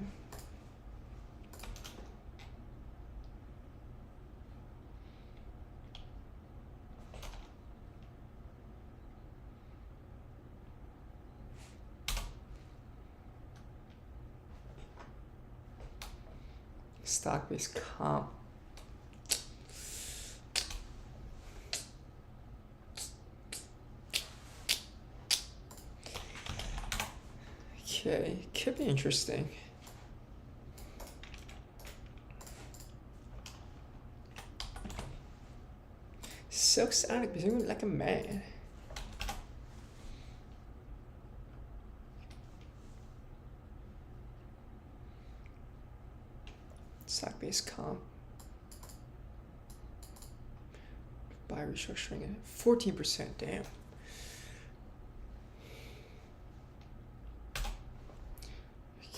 Speaker 1: Stock-based comp. Okay, could be interesting. So excited, because you like a man. Stock-based comp. By restructuring it. 14%, damn.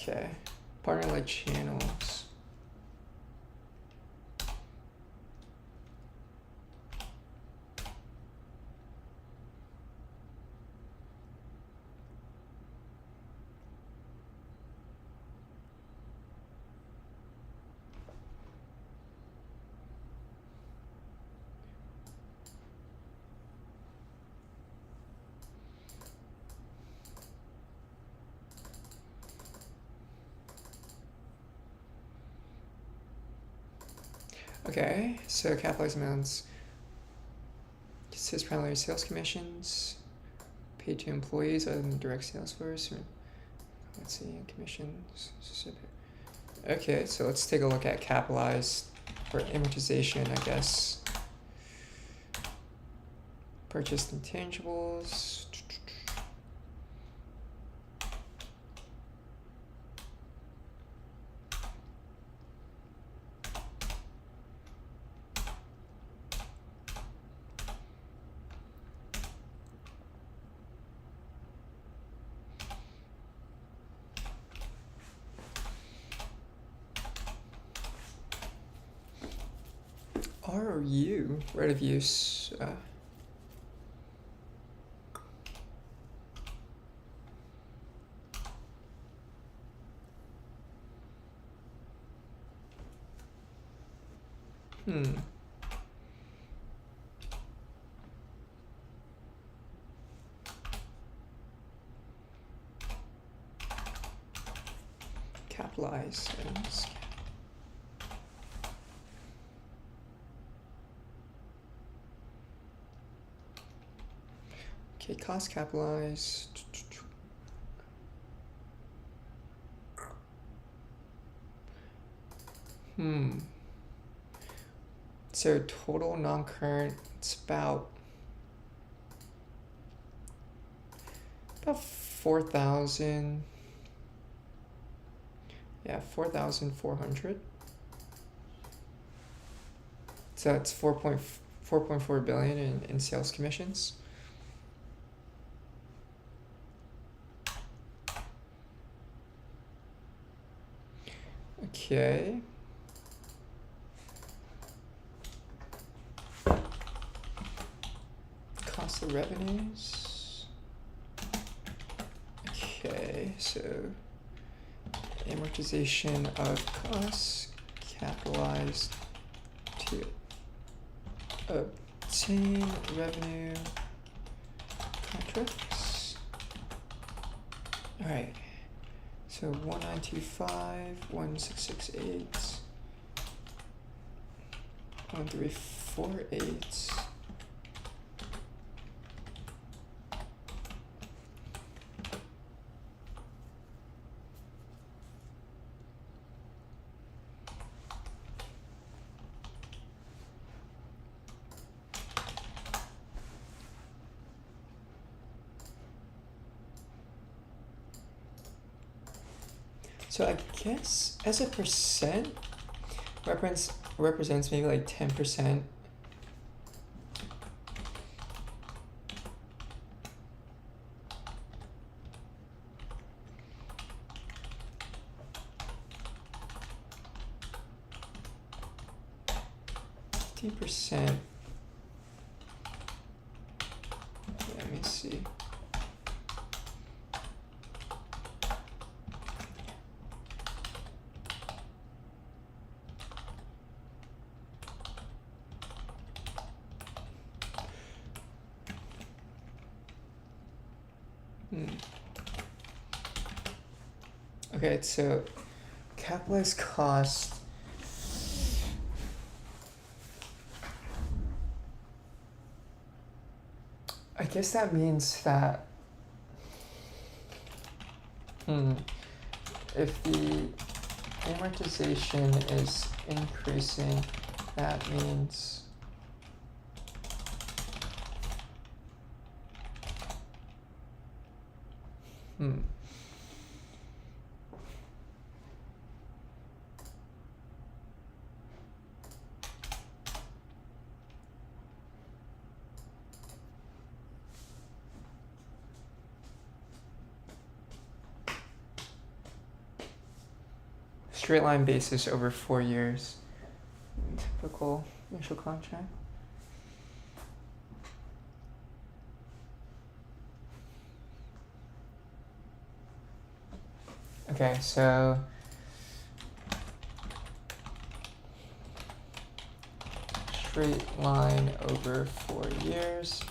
Speaker 1: Okay, partner-led channels. Okay, so capitalized amounts. It says primarily sales commissions paid to employees other than direct sales force. Let's see, commissions. Okay, so let's take a look at capitalized or amortization, I guess. Purchased intangibles. ROU, right of use. Capitalize. Okay, cost capitalized. So total non-current, it's about 4,000. Yeah, 4,400. So that's 4.4 billion in sales commissions. Okay. Cost of revenues. Okay, so amortization of costs capitalized to obtain revenue contracts. All right. So 1925, 1668, 1348. So I guess as a percent represents maybe like 10%. %. Let me see. Okay, so capitalized cost. I guess that means that if the amortization is increasing, that means straight line basis over 4 years. Typical initial contract. Okay, so straight line over 4 years.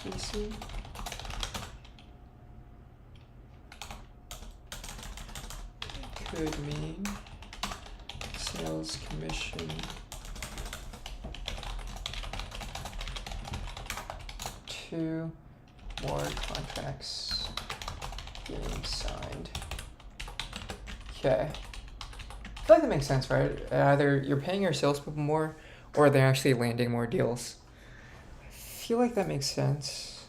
Speaker 1: Increasing. Could mean sales commission to more contracts being signed. Okay. I feel like that makes sense, right? Either you're paying your salespeople more or they're actually landing more deals. I feel like that makes sense.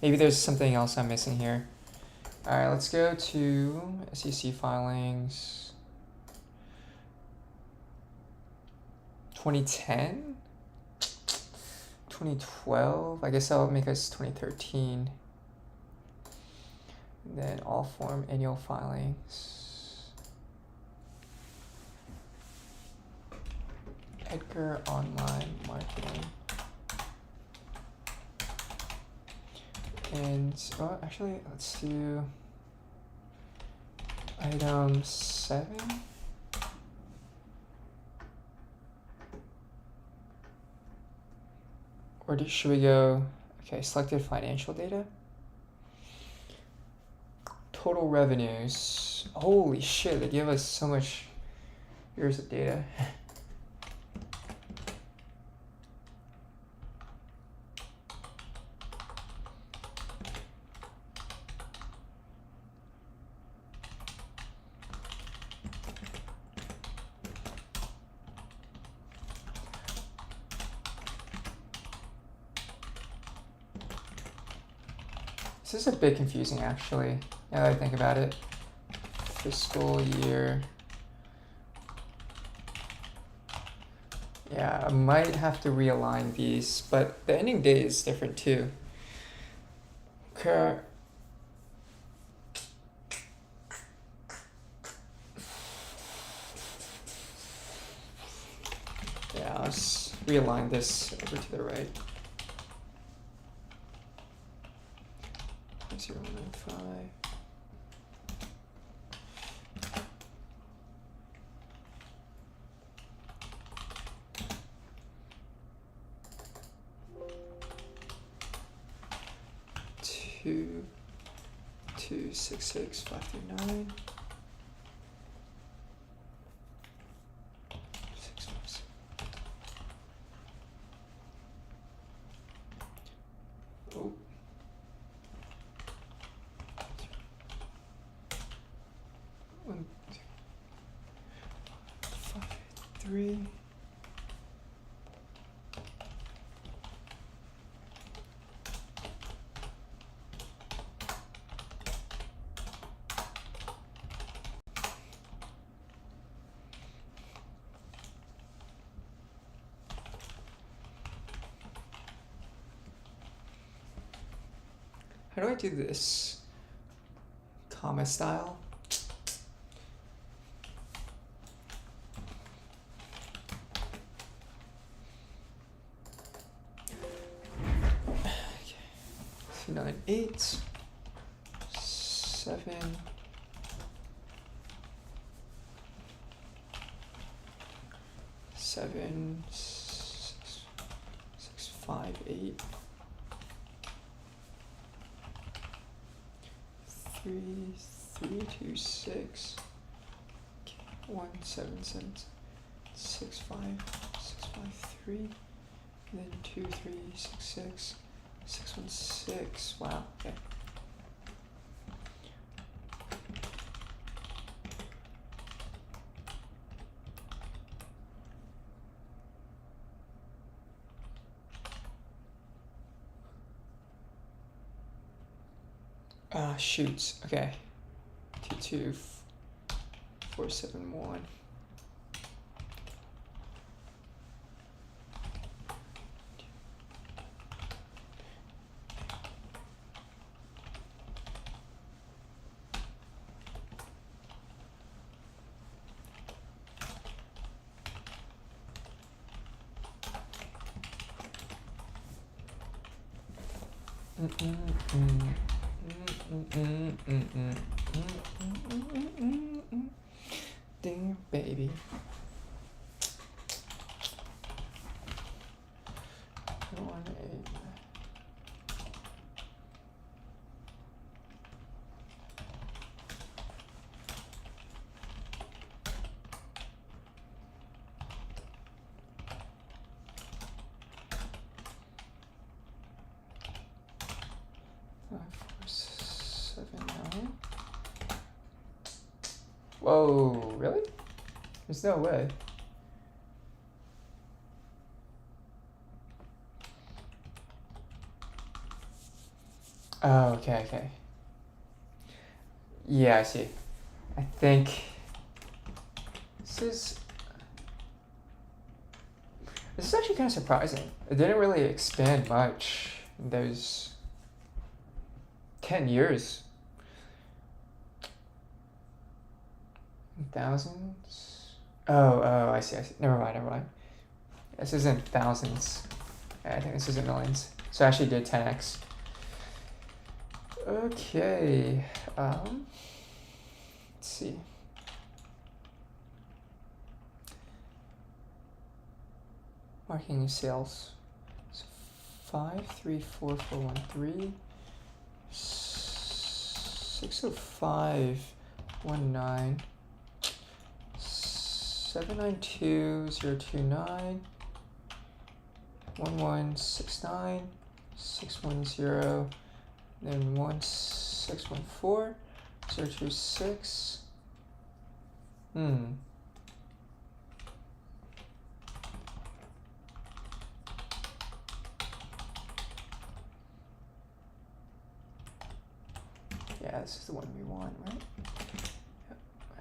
Speaker 1: Maybe there's something else I'm missing here. All right, let's go to SEC filings. 2010? 2012? I guess that'll make us 2013. And then all form annual filings. Edgar Online Marketing. And, oh, actually, let's do item 7. Or should we go, okay, selected financial data? Total revenues. Holy shit, they give us so much years of data. This is a bit confusing, actually, now that I think about it. Fiscal year Yeah, I might have to realign these, but the ending date is different too. Okay. Yeah, let's realign this over to the right. 0.095. Two, 266, 539. 656. Oh. 1, 2, 5, 3. How do I do this? Comma style? Okay. 298, 7, 7, 6, 6, 5, 8, 3, 3, 2, 6, 1, 7, 7, 6, 5, 6, 5, 3, and then 2, 3, 6, 6, 6, 1, 6. Wow, okay. Shoots. Okay. 2, 2, 4, 7, 1. Ding, baby. One, 8. Whoa, really? There's no way. Oh, okay, okay. Yeah, I see. I think this is actually kind of surprising. It didn't really expand much in those 10 years. Thousands? Oh, I see. Never mind. This isn't thousands. I think this is in millions. So I actually did 10x. Okay. Let's see. Marketing and sales. So 5, 3, 4, 4, 1, 3. 605, 19. 792029 1169 610, then 1614 026. Yeah, this is the one we want, right? Yep. 1,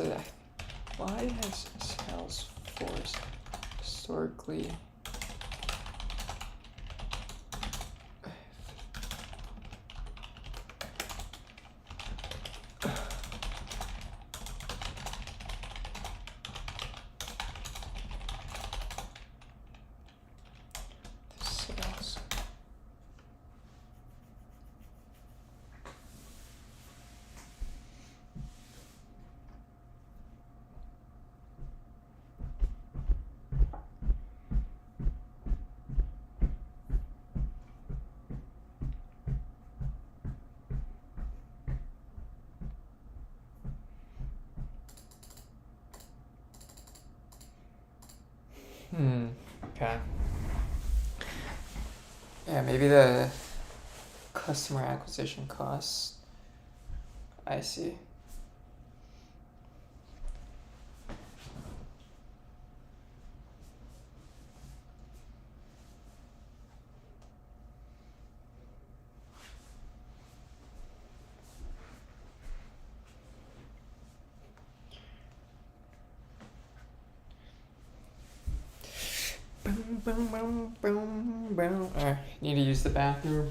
Speaker 1: honestly, why has Salesforce historically sales? Okay. Yeah, maybe the customer acquisition costs. I see. Boom, boom, boom, boom, boom. Alright, need to use the bathroom.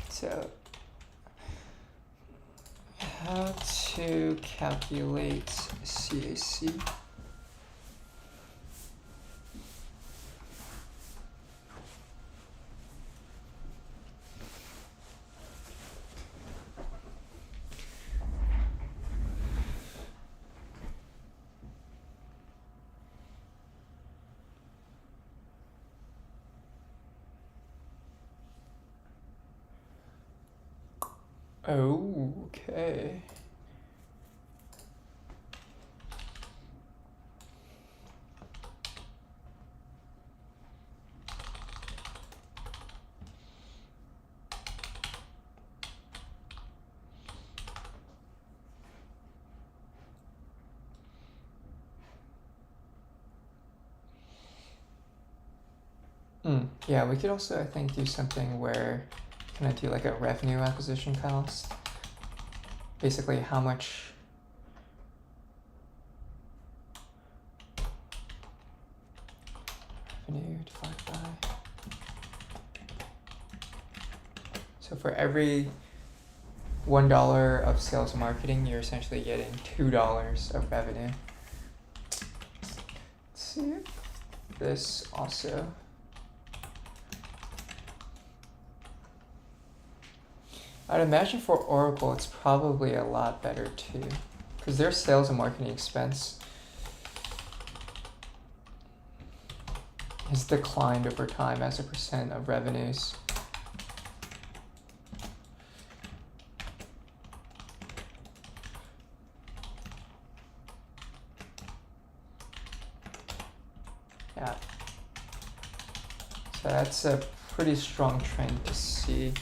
Speaker 1: So, how to calculate CAC? Oh, okay. Yeah, we could also, I think, do something where can I do like a revenue acquisition cost? Basically, how much revenue divided by. So for every $1 of sales and marketing, you're essentially getting $2 of revenue. Let's see if this also. I'd imagine for Oracle, it's probably a lot better too, because their sales and marketing expense has declined over time as a percent of revenues. Yeah. That's a pretty strong trend to see.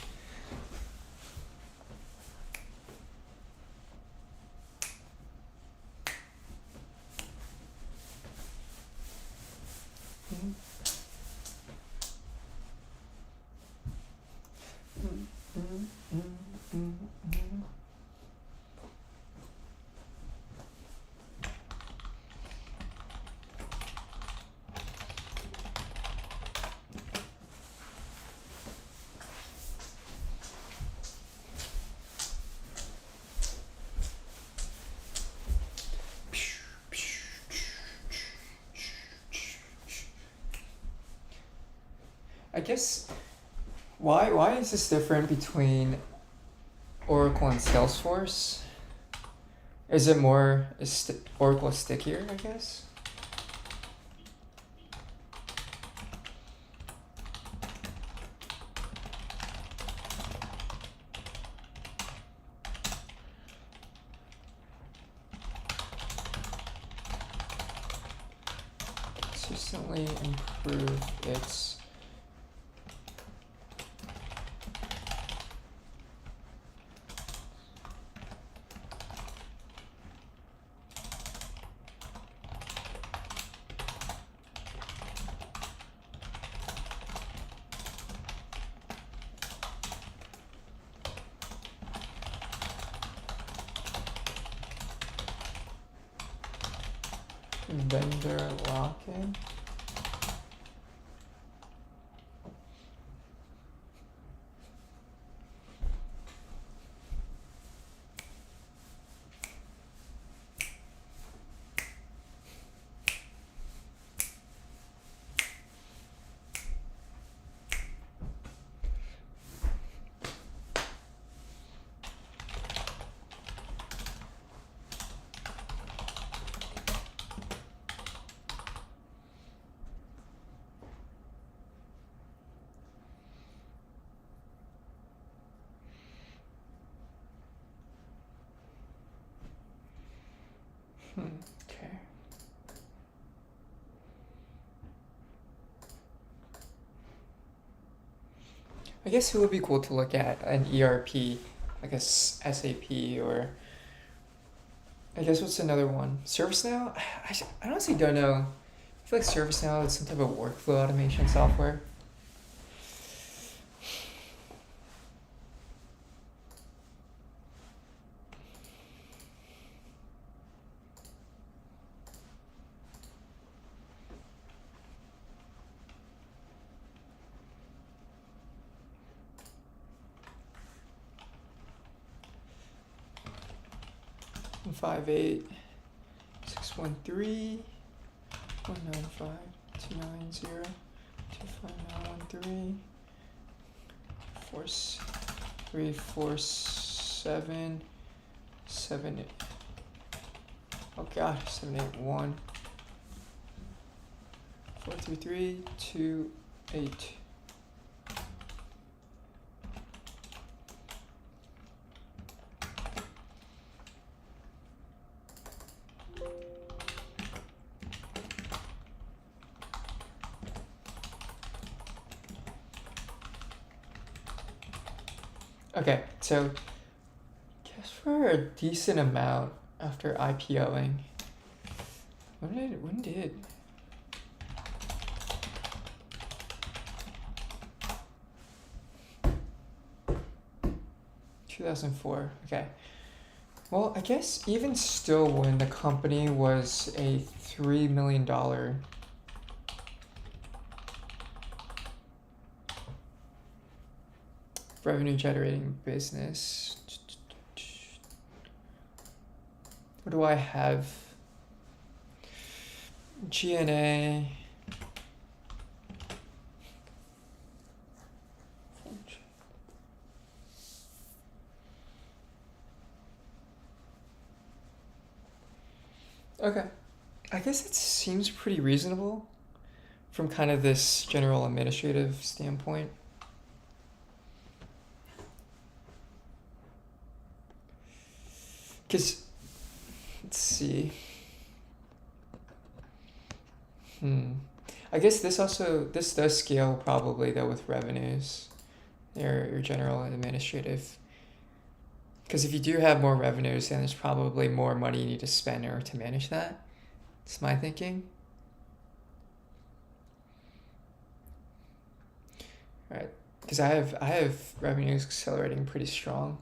Speaker 1: I guess why is this different between Oracle and Salesforce? Is it more Oracle stickier, I guess? Consistently improve its vendor lock-in. Okay. I guess it would be cool to look at an ERP, like SAP, or I guess what's another one? ServiceNow? I honestly don't know. I feel like ServiceNow is some type of workflow automation software. One 58 613 195 290 25913 347 7. Oh gosh, 781 433 28. Okay, so guess for a decent amount after IPOing. When did 2004? Okay. Well, I guess even still, when the company was a $3 million revenue generating business. What do I have? G&A. Okay. I guess it seems pretty reasonable from kind of this general administrative standpoint. Because, let's see. I guess this does scale probably though with revenues, your general and administrative. Because if you do have more revenues, then there's probably more money you need to spend in order to manage that. It's my thinking. All right, because I have revenues accelerating pretty strong.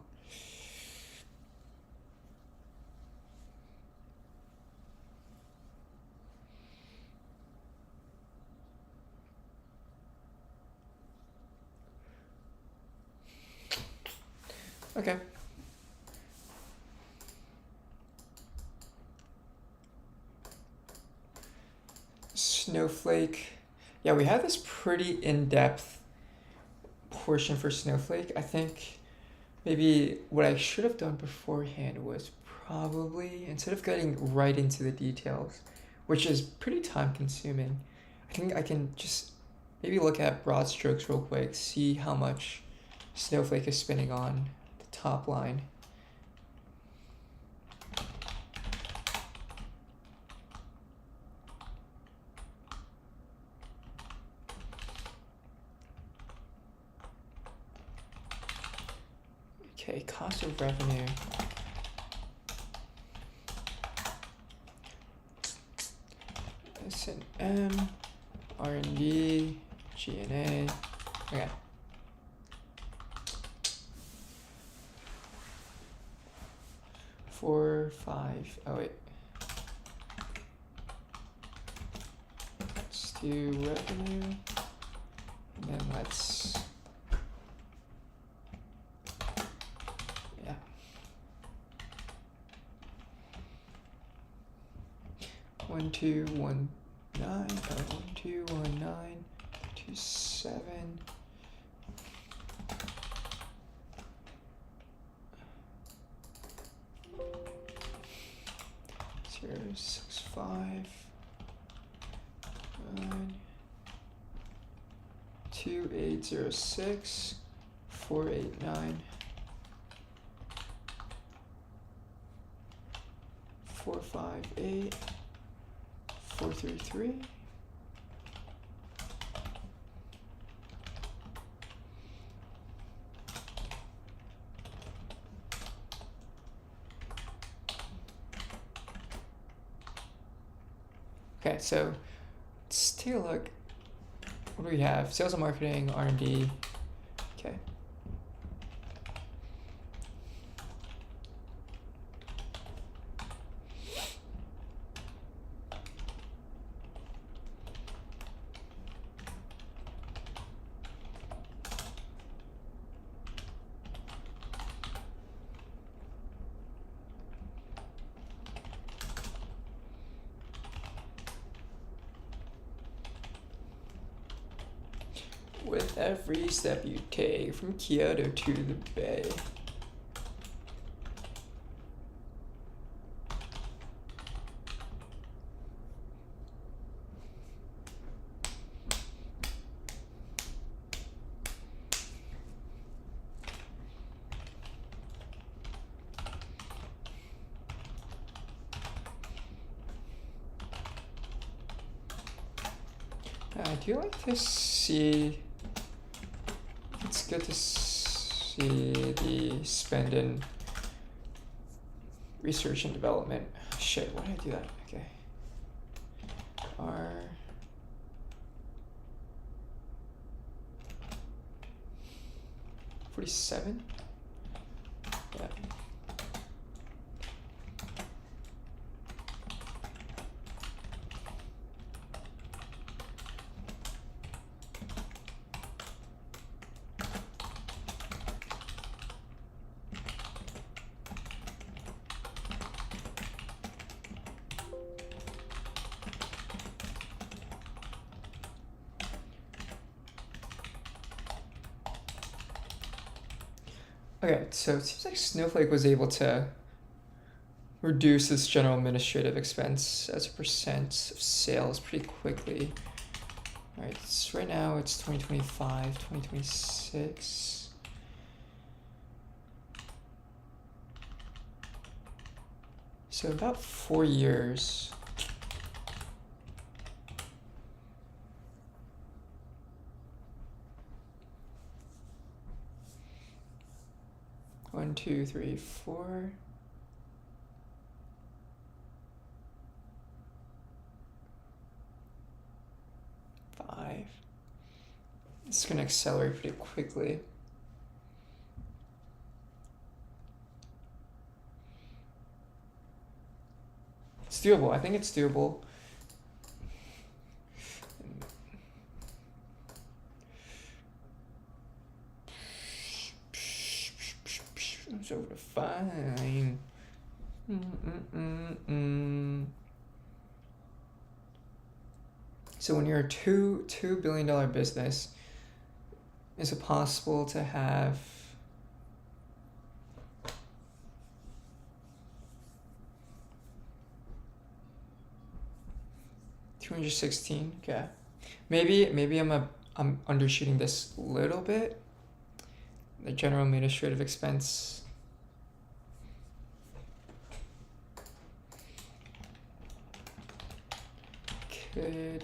Speaker 1: Okay. Snowflake. Yeah, we have this pretty in-depth portion for Snowflake. I think maybe what I should have done beforehand was probably, instead of getting right into the details, which is pretty time consuming, I think I can just maybe look at broad strokes real quick, see how much Snowflake is spending on the top line. Okay, cost of revenue. S&M, R&D, G&A. Okay. Four, five. Oh wait. Let's do revenue, and then let's. Yeah. 1219. 121927. 065 9 2806 489 458 433. Okay, so let's take a look. What do we have? Sales and marketing, R&D. Okay. With every step you take from Kyoto to the Bay. I do like to see. It's good to see the spend in research and development. Shit, why did I do that? Okay. R. $47? Yeah. Okay, so it seems like Snowflake was able to reduce this general administrative expense as a percent of sales pretty quickly. All right, so right now it's 2025, 2026. So about 4 years. 1, 2, 3, 4. Five. It's gonna accelerate pretty quickly. It's doable. I think it's doable. It's over to fine. So when you're a $2 billion business, is it possible to have $216? Okay, maybe I'm undershooting this a little bit. The general administrative expense. Could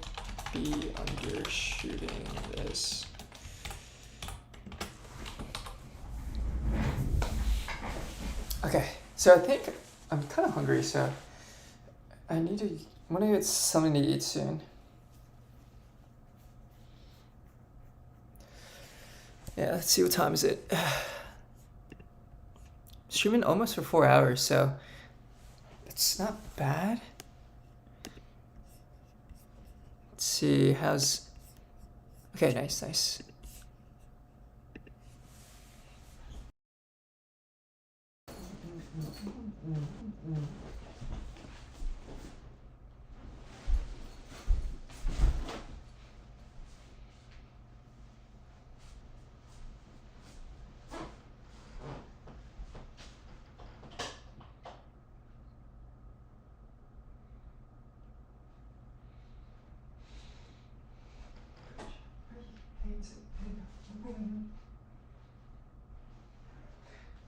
Speaker 1: be undershooting this. Okay, so I think I'm kind of hungry, so I'm gonna get something to eat soon. Yeah, let's see, what time is it? Streaming almost for 4 hours, so it's not bad. Let's see, okay, nice.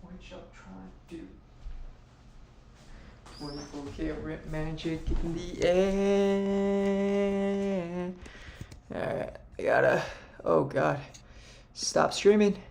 Speaker 1: What y'all trying to do? 24K rip magic in the air. Alright, I gotta, oh god, stop streaming.